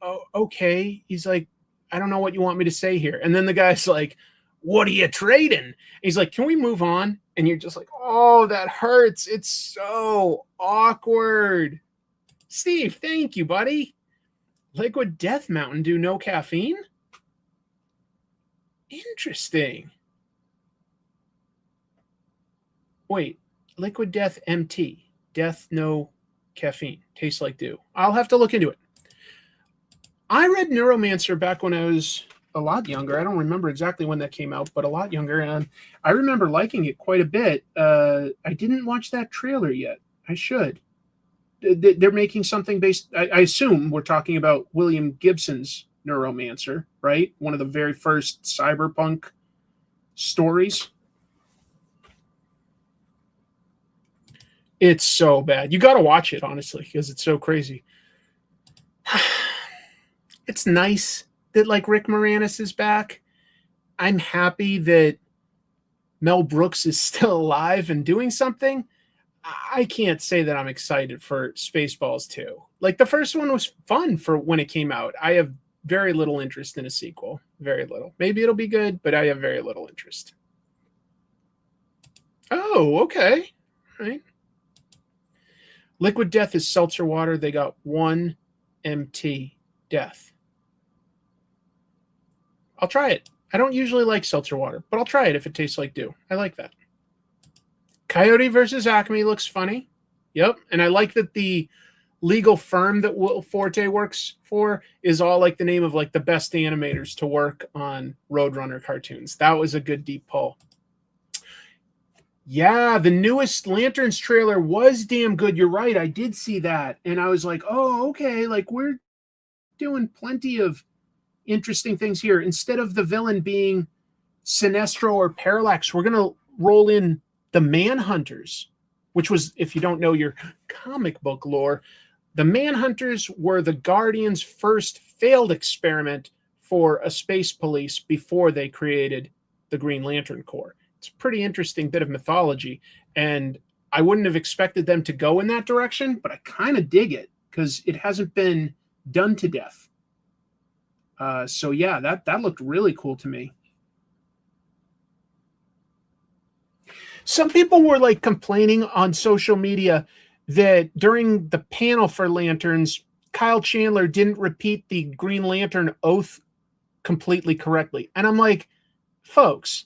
oh, okay. He's like, I don't know what you want me to say here. And then the guy's like, what are you trading? And he's like, can we move on? And you're just like, oh, that hurts. It's so awkward. Steve, thank you, buddy. Liquid Death Mountain Dew, no caffeine? Interesting. Wait, Liquid Death MT. Death, no caffeine. Tastes like dew. I'll have to look into it. I read Neuromancer back when I was a lot younger. I don't remember exactly when that came out, but a lot younger. And I remember liking it quite a bit. I didn't watch that trailer yet. I should. They're making something based, I assume we're talking about William Gibson's Neuromancer, right? One of the very first cyberpunk stories. It's so bad. You got to watch it, honestly, because it's so crazy. It's nice that, like, Rick Moranis is back. I'm happy that Mel Brooks is still alive and doing something. I can't say that I'm excited for Spaceballs 2. Like, the first one was fun for when it came out. I have very little interest in a sequel. Very little. Maybe it'll be good, but I have very little interest. Oh, okay. All right. Liquid Death is seltzer water. They got 1 MT Death. I'll try it. I don't usually like seltzer water, but I'll try it if it tastes like dew. I like that. Coyote versus Acme looks funny. Yep. And I like that the legal firm that Will Forte works for is all like the name of like the best animators to work on Roadrunner cartoons. That was a good deep pull. Yeah, the newest Lanterns trailer was damn good. You're right. I did see that. And I was like, oh, okay. Like, we're doing plenty of interesting things here. Instead of the villain being Sinestro or Parallax, we're going to roll in the Manhunters, which was, if you don't know your comic book lore, the Manhunters were the Guardians' first failed experiment for a space police before they created the Green Lantern Corps. It's a pretty interesting bit of mythology, and I wouldn't have expected them to go in that direction, but I kind of dig it because it hasn't been done to death. So yeah, that looked really cool to me. Some people were like complaining on social media that during the panel for Lanterns, Kyle Chandler didn't repeat the Green Lantern oath completely correctly. And I'm like, folks,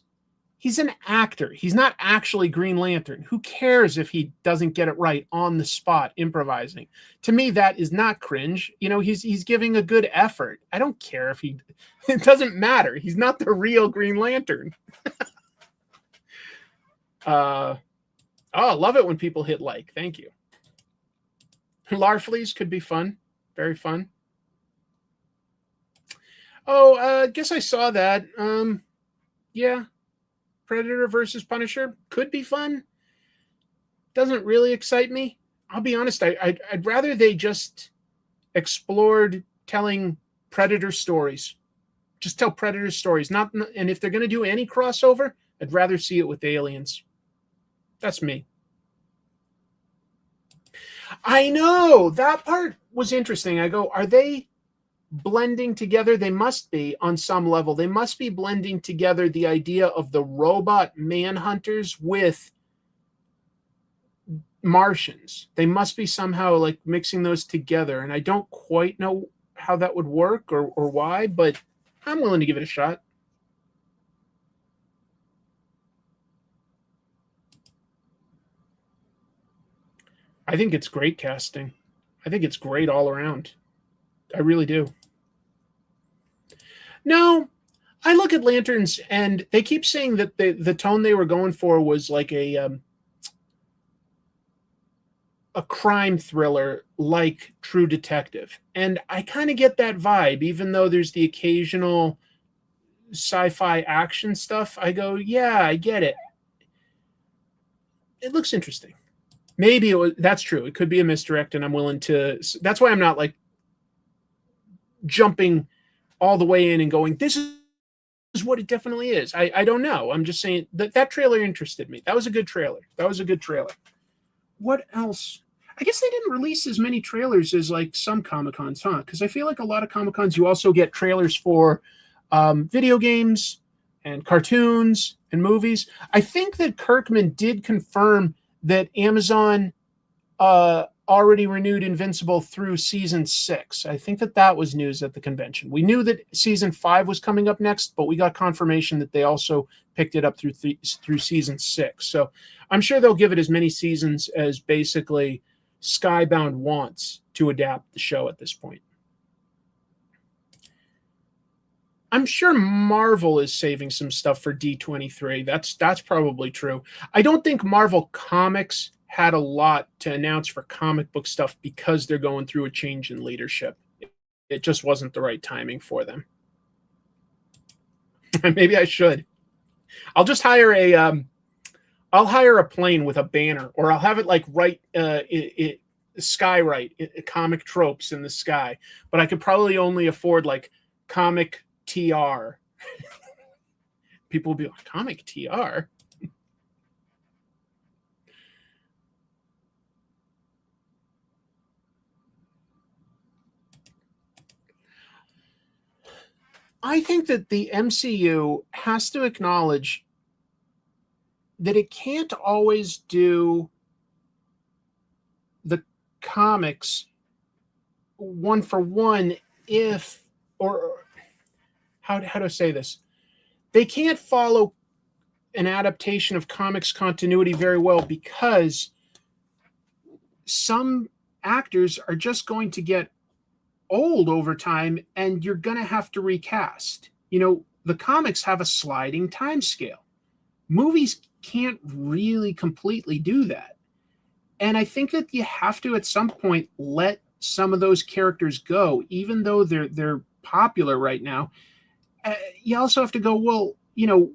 he's an actor. He's not actually Green Lantern. Who cares if he doesn't get it right on the spot, improvising? To me, that is not cringe. You know, he's giving a good effort. I don't care if it doesn't matter. He's not the real Green Lantern. I love it when people hit like. Thank you. Larfleeze could be fun. Very fun. Oh, guess I saw that. Yeah. Predator versus Punisher could be fun. Doesn't really excite me. I'll be honest. I'd rather they just explored telling Predator stories. Just tell Predator stories. And if they're going to do any crossover, I'd rather see it with aliens. That's me. I know that part was interesting. I go, are they blending together? They must be on some level. They must be blending together the idea of the robot manhunters with Martians. They must be somehow like mixing those together. And I don't quite know how that would work or why, but I'm willing to give it a shot. I think it's great casting. I think it's great all around. I really do. No, I look at Lanterns and they keep saying that the tone they were going for was like a crime thriller like True Detective. And I kind of get that vibe, even though there's the occasional sci-fi action stuff. I go, yeah, I get it. It looks interesting. Maybe that's true. It could be a misdirect, and I'm willing to. That's why I'm not like jumping all the way in and going, this is what it definitely is. I don't know. I'm just saying that trailer interested me. That was a good trailer. What else? I guess they didn't release as many trailers as like some Comic-Cons, huh? Because I feel like a lot of Comic-Cons, you also get trailers for video games and cartoons and movies. I think that Kirkman did confirm that Amazon already renewed Invincible through season 6. I think that was news at the convention. We knew that season 5 was coming up next, but we got confirmation that they also picked it up through season 6. So I'm sure they'll give it as many seasons as basically Skybound wants to adapt the show at this point. I'm sure Marvel is saving some stuff for D23. That's probably true. I don't think Marvel Comics had a lot to announce for comic book stuff because they're going through a change in leadership. It just wasn't the right timing for them. Maybe I should. I'll just hire I'll hire a plane with a banner, or I'll have it like skywrite comic tropes in the sky. But I could probably only afford like comic TR. People will be like, comic TR? I think that the MCU has to acknowledge that it can't always do the comics one for one how do I say this? They can't follow an adaptation of comics continuity very well because some actors are just going to get old over time and you're going to have to recast. You know, the comics have a sliding time scale. Movies can't really completely do that. And I think that you have to at some point let some of those characters go, even though they're popular right now. You also have to go, well, you know,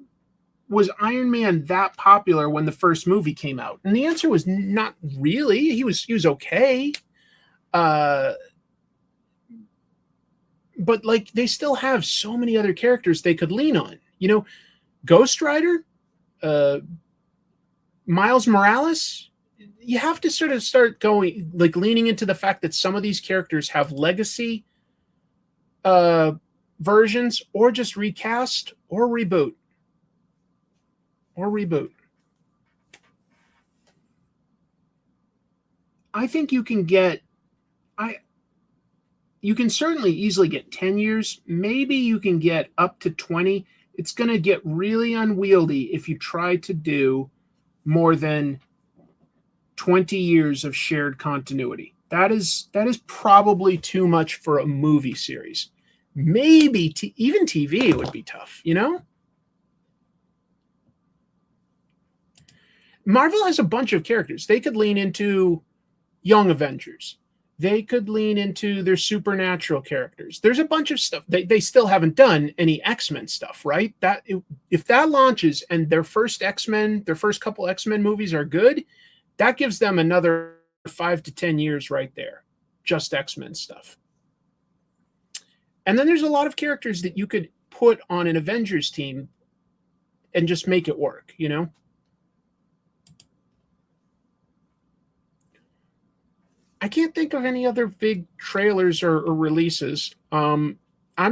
was Iron Man that popular when the first movie came out? And the answer was not really. He was okay. But like they still have so many other characters they could lean on. You know, Ghost Rider, Miles Morales, you have to sort of start going, like, leaning into the fact that some of these characters have legacy versions, or just recast or reboot. I think you can get, you can certainly easily get 10 years. Maybe you can get up to 20. It's going to get really unwieldy if you try to do more than 20 years of shared continuity. That is probably too much for a movie series. Maybe even TV would be tough, you know? Marvel has a bunch of characters. They could lean into Young Avengers. They could lean into their supernatural characters. There's a bunch of stuff. They still haven't done any X-Men stuff, right? If that launches and their first couple X-Men movies are good, that gives them another 5 to 10 years right there. Just X-Men stuff. And then there's a lot of characters that you could put on an Avengers team and just make it work, you know? I can't think of any other big trailers or releases. I'm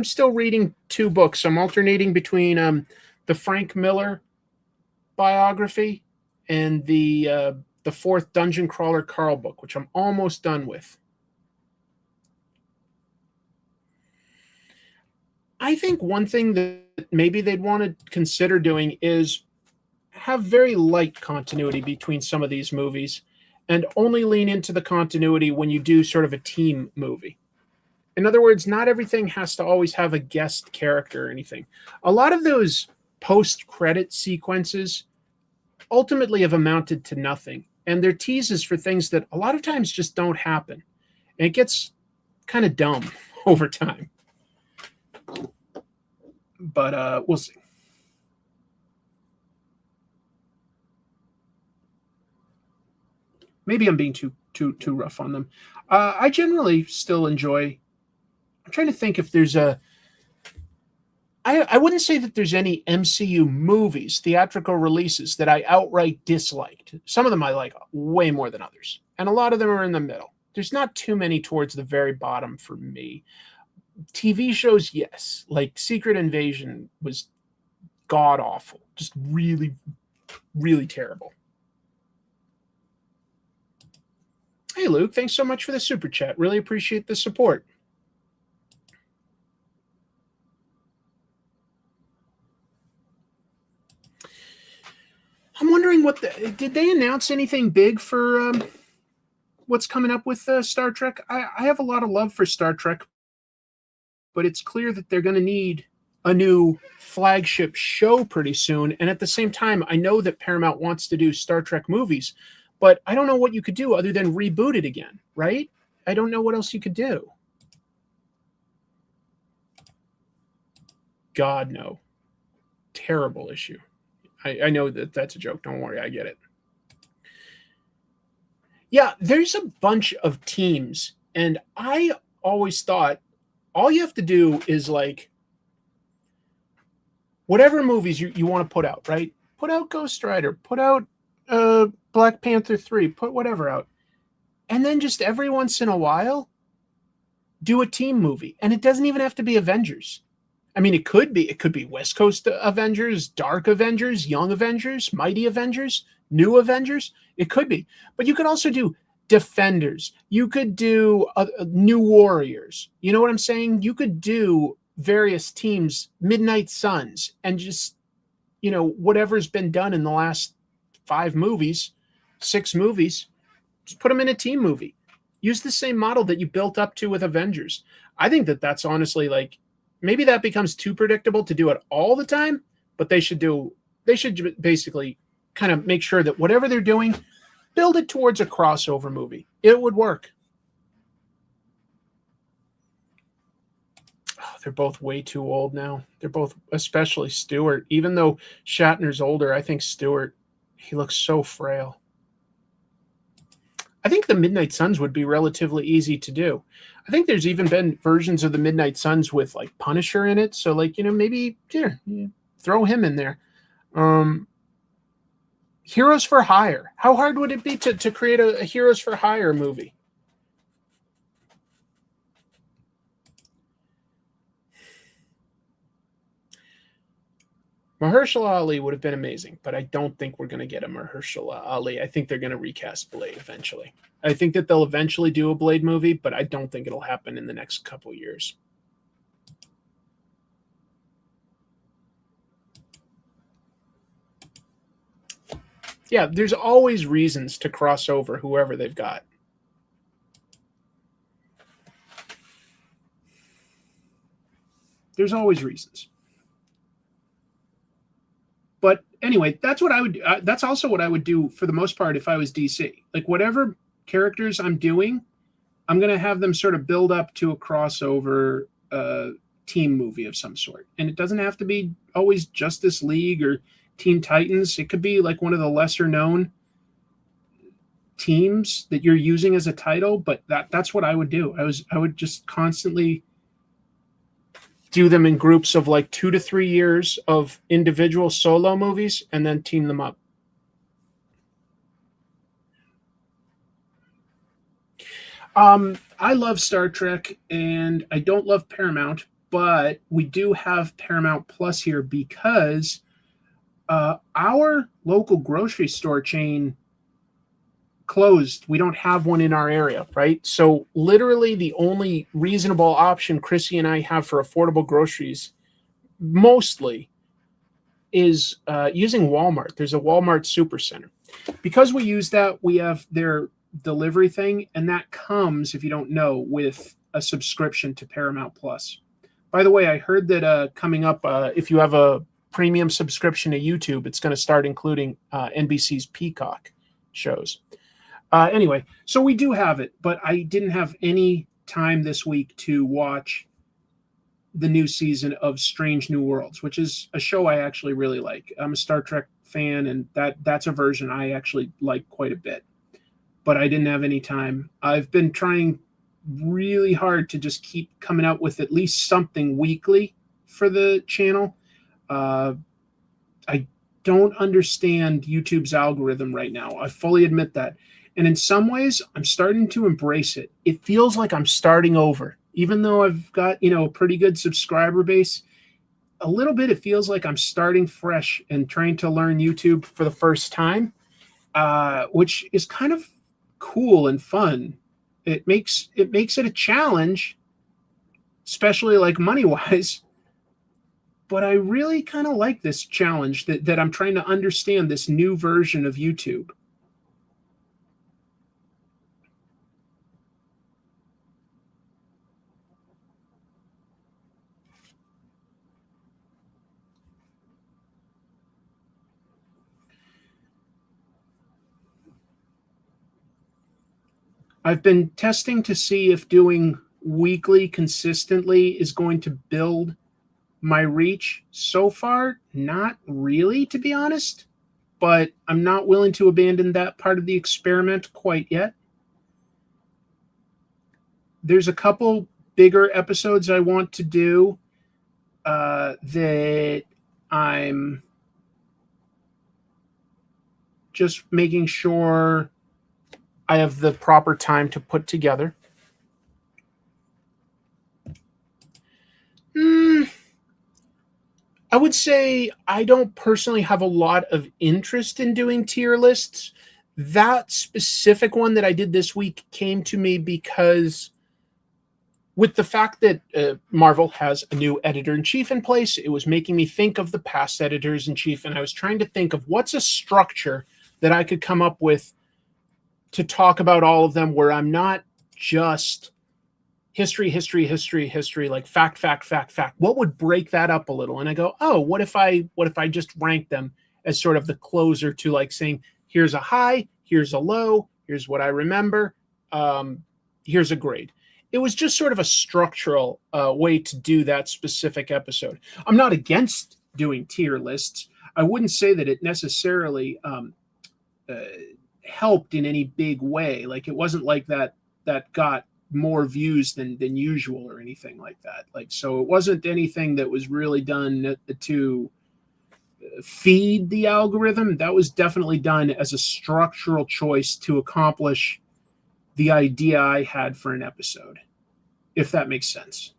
still reading 2 books. I'm alternating between the Frank Miller biography and the 4th Dungeon Crawler Carl book, which I'm almost done with. I think one thing that maybe they'd want to consider doing is have very light continuity between some of these movies, and only lean into the continuity when you do sort of a team movie. In other words, not everything has to always have a guest character or anything. A lot of those post-credit sequences ultimately have amounted to nothing, and they're teases for things that a lot of times just don't happen. And it gets kind of dumb over time. But we'll see. Maybe I'm being too rough on them. I generally still enjoy. I'm trying to think if there's a. I wouldn't say that there's any MCU movies, theatrical releases, that I outright disliked. Some of them I like way more than others, and a lot of them are in the middle. There's not too many towards the very bottom for me. TV shows, yes, like Secret Invasion was god awful, just really, really terrible. Hey, Luke, thanks so much for the super chat. Really appreciate the support. I'm wondering did they announce anything big for what's coming up with Star Trek? I have a lot of love for Star Trek, but it's clear that they're going to need a new flagship show pretty soon. And at the same time, I know that Paramount wants to do Star Trek movies, but I don't know what you could do other than reboot it again, right? I don't know what else you could do. God, no. Terrible issue. I know that that's a joke. Don't worry, I get it. Yeah, there's a bunch of teams, and I always thought all you have to do is, like, whatever movies you want to put out, right? Put out Ghost Rider, put out Black Panther 3, put whatever out. And then just every once in a while, do a team movie. And it doesn't even have to be Avengers. I mean, it could be West Coast Avengers, Dark Avengers, Young Avengers, Mighty Avengers, New Avengers. It could be. But you could also do Defenders. You could do New Warriors. You know what I'm saying? You could do various teams, Midnight Suns, and just, you know, whatever's been done in the last 6 movies, just put them in a team movie. Use the same model that you built up to with Avengers. I think that that's honestly, like, maybe that becomes too predictable to do it all the time, but they should basically kind of make sure that whatever they're doing, build it towards a crossover movie. It would work. Oh, they're both way too old now. They're both, especially Stewart. Even though Shatner's older, I think Stewart, he looks so frail. I think the Midnight Suns would be relatively easy to do. I think there's even been versions of the Midnight Suns with, like, Punisher in it. So, like, you know, maybe throw him in there. Heroes for Hire. How hard would it be to create a Heroes for Hire movie? Mahershala Ali would have been amazing, but I don't think we're going to get a Mahershala Ali. I think they're going to recast Blade eventually. I think that they'll eventually do a Blade movie, but I don't think it'll happen in the next couple years. Yeah, there's always reasons to cross over whoever they've got. There's always reasons. But anyway, that's what I would. That's also what I would do for the most part if I was DC. Like whatever characters I'm doing, I'm going to have them sort of build up to a crossover team movie of some sort. And it doesn't have to be always Justice League or Teen Titans. It could be like one of the lesser known teams that you're using as a title. But that's what I would do. I would just constantly do them in groups of like 2 to 3 years of individual solo movies and then team them up. I love Star Trek and I don't love Paramount, but we do have Paramount Plus here because our local grocery store chain closed. We don't have one in our area, right? So literally the only reasonable option Chrissy and I have for affordable groceries mostly is using Walmart. There's a Walmart Supercenter. Because we use that, we have their delivery thing, and that comes, if you don't know, with a subscription to Paramount Plus. By the way, I heard that coming up, if you have a premium subscription to YouTube, it's going to start including NBC's Peacock shows. Anyway, so we do have it, but I didn't have any time this week to watch the new season of Strange New Worlds, which is a show I actually really like. I'm a Star Trek fan, and that's a version I actually like quite a bit. But I didn't have any time. I've been trying really hard to just keep coming out with at least something weekly for the channel. I don't understand YouTube's algorithm right now. I fully admit that. And in some ways, I'm starting to embrace it. It feels like I'm starting over. Even though I've got, a pretty good subscriber base, a little bit, it feels like I'm starting fresh and trying to learn YouTube for the first time, which is kind of cool and fun. It makes it a challenge, especially like money-wise. But I really kind of like this challenge that I'm trying to understand this new version of YouTube. I've been testing to see if doing weekly consistently is going to build my reach. So far, not really, to be honest, but I'm not willing to abandon that part of the experiment quite yet. There's a couple bigger episodes I want to do that I'm just making sure I have the proper time to put together. I would say I don't personally have a lot of interest in doing tier lists. That specific one that I did this week came to me because with the fact that Marvel has a new editor-in-chief in place, it was making me think of the past editors-in-chief, and I was trying to think of what's a structure that I could come up with to talk about all of them where I'm not just history, like fact. What would break that up a little? And I go, oh, what if I just rank them as sort of the closer to like saying, here's a high, here's a low, here's what I remember, here's a grade. It was just sort of a structural way to do that specific episode. I'm not against doing tier lists. I wouldn't say that it necessarily helped in any big way. Like it wasn't like that got more views than usual or anything like that. Like, so it wasn't anything that was really done to feed the algorithm. That was definitely done as a structural choice to accomplish the idea I had for an episode, if that makes sense.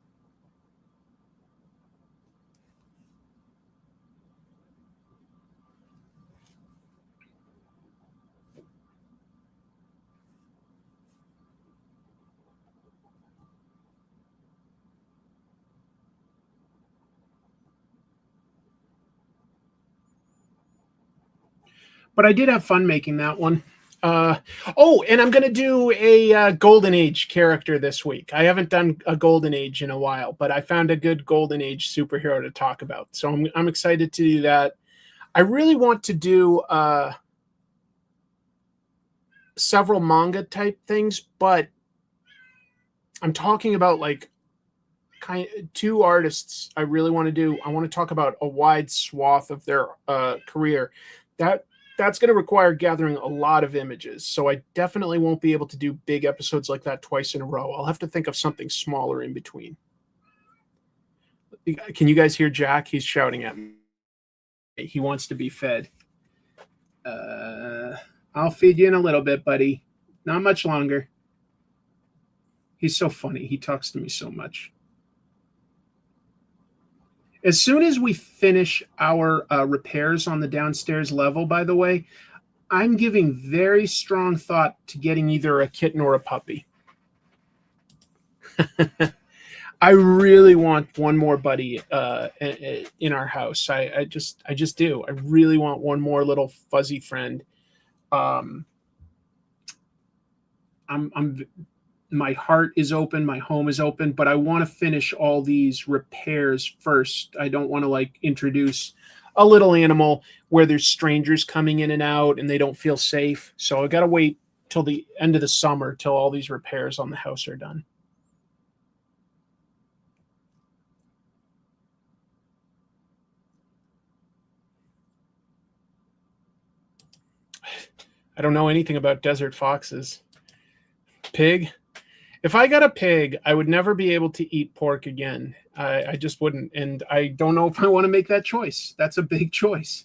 But I did have fun making that one. And I'm going to do a Golden Age character this week. I haven't done a Golden Age in a while, but I found a good Golden Age superhero to talk about. So I'm excited to do that. I really want to do several manga type things, but I'm talking about like two artists I really want to do. I want to talk about a wide swath of their career. That's going to require gathering a lot of images. So I definitely won't be able to do big episodes like that twice in a row. I'll have to think of something smaller in between. Can you guys hear Jack? He's shouting at me. He wants to be fed. I'll feed you in a little bit, buddy. Not much longer. He's so funny. He talks to me so much. As soon as we finish our repairs on the downstairs level, by the way, I'm giving very strong thought to getting either a kitten or a puppy. I really want one more buddy in our house. I just do. I really want one more little fuzzy friend. My heart is open, my home is open, but I want to finish all these repairs first. I don't want to like introduce a little animal where there's strangers coming in and out and they don't feel safe. So I got to wait till the end of the summer till all these repairs on the house are done. I don't know anything about desert foxes. Pig? If I got a pig, I would never be able to eat pork again. I just wouldn't. And I don't know if I want to make that choice. That's a big choice.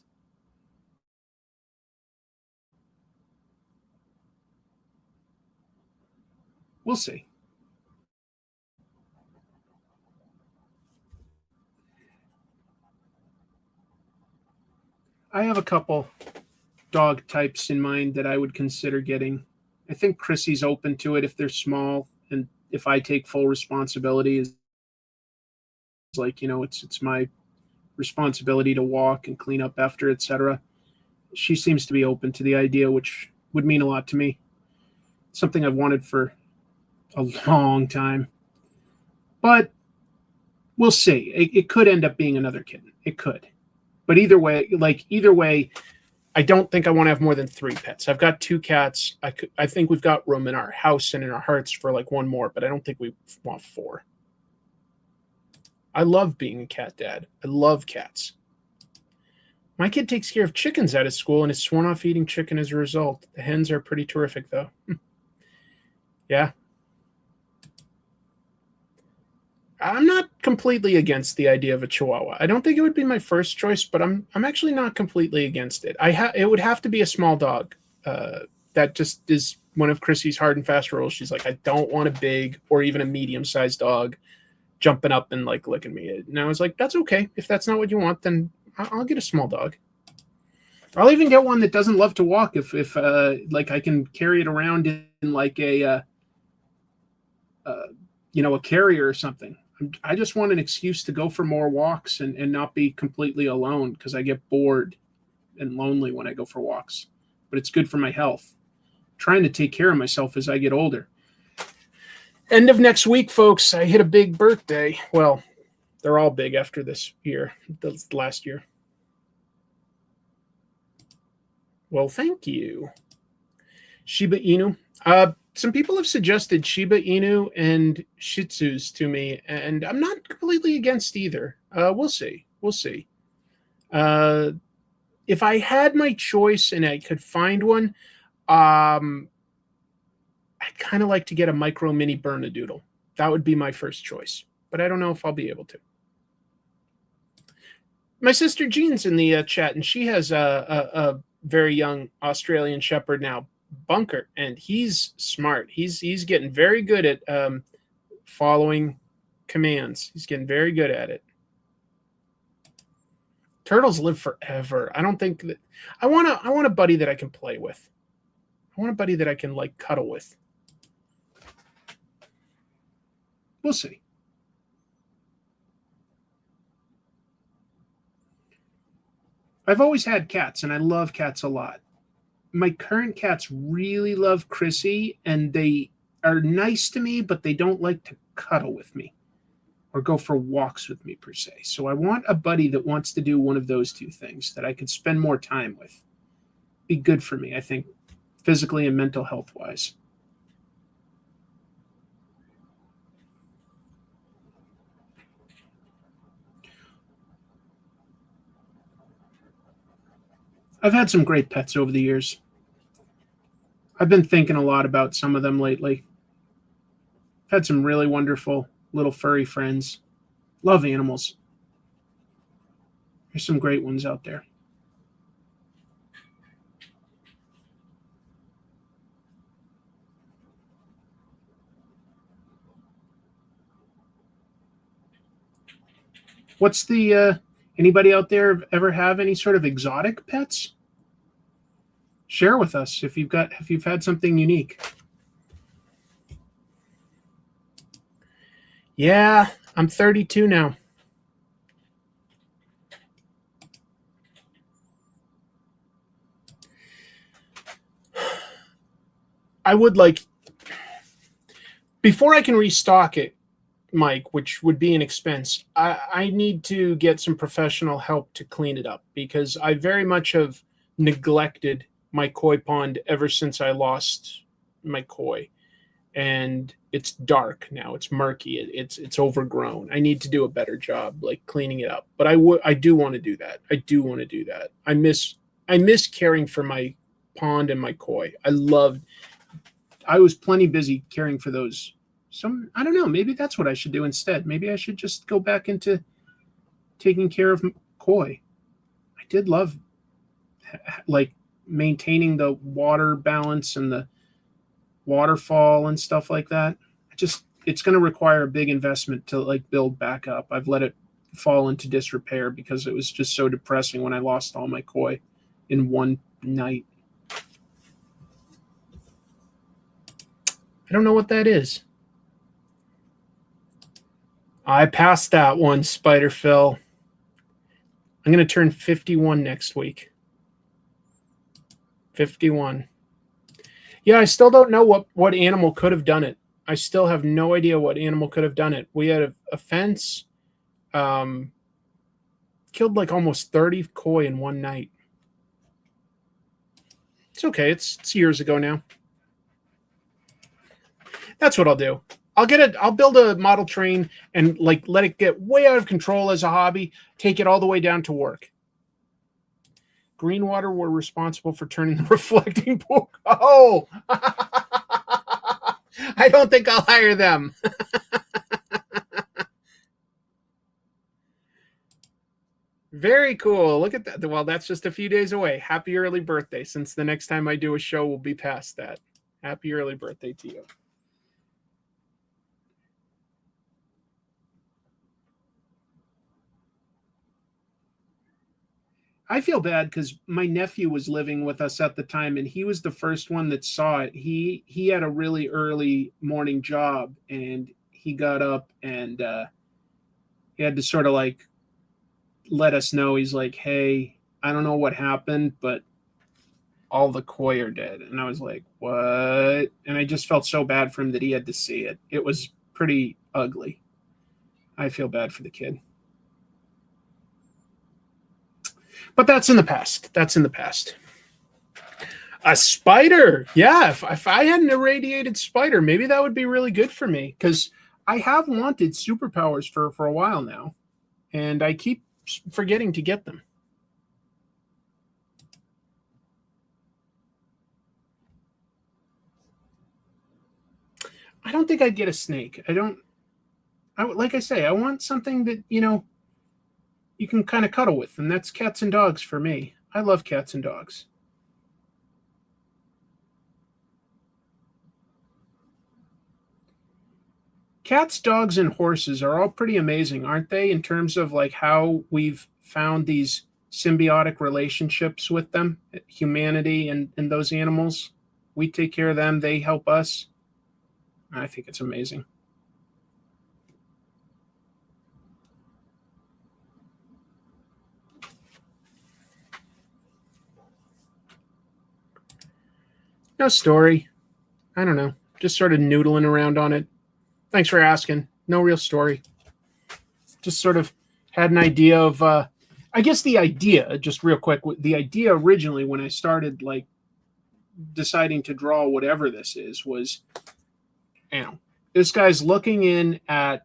We'll see. I have a couple dog types in mind that I would consider getting. I think Chrissy's open to it if they're small. And if I take full responsibility, is like, it's my responsibility to walk and clean up after, etc. She seems to be open to the idea, which would mean a lot to me. Something I've wanted for a long time. But we'll see. It could end up being another kitten. It could. But either way, I don't think I want to have more than 3 pets. I've got 2 cats. I think we've got room in our house and in our hearts for like one more, but I don't think we want 4. I love being a cat dad. I love cats. My kid takes care of chickens at his school and has sworn off eating chicken as a result. The hens are pretty terrific, though. Yeah. I'm not completely against the idea of a Chihuahua. I don't think it would be my first choice, but I'm actually not completely against it. It would have to be a small dog. That just is one of Chrissy's hard and fast rules. She's like, I don't want a big or even a medium-sized dog jumping up and like licking me. And I was like, that's okay. If that's not what you want, then I'll get a small dog. I'll even get one that doesn't love to walk if like I can carry it around in like a carrier or something. I just want an excuse to go for more walks and not be completely alone, because I get bored and lonely when I go for walks. But it's good for my health. I'm trying to take care of myself as I get older. End of next week, folks, I hit a big birthday. Well, they're all big after this year, the last year. Well, thank you. Shiba Inu. Some people have suggested Shiba Inu and Shih Tzus to me, and I'm not completely against either. We'll see. We'll see. If I had my choice and I could find one, I'd kind of like to get a micro mini Bernedoodle. That would be my first choice, but I don't know if I'll be able to. My sister Jean's in the chat, and she has a very young Australian Shepherd now, Bunker, and he's smart. He's getting very good at following commands. He's getting very good at it. Turtles live forever. I don't think that I want a buddy that I can play with. I want a buddy that I can like cuddle with. We'll see. I've always had cats, and I love cats a lot. My current cats really love Chrissy, and they are nice to me, but they don't like to cuddle with me or go for walks with me per se. So I want a buddy that wants to do one of those two things that I could spend more time with. Be good for me, I think, physically and mental health wise. I've had some great pets over the years. I've been thinking a lot about some of them lately. I've had some really wonderful little furry friends. Love animals. There's some great ones out there. What's the anybody out there ever have any sort of exotic pets? Share with us if you've had something unique. Yeah, I'm 32 now. I would like, before I can restock it, Mike, which would be an expense, I need to get some professional help to clean it up, because I very much have neglected my koi pond ever since I lost my koi. And it's dark now. It's murky. It's overgrown. I need to do a better job, like cleaning it up. But I do want to do that. I do want to do that. I miss caring for my pond and my koi. I was plenty busy caring for those. I don't know. Maybe that's what I should do instead. Maybe I should just go back into taking care of koi. I did love like maintaining the water balance and the waterfall and stuff like that. It's going to require a big investment to like build back up. I've let it fall into disrepair because it was just so depressing when I lost all my koi in one night. I don't know what that is. I passed that one, Spider Phil. I'm going to turn 51 next week. 51. Yeah, I still don't know what animal could have done it. I still have no idea what animal could have done it. We had a fence, killed like almost 30 koi in one night. It's okay. It's years ago now. That's what I'll do. I'll build a model train and like let it get way out of control as a hobby, take it all the way down to work. Greenwater were responsible for turning the reflecting pool. Oh, I don't think I'll hire them. Very cool. Look at that. Well, that's just a few days away. Happy early birthday, since the next time I do a show will be past that. Happy early birthday to you. I feel bad because my nephew was living with us at the time, and he was the first one that saw it. He had a really early morning job, and he got up and he had to sort of like let us know. He's like, "Hey, I don't know what happened, but all the koi are dead." And I was like, "What?" And I just felt so bad for him that he had to see it. It was pretty ugly. I feel bad for the kid. But that's in the past. That's in the past. A spider. Yeah, if I had an irradiated spider, maybe that would be really good for me, because I have wanted superpowers for a while now, and I keep forgetting to get them. I don't think I'd get a snake. Like I say, I want something that, you can kind of cuddle with, and that's cats and dogs for me. I love cats and dogs. Cats, dogs, and horses are all pretty amazing, aren't they, in terms of like how we've found these symbiotic relationships with them, humanity and those animals. We take care of them, they help us. I think it's amazing. No story. I don't know. Just sort of noodling around on it. Thanks for asking. No real story. Just sort of had an idea of, I guess the idea, just real quick, the idea originally when I started like deciding to draw whatever this is was, you know, this guy's looking in at,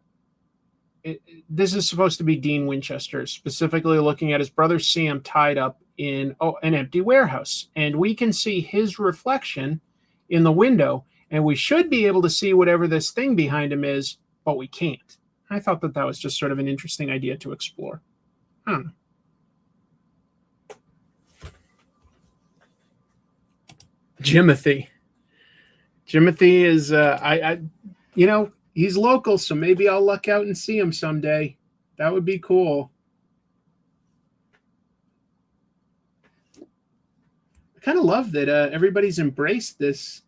this is supposed to be Dean Winchester, specifically looking at his brother Sam tied up in an empty warehouse. And we can see his reflection in the window, and we should be able to see whatever this thing behind him is, but we can't. I thought that that was just sort of an interesting idea to explore. I don't know. Jimothy. Jimothy is, you know, he's local, so maybe I'll luck out and see him someday. That would be cool. I kind of love that everybody's embraced this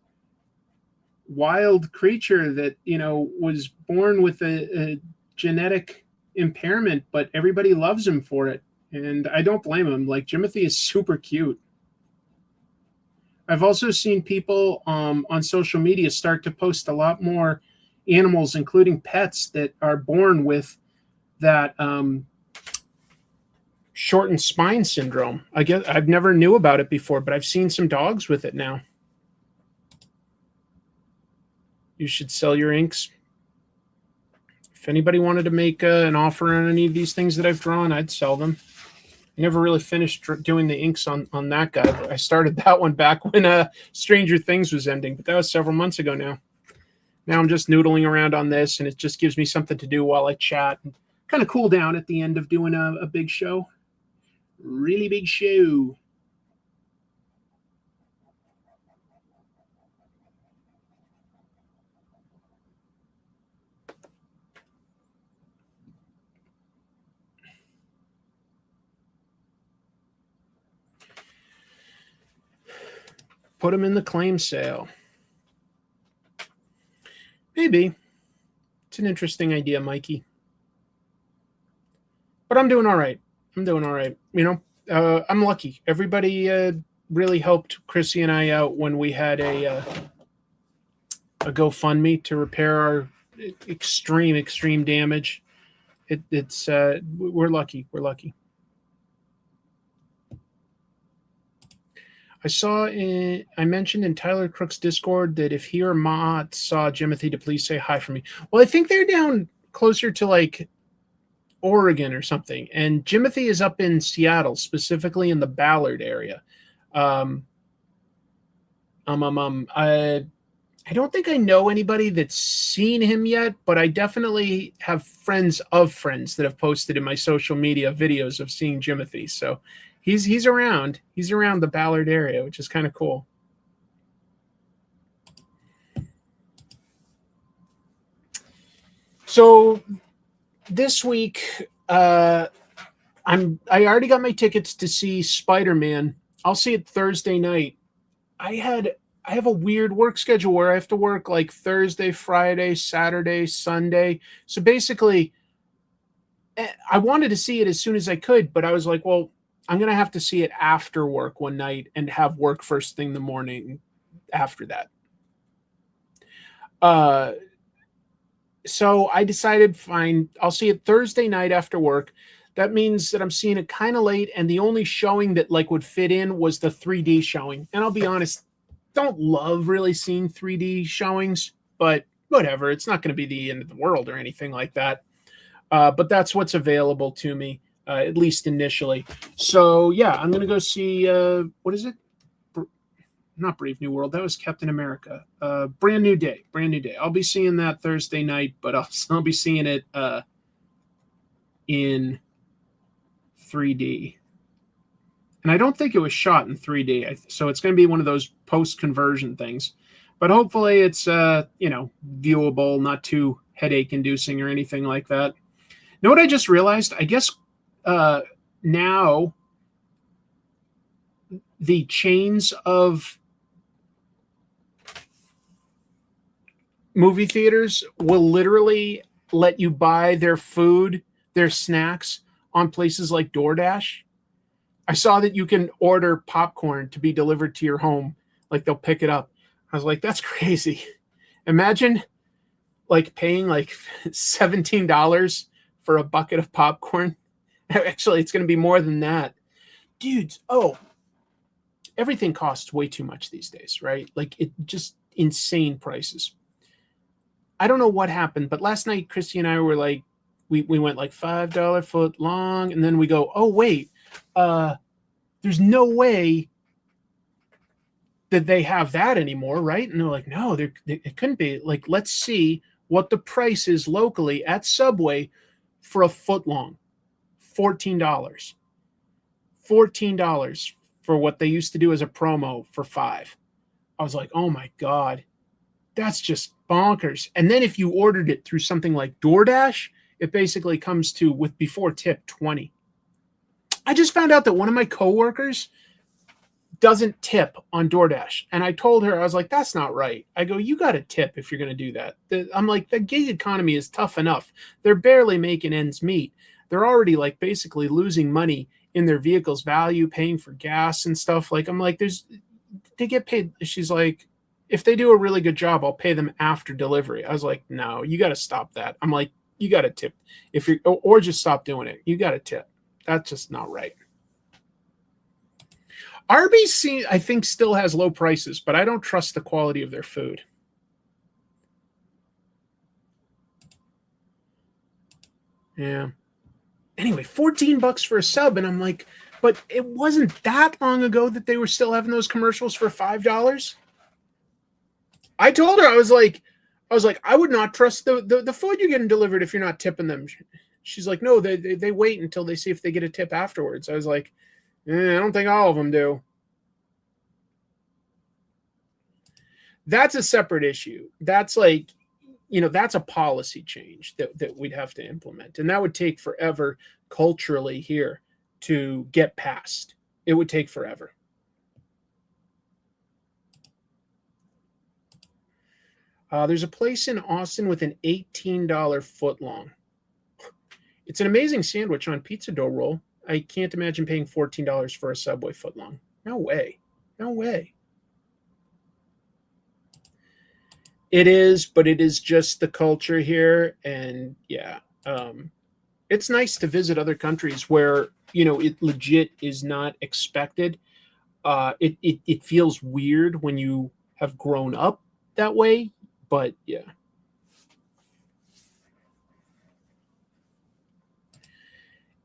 wild creature that, you know, was born with a genetic impairment, but everybody loves him for it. And I don't blame him. Like, Jimothy is super cute. I've also seen people on social media start to post a lot more animals, including pets, that are born with that shortened spine syndrome. I guess I've never knew about it before, but I've seen some dogs with it now. You should sell your inks. If anybody wanted to make an offer on any of these things that I've drawn, I'd sell them. I never really finished doing the inks on that guy. I started that one back when Stranger Things was ending, but that was several months ago now. Now I'm just noodling around on this, and it just gives me something to do while I chat and kind of cool down at the end of doing a big show. Really big show. Put them in the claim sale. Maybe. It's an interesting idea, Mikey. But I'm doing all right. I'm doing all right. You know, I'm lucky. Everybody really helped Chrissy and I out when we had a GoFundMe to repair our extreme damage. It's we're lucky. We're lucky. I mentioned in Tyler Crook's Discord that if he or Mott saw Jimothy, to please say hi for me. Well, I think they're down closer to like Oregon or something, and Jimothy is up in Seattle, specifically in the Ballard area. I don't think I know anybody that's seen him yet, but I definitely have friends of friends that have posted in my social media videos of seeing Jimothy. So he's around. He's around the Ballard area, which is kind of cool. So this week, I already got my tickets to see Spider-Man. I'll see it Thursday night. I have a weird work schedule where I have to work like Thursday, Friday, Saturday, Sunday. So basically, I wanted to see it as soon as I could, but I was like, well, I'm going to have to see it after work one night and have work first thing in the morning after that. So I decided, fine, I'll see it Thursday night after work. That means that I'm seeing it kind of late, and the only showing that like would fit in was the 3D showing. And I'll be honest, don't love really seeing 3D showings, but whatever. It's not going to be the end of the world or anything like that. But that's what's available to me, at least initially. So yeah, I'm going to go see, what is it? Not Brave New World. That was Captain America. Brand New Day. Brand New Day. I'll be seeing that Thursday night, but I'll be seeing it in 3D. And I don't think it was shot in 3D. So it's going to be one of those post-conversion things. But hopefully it's, viewable, not too headache-inducing or anything like that. Know what I just realized? I guess now the chains of movie theaters will literally let you buy their food, their snacks on places like DoorDash. I saw that you can order popcorn to be delivered to your home. Like they'll pick it up. I was like, that's crazy. Imagine like paying like $17 for a bucket of popcorn. Actually, it's going to be more than that. Dudes, everything costs way too much these days, right? Like it just insane prices. I don't know what happened, but last night, Christy and I were like, we went like $5 foot long. And then we go, oh, wait, there's no way that they have that anymore, right? And they're like, no, it couldn't be. Like, let's see what the price is locally at Subway for a foot long. $14. $14 for what they used to do as a promo for $5. I was like, oh my God, that's just bonkers. And then if you ordered it through something like DoorDash, it basically comes to, with before tip, $20. I just found out that one of my coworkers doesn't tip on DoorDash. And I told her, I was like, that's not right. I go, you got to tip if you're going to do that. I'm like, the gig economy is tough enough. They're barely making ends meet. They're already like basically losing money in their vehicle's value, paying for gas and stuff. Like, I'm like, they get paid. She's like, if they do a really good job, I'll pay them after delivery. I was like, no, you got to stop that. I'm like, you got to tip if you're, or just stop doing it. You got to tip. That's just not right. Arby's, I think, still has low prices, but I don't trust the quality of their food. Yeah. Anyway, $14 for a sub, and I'm like, but it wasn't that long ago that they were still having those commercials for $5. I told her, I was like, I would not trust the food you're getting delivered if you're not tipping them. She's like, no, they wait until they see if they get a tip afterwards. I was like, I don't think all of them do. That's a separate issue. That's like, that's a policy change that we'd have to implement. And that would take forever culturally here to get past. It would take forever. There's a place in Austin with an $18 footlong. It's an amazing sandwich on pizza dough roll. I can't imagine paying $14 for a Subway footlong. No way. No way. It is, but it is just the culture here. And yeah, it's nice to visit other countries where, it legit is not expected. It feels weird when you have grown up that way, but yeah.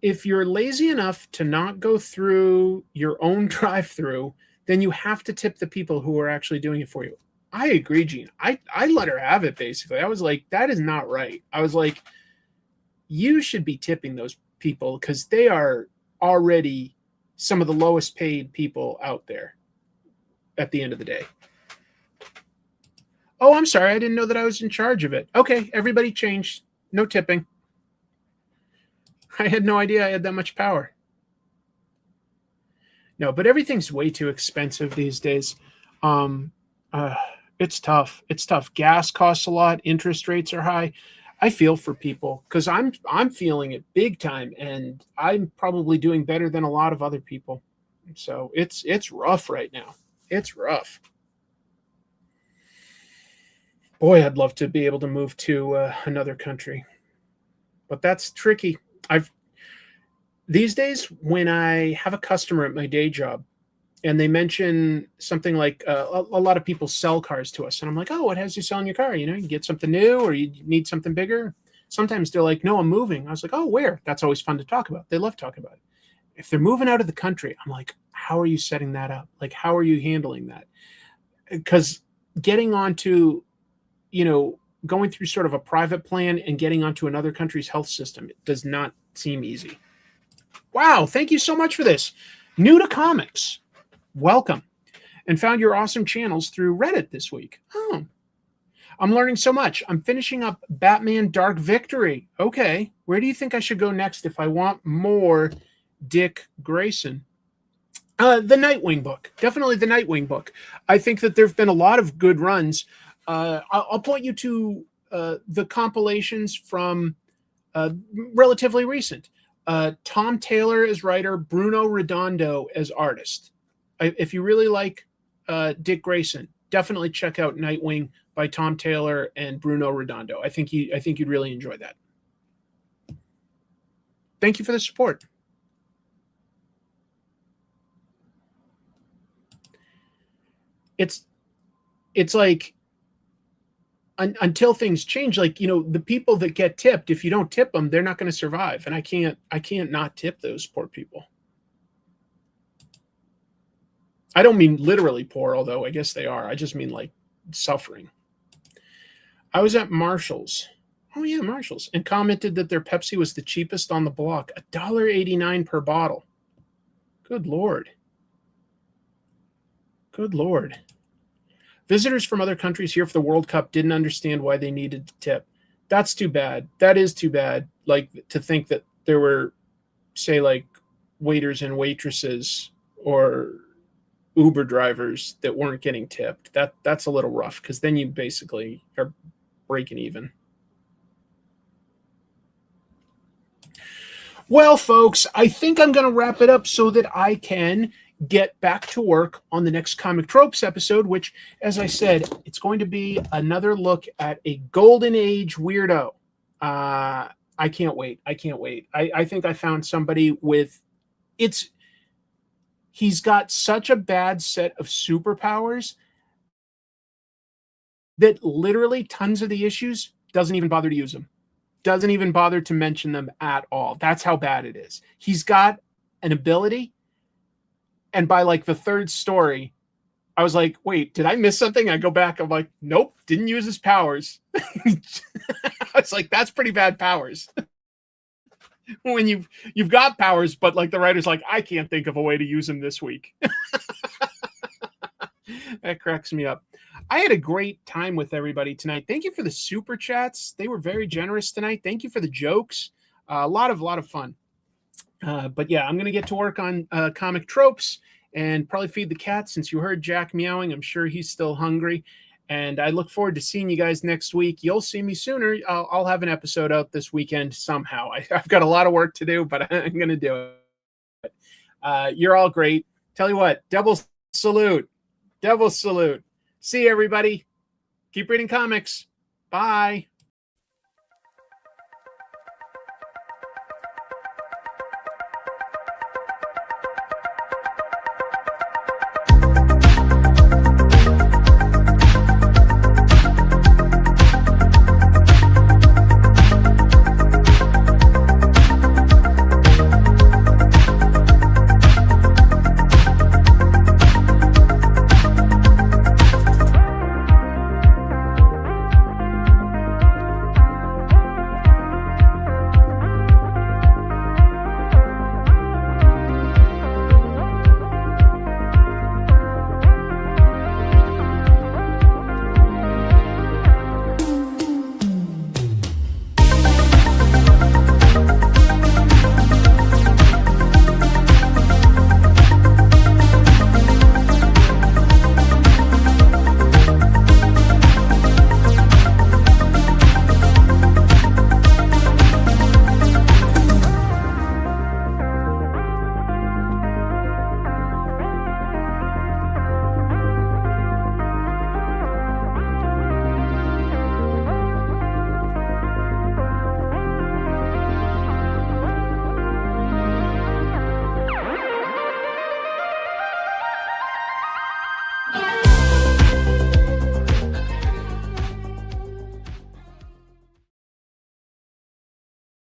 If you're lazy enough to not go through your own drive-through, then you have to tip the people who are actually doing it for you. I agree, Gene. I let her have it, basically. I was like, that is not right. I was like, you should be tipping those people because they are already some of the lowest paid people out there at the end of the day. Oh, I'm sorry. I didn't know that I was in charge of it. Okay, everybody changed. No tipping. I had no idea I had that much power. No, but everything's way too expensive these days. It's tough. It's tough. Gas costs a lot. Interest rates are high. I feel for people because I'm feeling it big time, and I'm probably doing better than a lot of other people. So it's rough right now. It's rough. Boy, I'd love to be able to move to another country, but that's tricky. These days when I have a customer at my day job and they mention something like a lot of people sell cars to us, and I'm like, oh, what has you selling your car? You get something new or you need something bigger. Sometimes they're like, no, I'm moving. I was like, oh, where? That's always fun to talk about. They love talking about it. If they're moving out of the country, I'm like, how are you setting that up? Like, how are you handling that? Because getting onto, going through sort of a private plan and getting onto another country's health system, it does not seem easy. Wow, thank you so much for this. New to comics, welcome. And found your awesome channels through Reddit this week. Oh, I'm learning so much. I'm finishing up Batman Dark Victory. Okay, where do you think I should go next if I want more Dick Grayson? The Nightwing book. Definitely the Nightwing book. I think that there have been a lot of good runs. I'll point you to the compilations from relatively recent. Tom Taylor as writer, Bruno Redondo as artist. If you really like Dick Grayson, definitely check out Nightwing by Tom Taylor and Bruno Redondo. I think you'd really enjoy that. Thank you for the support. It's like until things change, like, you know, the people that get tipped, if you don't tip them, they're not going to survive. And I can't not tip those poor people. I don't mean literally poor, although I guess they are. I just mean like suffering. I was at Marshall's. Oh yeah, Marshall's, and commented that their Pepsi was the cheapest on the block, $1.89 per bottle. Good Lord. Good Lord. Visitors from other countries here for the World Cup didn't understand why they needed to tip. That's too bad. That is too bad. Like, to think that there were, say, like, waiters and waitresses or Uber drivers that weren't getting tipped. That's a little rough, because then you basically are breaking even. Well, folks, I think I'm going to wrap it up so that I can get back to work on the next Comic Tropes episode, which, as I said, it's going to be another look at a golden age weirdo. I can't wait. I can't wait. I think I found somebody with he's got such a bad set of superpowers that literally tons of the issues doesn't even bother to use them. Doesn't even bother to mention them at all. That's how bad it is. He's got an ability, and by like the third story, I was like, wait, did I miss something? I go back, I'm like, nope, didn't use his powers. I was like, that's pretty bad powers. When you've got powers, but like the writer's like, I can't think of a way to use them this week. That cracks me up. I had a great time with everybody tonight. Thank you for the super chats. They were very generous tonight. Thank you for the jokes. A lot of fun. But yeah, I'm going to get to work on Comic Tropes and probably feed the cat. Since you heard Jack meowing, I'm sure he's still hungry. And I look forward to seeing you guys next week. You'll see me sooner. I'll have an episode out this weekend somehow. I've got a lot of work to do, but I'm going to do it. You're all great. Tell you what, double salute. Double salute. See you, everybody. Keep reading comics. Bye.